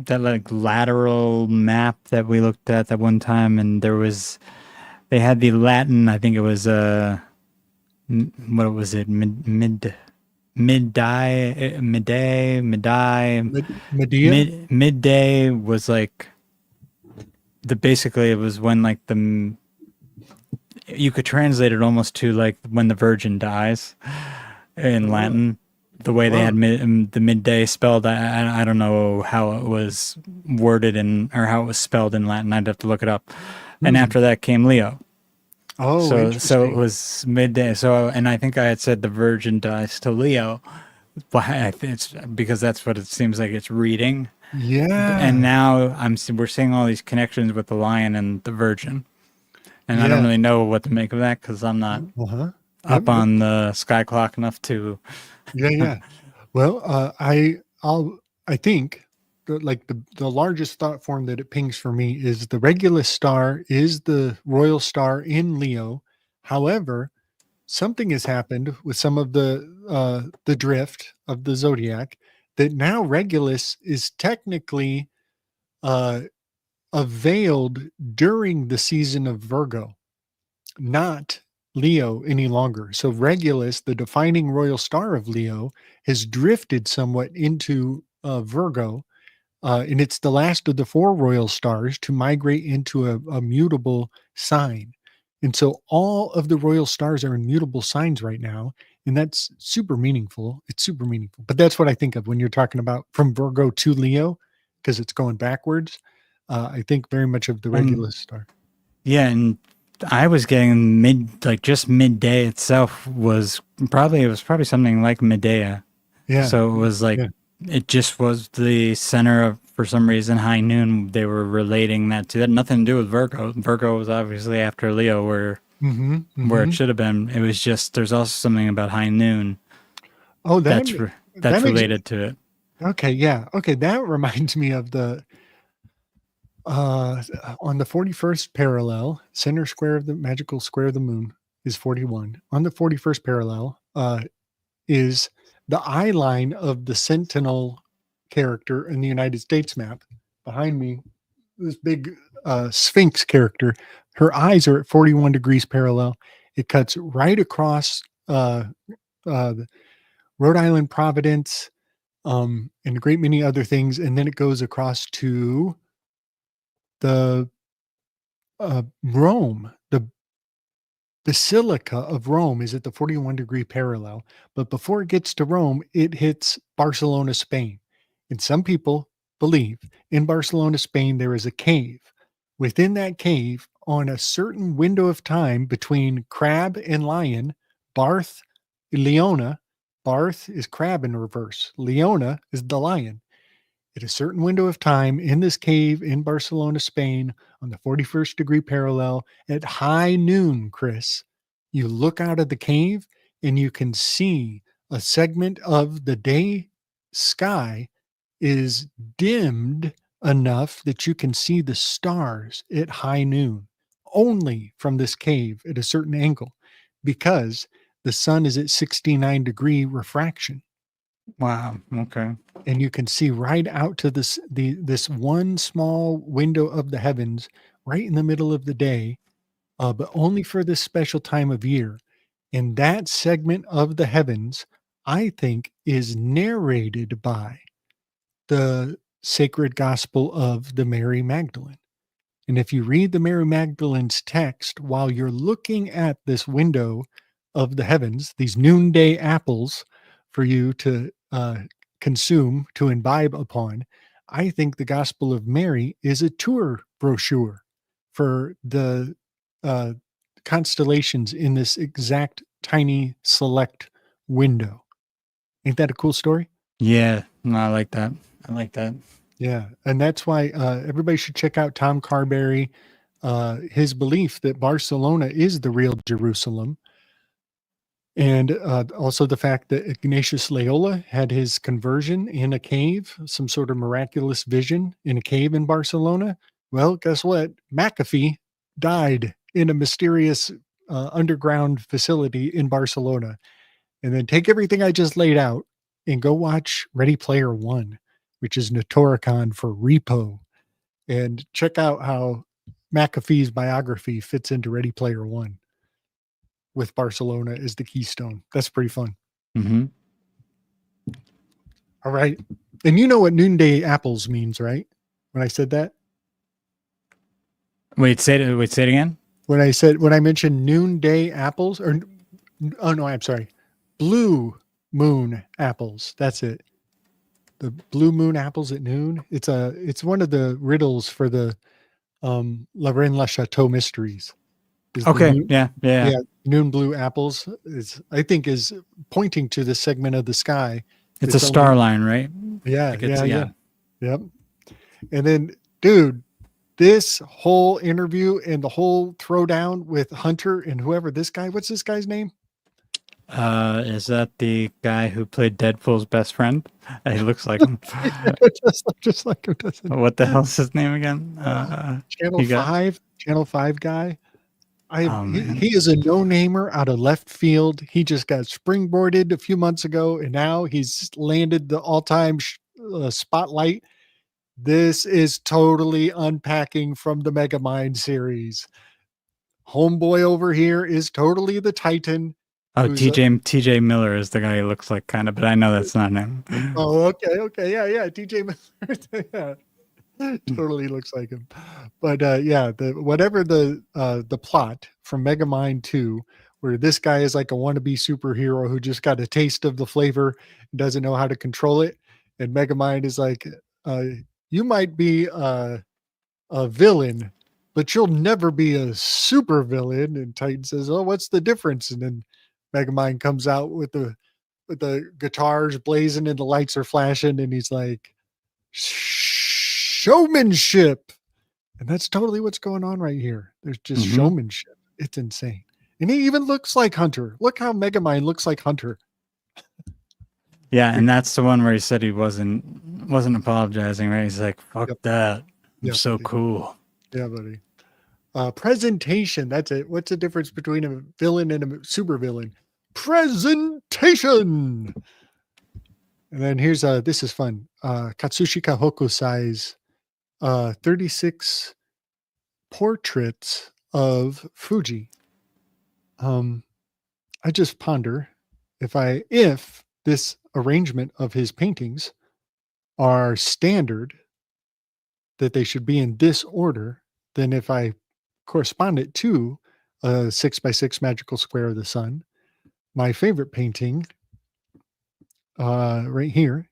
that like lateral map that we looked at that one time, and they had the Latin, I think it was what was it, midday was like basically it was when like you could translate it almost to like when the Virgin dies in Latin. The way they had the midday spelled, I don't know how it was worded or how it was spelled in Latin. I'd have to look it up. And after that came Leo. Oh, so it was midday. So, and I think I had said the Virgin dies to Leo, It's because that's what it seems like it's reading. Yeah. And now we're seeing all these connections with the lion and the virgin. And I don't really know what to make of that because I'm not up on the sky clock enough to. Yeah. Well, I think the largest thought form that it pings for me is the Regulus star is the royal star in Leo. However, something has happened with some of the drift of the zodiac that now Regulus is technically availed during the season of Virgo, not Leo any longer. So Regulus, the defining royal star of Leo, has drifted somewhat into Virgo, and it's the last of the four royal stars to migrate into a mutable sign. And so all of the royal stars are in mutable signs right now, and that's super meaningful. It's super meaningful. But that's what I think of when you're talking about from Virgo to Leo, because it's going backwards. I think very much of the Regulus star. Yeah, and I was getting just midday itself was probably something like Medea. Yeah. So it was like it just was the center of, for some reason, high noon. They were relating that to that. Nothing to do with Virgo. Virgo was obviously after Leo, where it should have been. It was just there's also something about high noon. Oh, that's related to it. Okay, yeah. Okay, that reminds me of the on the 41st parallel, center square of the magical square of the moon is 41. On the 41st parallel is the eye line of the sentinel character in the United States map. Behind me, this big Sphinx character, her eyes are at 41 degrees parallel. It cuts right across Rhode Island, Providence, and a great many other things. And then it goes across to the Rome, the Basilica of Rome is at the 41-degree parallel. But before it gets to Rome, it hits Barcelona, Spain. And some people believe in Barcelona, Spain, there is a cave. Within that cave, on a certain window of time between crab and lion, Barth, Leona, Barth is crab in reverse. Leona is the lion. At a certain window of time in this cave in Barcelona, Spain, on the 41st degree parallel at high noon, Chris, you look out of the cave and you can see a segment of the day sky is dimmed enough that you can see the stars at high noon only from this cave at a certain angle because the sun is at 69-degree refraction. Wow. Okay. And you can see right out to this one small window of the heavens right in the middle of the day, but only for this special time of year. And that segment of the heavens, I think, is narrated by the sacred gospel of the Mary Magdalene. And if you read the Mary Magdalene's text while you're looking at this window of the heavens, these noonday apples for you to consume, to imbibe upon, I think the Gospel of Mary is a tour brochure for the constellations in this exact tiny select window. Ain't that a cool story? Yeah, no, I like that. I like that. Yeah, and that's why everybody should check out Tom Carberry, his belief that Barcelona is the real Jerusalem. And also the fact that Ignatius Loyola had his conversion in a cave, some sort of miraculous vision in a cave in Barcelona. Well, guess what? McAfee died in a mysterious underground facility in Barcelona. And then take everything I just laid out and go watch Ready Player One, which is Notoricon for repo. And check out how McAfee's biography fits into Ready Player One, with Barcelona as the keystone. That's pretty fun. Mm-hmm. All right. And you know what noonday apples means, right? When I said that? Wait, say it again. When I mentioned noonday apples, I'm sorry. Blue moon apples. That's it. The blue moon apples at noon. It's one of the riddles for the La Reine La Chateau mysteries. Okay. Noon, yeah. Noon blue apples is pointing to the segment of the sky It's a star line, right? Yeah, Like it's- yeah. Yep. And then, dude, this whole interview and the whole throwdown with Hunter and whoever this guy, what's this guy's name? Is that the guy who played Deadpool's best friend? He looks like him. just like him, doesn't What the hell's his name again? Channel you got- 5, Channel 5 guy. man. He is a no-namer out of left field. He just got springboarded a few months ago, and now he's landed the all-time spotlight. This is totally unpacking from the Megamind series. Homeboy over here is totally the Titan. Oh, who's TJ Miller is the guy he looks like, kind of, but I know that's not him. Oh, okay, yeah, TJ Miller, yeah, totally looks like him. But yeah, whatever the plot from Megamind 2, where this guy is like a wannabe superhero who just got a taste of the flavor and doesn't know how to control it, and Megamind is like, you might be a villain, but you'll never be a super villain. And Titan says, oh, what's the difference? And then Megamind comes out with the guitars blazing and the lights are flashing, and he's like, showmanship. And that's totally what's going on right here. There's just showmanship. It's insane. And he even looks like Hunter. Look how Megamind looks like Hunter. Yeah, and that's the one where he said he wasn't apologizing, right? He's like, fuck that. I'm so buddy. cool. Yeah, buddy. Presentation. That's it. What's the difference between a villain and a supervillain? Presentation. And then here's this is fun. Katsushika Hokusai's 36 portraits of Fuji. I just ponder if this arrangement of his paintings are standard, that they should be in this order, then if I correspond it to a 6x6 magical square of the sun, my favorite painting right here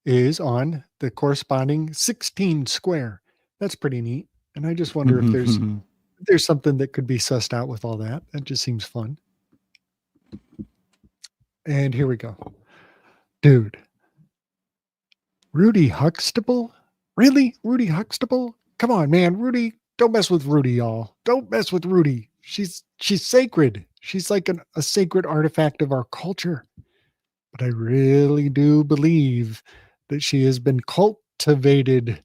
is on the corresponding 16 square. That's pretty neat. And I just wonder if there's something that could be sussed out with all that. That just seems fun. And here we go. Dude. Rudy Huxtable? Really? Rudy Huxtable? Come on, man. Rudy, don't mess with Rudy, y'all. Don't mess with Rudy. She's sacred. She's like a sacred artifact of our culture. But I really do believe that she has been cultivated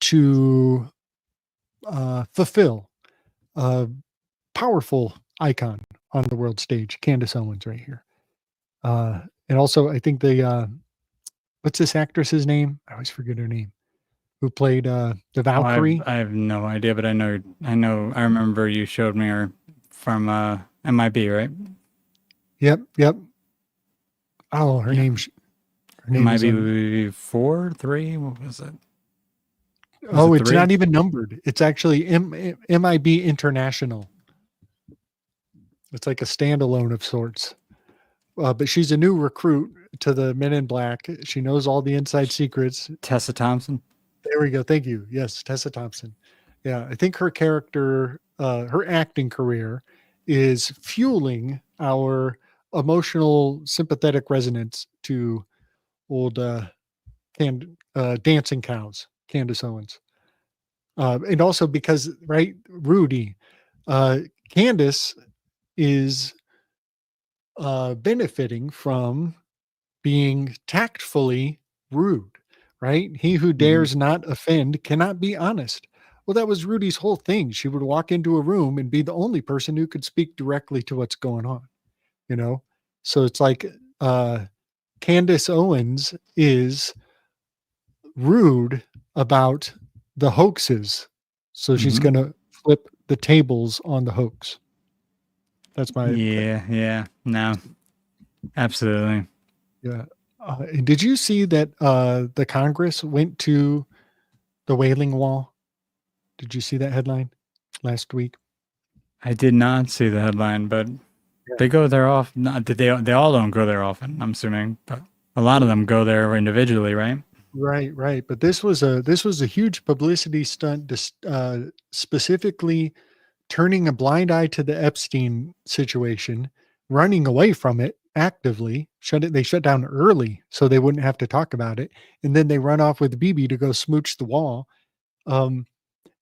to fulfill a powerful icon on the world stage. Candace Owens right here. And also, I think what's this actress's name? I always forget her name. Who played the Valkyrie? I have no idea, but I remember you showed me her from MIB, right? Yep. Oh, her name MIB 4, 3. What was it? It's not even numbered. It's actually MIB International. It's like a standalone of sorts. But she's a new recruit to the Men in Black. She knows all the inside secrets. Tessa Thompson. There we go. Thank you. Yes, Tessa Thompson. Yeah, I think her character, her acting career is fueling our emotional, sympathetic resonance to old Dancing Cows, Candace Owens. And also because, right, Rudy, Candace is benefiting from being tactfully rude, right? He who dares not offend cannot be honest. Well, that was Rudy's whole thing. She would walk into a room and be the only person who could speak directly to what's going on, you know? So it's like Candace Owens is rude about the hoaxes. So she's going to flip the tables on the hoax. That's my no, absolutely. Yeah. Did you see that the Congress went to the Wailing Wall? Did you see that headline last week? I did not see the headline, but they go there often. They all don't go there often, I'm assuming, but a lot of them go there individually, right? Right. But this was a huge publicity stunt, specifically turning a blind eye to the Epstein situation, running away from it, actively, they shut down early so they wouldn't have to talk about it. And then they run off with BB to go smooch the wall. And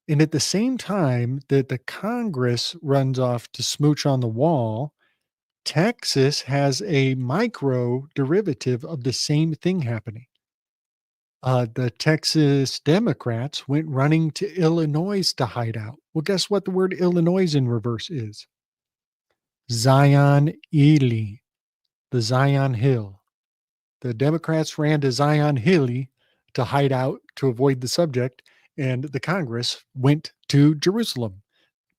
at the same time that the Congress runs off to smooch on the wall, Texas has a micro derivative of the same thing happening. The Texas Democrats went running to Illinois to hide out. Well, guess what the word Illinois in reverse is? Zion Ely, the Zion Hill. The Democrats ran to Zion Hilly to hide out to avoid the subject, and the Congress went to Jerusalem,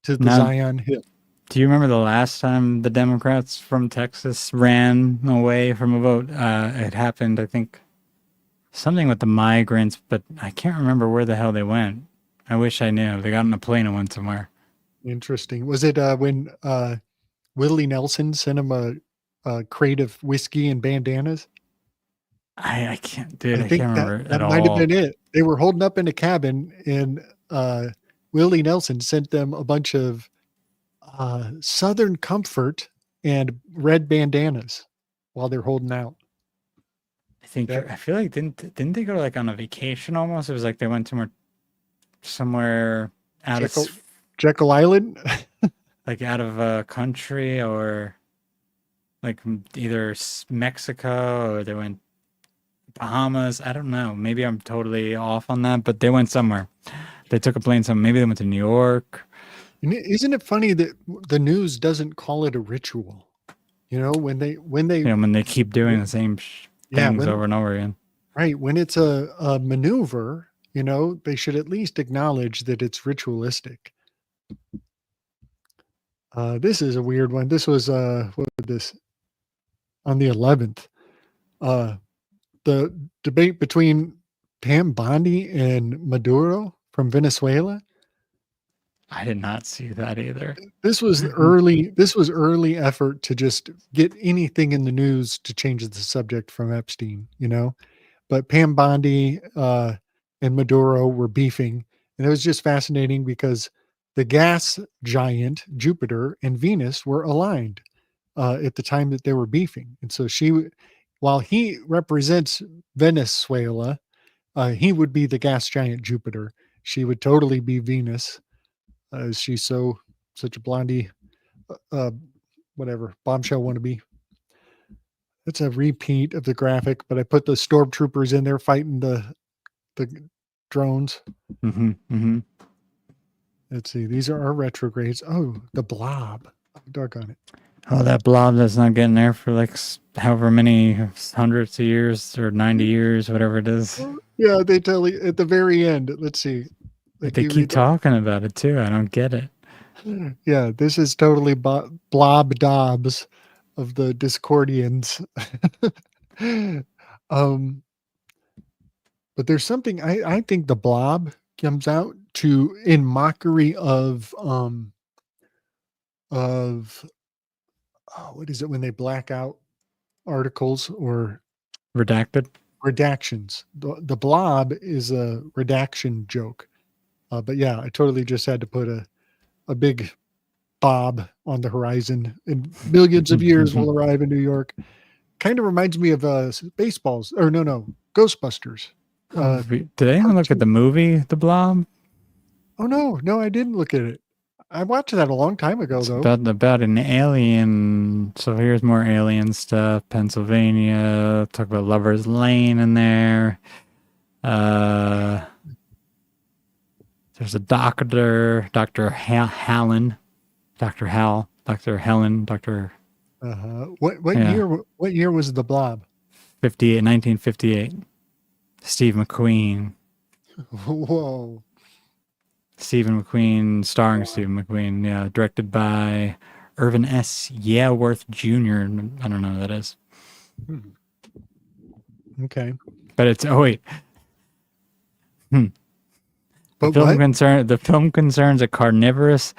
to the Now, Zion Hill. do you remember the last time the Democrats from Texas ran away from a vote? It happened, I think, something with the migrants, but I can't remember where the hell they went. I wish I knew. They got on a plane and went somewhere. Interesting. Was it when Willie Nelson sent him a crate of whiskey and bandanas? I can't, dude. I think can't remember that at all. might have been it. They were holding up in a cabin, and Willie Nelson sent them a bunch of Southern Comfort and red bandanas while they're holding out. I think I feel like didn't they go like on a vacation almost? It was like they went somewhere out of Jekyll Island, like out of a country, or like either Mexico, or they went Bahamas. I don't know. Maybe I'm totally off on that, but they went somewhere. They took a plane somewhere. Maybe they went to New York. Isn't it funny that the news doesn't call it a ritual? You know, when they when they keep doing the same things over and over again. Right. When it's a maneuver, you know, they should at least acknowledge that it's ritualistic. This is a weird one. This was what was this? On the 11th. The debate between Pam Bondi and Maduro from Venezuela. I did not see that either. This was early effort to just get anything in the news to change the subject from Epstein, you know. But Pam Bondi and Maduro were beefing, and it was just fascinating because the gas giant Jupiter and Venus were aligned at the time that they were beefing. And so while he represents Venezuela, he would be the gas giant Jupiter. She would totally be Venus. She's such a blondie, whatever, bombshell wannabe. It's a repeat of the graphic, but I put the stormtroopers in there fighting the drones. Mm-hmm, mm-hmm. Let's see. These are our retrogrades. Oh, the blob. Doggone it. Oh, that blob that's not getting there for like however many hundreds of years or 90 years, whatever it is. Yeah, they tell you at the very end. Let's see. They keep talking about it too. I don't get it. Yeah, this is totally blob Dobbs of the Discordians. But there's something I think the blob comes out to in mockery of what is it when they black out articles or redactions. The blob is a redaction joke. But yeah, I totally just had to put a big bob on the horizon, and millions of years will arrive in New York. Kind of reminds me of Baseballs, or no, Ghostbusters. Did anyone look at the movie The Blob? Oh no, I didn't look at it. I watched that a long time ago, though. About an alien. So here's more alien stuff. Pennsylvania. Talk about Lover's Lane in there. There's a doctor, Dr. Helen, Dr. Hal, Dr. Helen, Dr. What year was The Blob? 1958. Steve McQueen. Whoa. Stephen McQueen, starring Stephen McQueen. Yeah, directed by Irvin S. Yeaworth Jr. I don't know who that is. Okay. But it's But the film concerns a carnivorous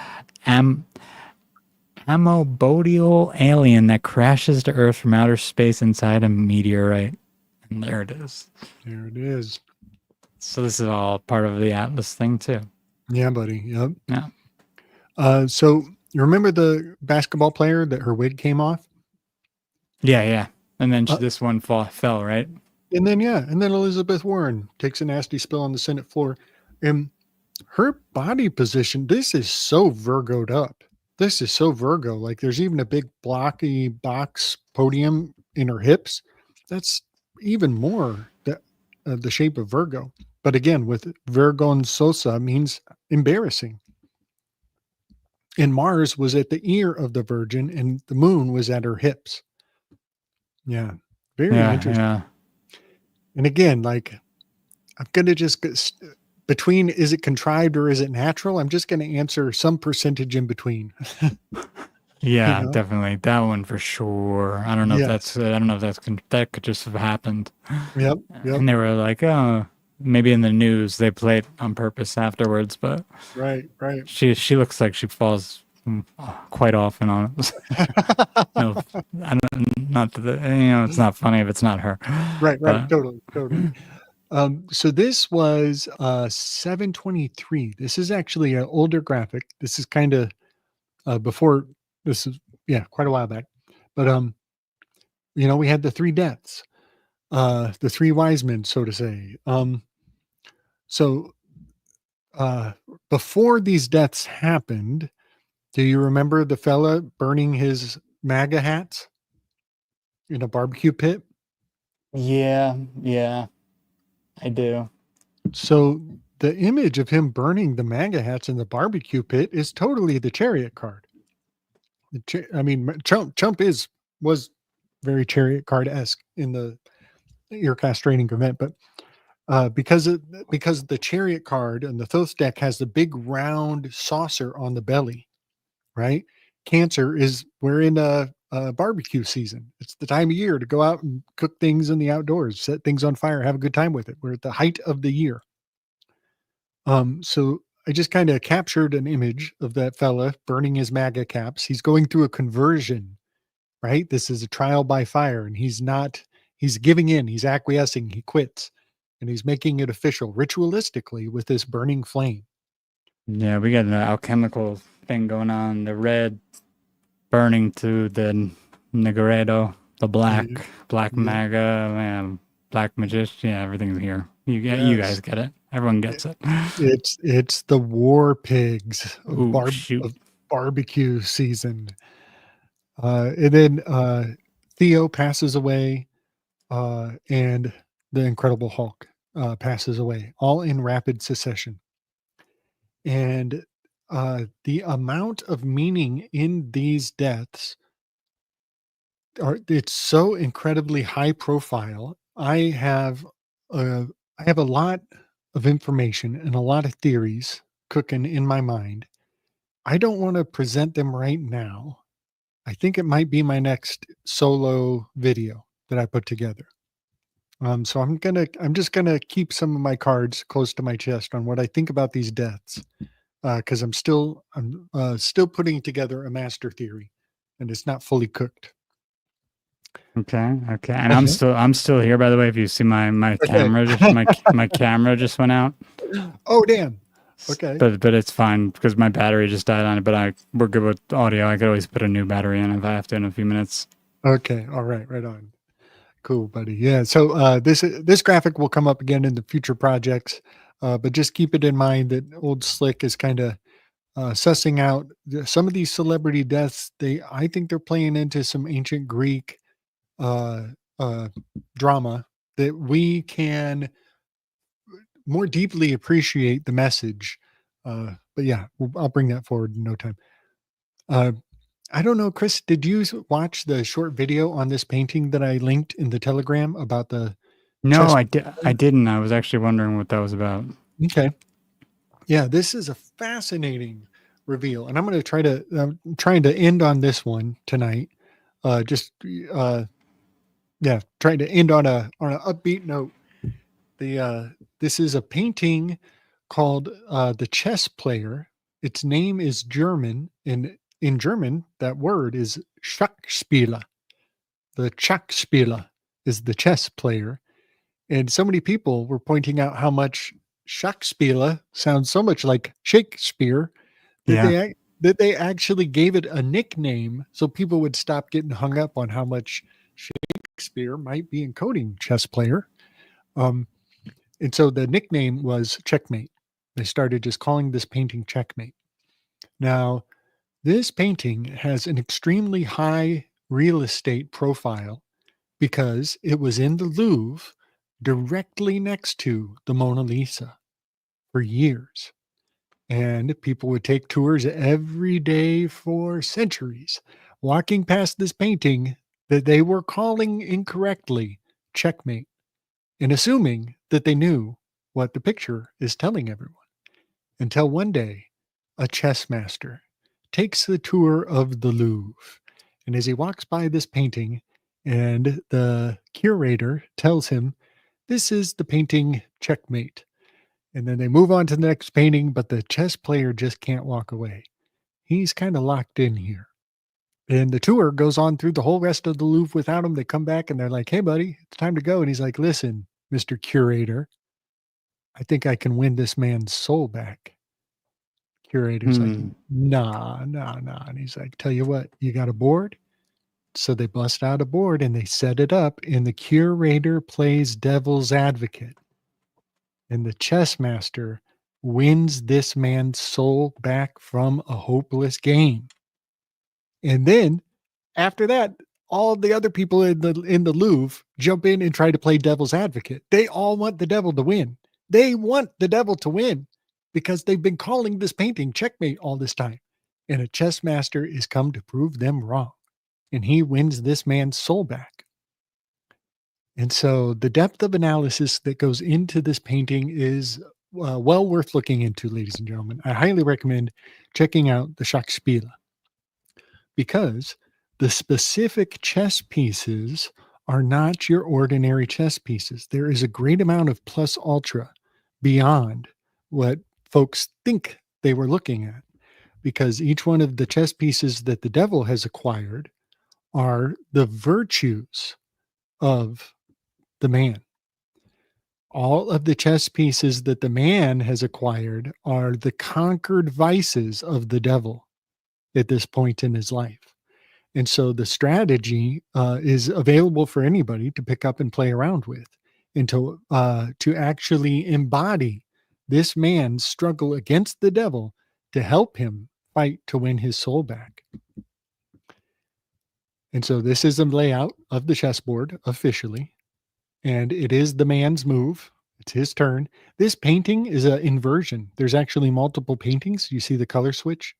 amobodial alien that crashes to Earth from outer space inside a meteorite. And there it is. There it is. So this is all part of the Atlas thing too. Yeah, buddy. Yep. Yeah. So you remember the basketball player that her wig came off? Yeah. And then Uh, this one fell, right? and then Elizabeth Warren takes a nasty spill on the Senate floor, and her body position. This is so Virgo'd up. This is so Virgo. Like there's even a big blocky box podium in her hips. That's even more the shape of Virgo. But again, with vergonzosa means embarrassing. And Mars was at the ear of the Virgin, and the moon was at her hips. Yeah, very interesting. Yeah. And again, like I'm going to just between is it contrived or is it natural? I'm just going to answer some percentage in between. Yeah, You know? definitely that one for sure. I don't know if Yes. that could just have happened. Yep. And they were like, oh, maybe in the news they play it on purpose afterwards, but Right. she looks like she falls quite often on it. No, not that, it's not funny if it's not her. Right. But, Totally. So this was 723. This is actually an older graphic. This is kind of before this is quite a while back. But we had the three deaths, the three wise men, so to say. So before these deaths happened, do you remember the fella burning his MAGA hats in a barbecue pit? yeah, I do. So the image of him burning the MAGA hats in the barbecue pit is totally the Chariot card. Trump was very Chariot card-esque in the ear castrating event, but because the Chariot card and the Thoth deck has the big round saucer on the belly, right? Cancer we're in a barbecue season. It's the time of year to go out and cook things in the outdoors, set things on fire, have a good time with it. We're at the height of the year. So I just kind of captured an image of that fella burning his MAGA caps. He's going through a conversion, right? This is a trial by fire, and he's giving in, he's acquiescing, he quits, and he's making it official ritualistically with this burning flame. Yeah, we got an alchemical thing going on. The red burning to the Negredo, the black MAGA, black magician. Yeah, everything's here. You guys get it. Everyone gets it. It's the war pigs of, shoot. of barbecue season. And then Theo passes away, and the Incredible Hulk passes away, all in rapid succession. And the amount of meaning in these deaths it's so incredibly high profile. I have a lot of information and a lot of theories cooking in my mind. I don't want to present them right now. I think it might be my next solo video that I put together. So I'm just gonna keep some of my cards close to my chest on what I think about these deaths, because I'm still putting together a master theory, and it's not fully cooked. Okay, and I'm still here. By the way, if you see my camera, my camera just went out. Oh damn! Okay, but it's fine because my battery just died on it. But we're good with audio. I could always put a new battery in if I have to in a few minutes. Okay, all right, right on. Cool, buddy. Yeah. So this graphic will come up again in the future projects, but just keep it in mind that Old Slick is kind of sussing out some of these celebrity deaths. I think they're playing into some ancient Greek drama that we can more deeply appreciate the message. But yeah, I'll bring that forward in no time. I don't know, Chris, did you watch the short video on this painting that I linked in the Telegram about the No, I didn't. I was actually wondering what that was about. Okay. Yeah, this is a fascinating reveal, and I'm trying to end on this one tonight. Trying to end on an upbeat note. This is a painting called The Chess Player. Its name is German, and in German, that word is Schachspieler. The Schachspieler is the chess player. And so many people were pointing out how much Schachspieler sounds so much like Shakespeare that they actually gave it a nickname so people would stop getting hung up on how much Shakespeare might be encoding chess player. And so the nickname was Checkmate. They started just calling this painting Checkmate. Now, this painting has an extremely high real estate profile because it was in the Louvre directly next to the Mona Lisa for years. And people would take tours every day for centuries, walking past this painting that they were calling incorrectly Checkmate, and assuming that they knew what the picture is telling everyone. Until one day, a chess master takes the tour of the Louvre. And as he walks by this painting, and the curator tells him, "This is the painting Checkmate." And then they move on to the next painting, but the chess player just can't walk away. He's kind of locked in here. And the tour goes on through the whole rest of the Louvre without him. They come back and they're like, "Hey, buddy, it's time to go." And he's like, "Listen, Mr. Curator, I think I can win this man's soul back." Curator's like, nah. And he's like, "Tell you what, you got a board?" So they bust out a board and they set it up, and the curator plays devil's advocate. And the chess master wins this man's soul back from a hopeless game. And then after that, all the other people in the Louvre jump in and try to play devil's advocate. They all want the devil to win. They want the devil to win because they've been calling this painting Checkmate all this time. And a chess master is come to prove them wrong. And he wins this man's soul back. And so the depth of analysis that goes into this painting is well worth looking into, ladies and gentlemen. I highly recommend checking out the Schachspiele, because the specific chess pieces are not your ordinary chess pieces. There is a great amount of plus ultra beyond what folks think they were looking at, because each one of the chess pieces that the devil has acquired are the virtues of the man. All of the chess pieces that the man has acquired are the conquered vices of the devil at this point in his life. And so the strategy is available for anybody to pick up and play around with, and to actually embody this man's struggle against the devil to help him fight to win his soul back. And so this is the layout of the chessboard officially, and it is the man's move. It's his turn. This painting is an inversion. There's actually multiple paintings. You see the color switch?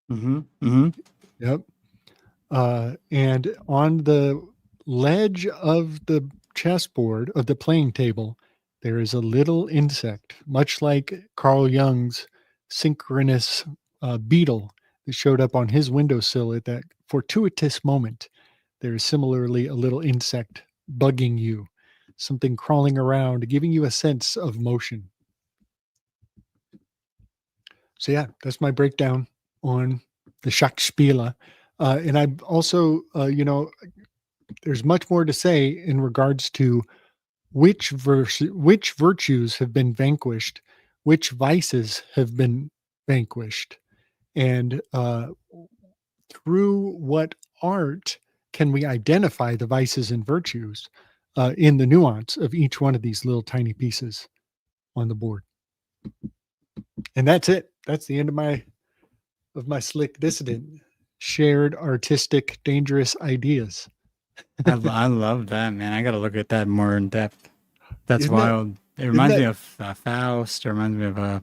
Yep. And on the ledge of the chessboard, of the playing table, there is a little insect, much like Carl Jung's synchronous beetle that showed up on his windowsill at that fortuitous moment. There is similarly a little insect bugging you, something crawling around, giving you a sense of motion. So yeah, that's my breakdown on the Schachspiele. And I also, there's much more to say in regards to which virtues have been vanquished, which vices have been vanquished, and through what art can we identify the vices and virtues in the nuance of each one of these little tiny pieces on the board. And that's it. That's the end of my slick dissident shared artistic dangerous ideas. I love that, man. I got to look at that more in depth. That's Isn't wild. It reminds me of Faust. It reminds me of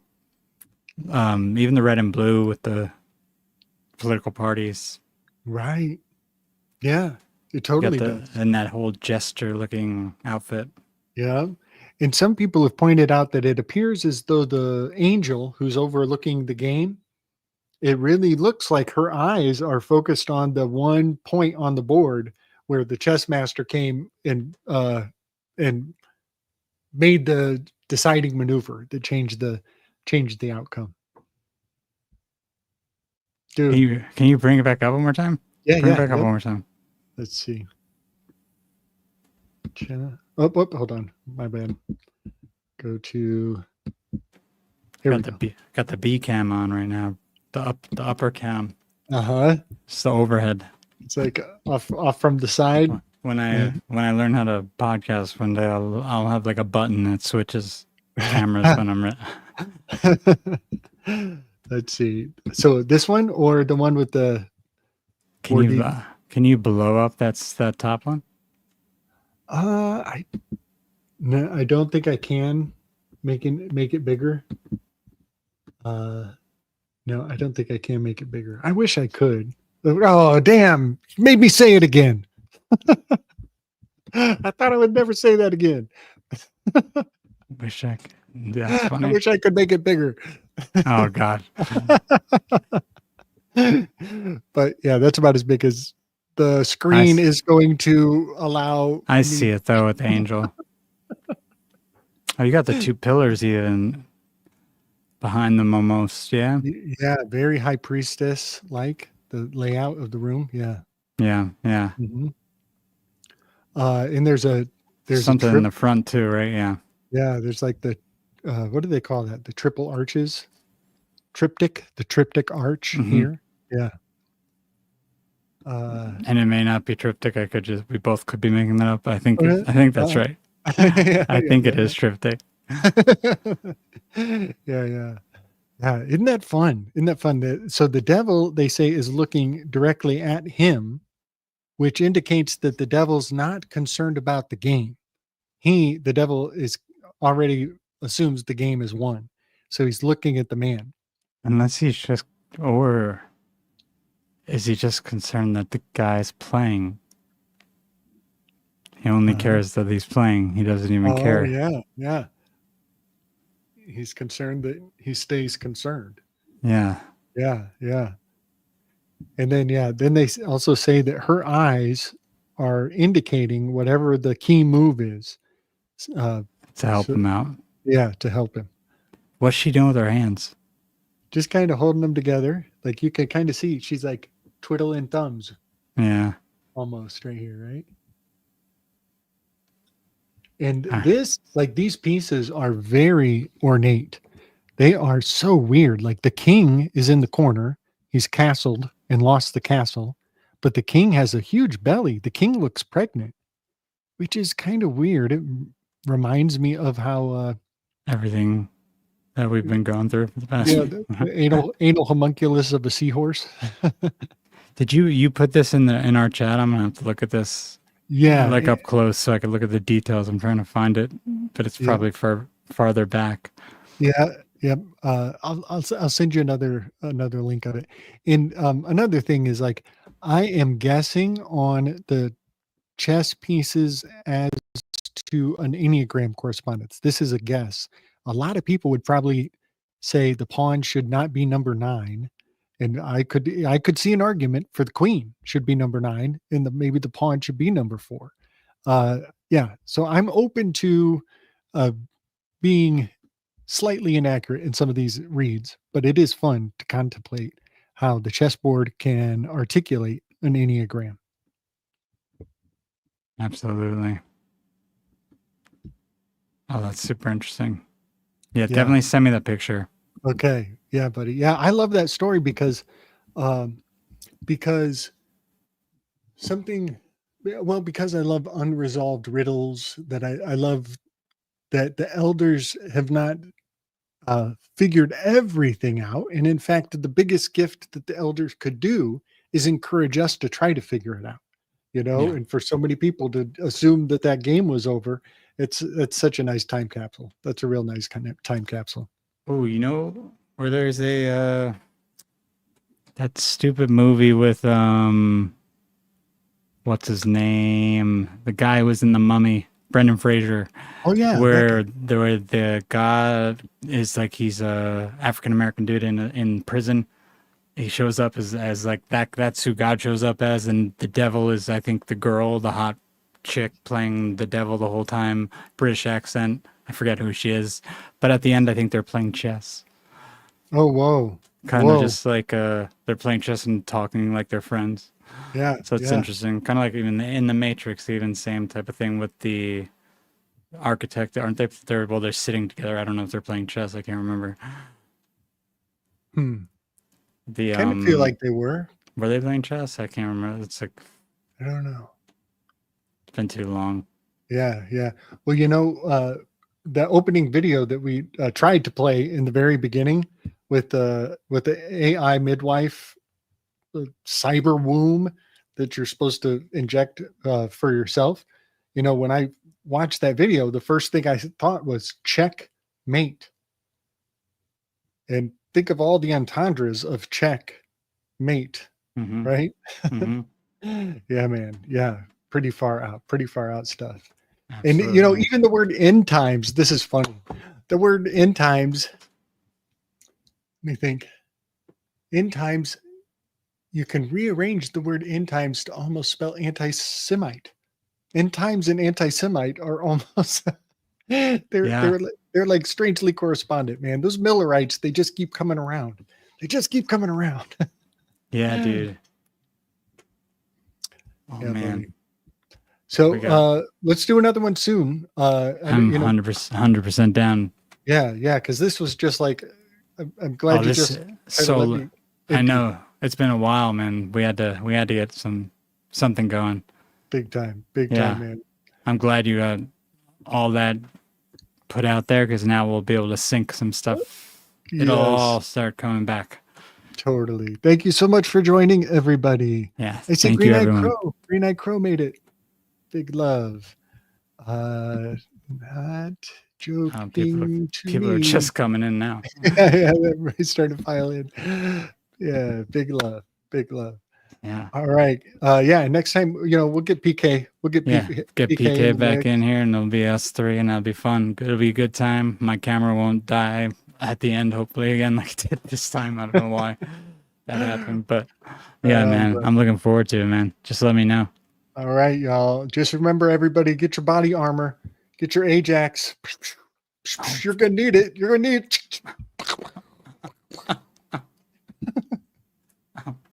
even the red and blue with the political parties. Right. Yeah, it totally does. And that whole jester-looking outfit. Yeah. And some people have pointed out that it appears as though the angel who's overlooking the game, it really looks like her eyes are focused on the one point on the board where the chess master came and made the deciding maneuver that changed the outcome. Dude, Can you bring it back up one more time? Bring it back up one more time. Let's see. Hold on. My bad. Go to. Here we go. Got the B cam on right now. The upper cam. Uh-huh. It's the overhead. It's like off from the side. When Yeah. I learn how to podcast one day, I'll have like a button that switches cameras when I'm Let's see. So this one or the one with the Can 4D? can you blow up that top one? No, I don't think I can make it bigger. No, I don't think I can make it bigger. I wish I could. Oh, damn. Made me say it again. I thought I would never say that again. Wish I could. That's I funny. wish I could make it bigger. Oh God. But yeah, that's about as big as the screen is going to allow. I see it though with Angel. Oh, you got the two pillars even behind them almost, yeah? Yeah, very high priestess like the layout of the room. Yeah. Yeah. Mm-hmm. And there's something a in the front too, right? Yeah. Yeah, there's like the what do they call that? The triple arches, the triptych arch here. Yeah. And it may not be triptych. We both could be making that up. I think that's right. I think it is triptych. Yeah. Isn't that fun? So the devil, they say, is looking directly at him, which indicates that the devil's not concerned about the game. The devil is already assumes the game is won. So he's looking at the man. Unless he's just, or is he just concerned that the guy's playing? He only cares that he's playing. He doesn't even care. Yeah. He's concerned that he stays concerned. Yeah. And then they also say that her eyes are indicating whatever the key move is. To help him out. Yeah, to help him. What's she doing with her hands? Just kind of holding them together. Like you can kind of see she's like twiddling thumbs. Yeah. Almost right here, right? And these pieces are very ornate. They are so weird. Like the king is in the corner. He's castled and lost the castle. But the king has a huge belly. The king looks pregnant, which is kind of weird. It reminds me of how everything that we've been going through for the past. Yeah, the anal homunculus of a seahorse. Did you put this in our chat? I'm gonna have to look at this. Yeah, like up close so I could look at the details. I'm trying to find it, but it's probably farther back. Yeah. I'll send you another link of it. And another thing is like I am guessing on the chess pieces as to an Enneagram correspondence. This is a guess. A lot of people would probably say the pawn should not be number 9. And I could see an argument for the queen should be number 9 and maybe the pawn should be number 4. So I'm open to being slightly inaccurate in some of these reads, but it is fun to contemplate how the chessboard can articulate an Enneagram. Absolutely. Oh, that's super interesting. Yeah, definitely send me that picture. Okay. Yeah, buddy. Yeah, I love that story because I love unresolved riddles, that I love that the elders have not figured everything out. And in fact, the biggest gift that the elders could do is encourage us to try to figure it out, and for so many people to assume that game was over. It's such a nice time capsule. That's a real nice kind of time capsule. Oh, where there's that stupid movie with what's his name? The guy who was in The Mummy, Brendan Fraser. Oh yeah, where the god is like he's a African American dude in prison. He shows up as like that's who God shows up as, and the devil is I think the girl, the hot chick playing the devil the whole time, British accent. I forget who she is, but at the end I think they're playing chess. Oh whoa! Kind of just like they're playing chess and talking like they're friends. Yeah. So it's interesting. Kind of like even in the Matrix, even same type of thing with the architect. Aren't they? They're sitting together. I don't know if they're playing chess. I can't remember. I kind of feel like they were. Were they playing chess? I can't remember. It's like I don't know. it's been too long. Yeah, yeah. Well, the opening video that we tried to play in the very beginning with the AI midwife cyber womb that you're supposed to inject for yourself. When I watched that video, the first thing I thought was checkmate. And think of all the entendres of checkmate, Mm-hmm. right? Mm-hmm. Yeah, man. Yeah. Pretty far out stuff. Absolutely. And, even the word end times, this is funny. The word end times, let me think. End times, you can rearrange the word end times to almost spell anti-Semite. End times and anti-Semite are almost they're like strangely correspondent, man. Those Millerites, they just keep coming around. Yeah, dude. Oh Yeah, man. buddy. So let's do another one soon. I'm 100% down. Yeah, because this was just like I'm glad you just I know it's been a while, man. We had to get something going. Big time, man. I'm glad you got all that put out there because now we'll be able to sync some stuff. It'll all start coming back. Totally. Thank you so much for joining, everybody. Yeah. I see Green Eyed Crow. Green Eyed Crow made it. Big love. Not joking people are just coming in now. yeah, everybody started to file in. Yeah, big love. Yeah. All right. Next time, we'll get PK. Get PK back in here, and it'll be us three, and that'll be fun. It'll be a good time. My camera won't die at the end, hopefully, again, like it did this time. I don't know why that happened, but yeah, man, I'm looking forward to it, man. Just let me know. All right, y'all. Just remember, everybody, get your body armor, get your Ajax. You're gonna need it.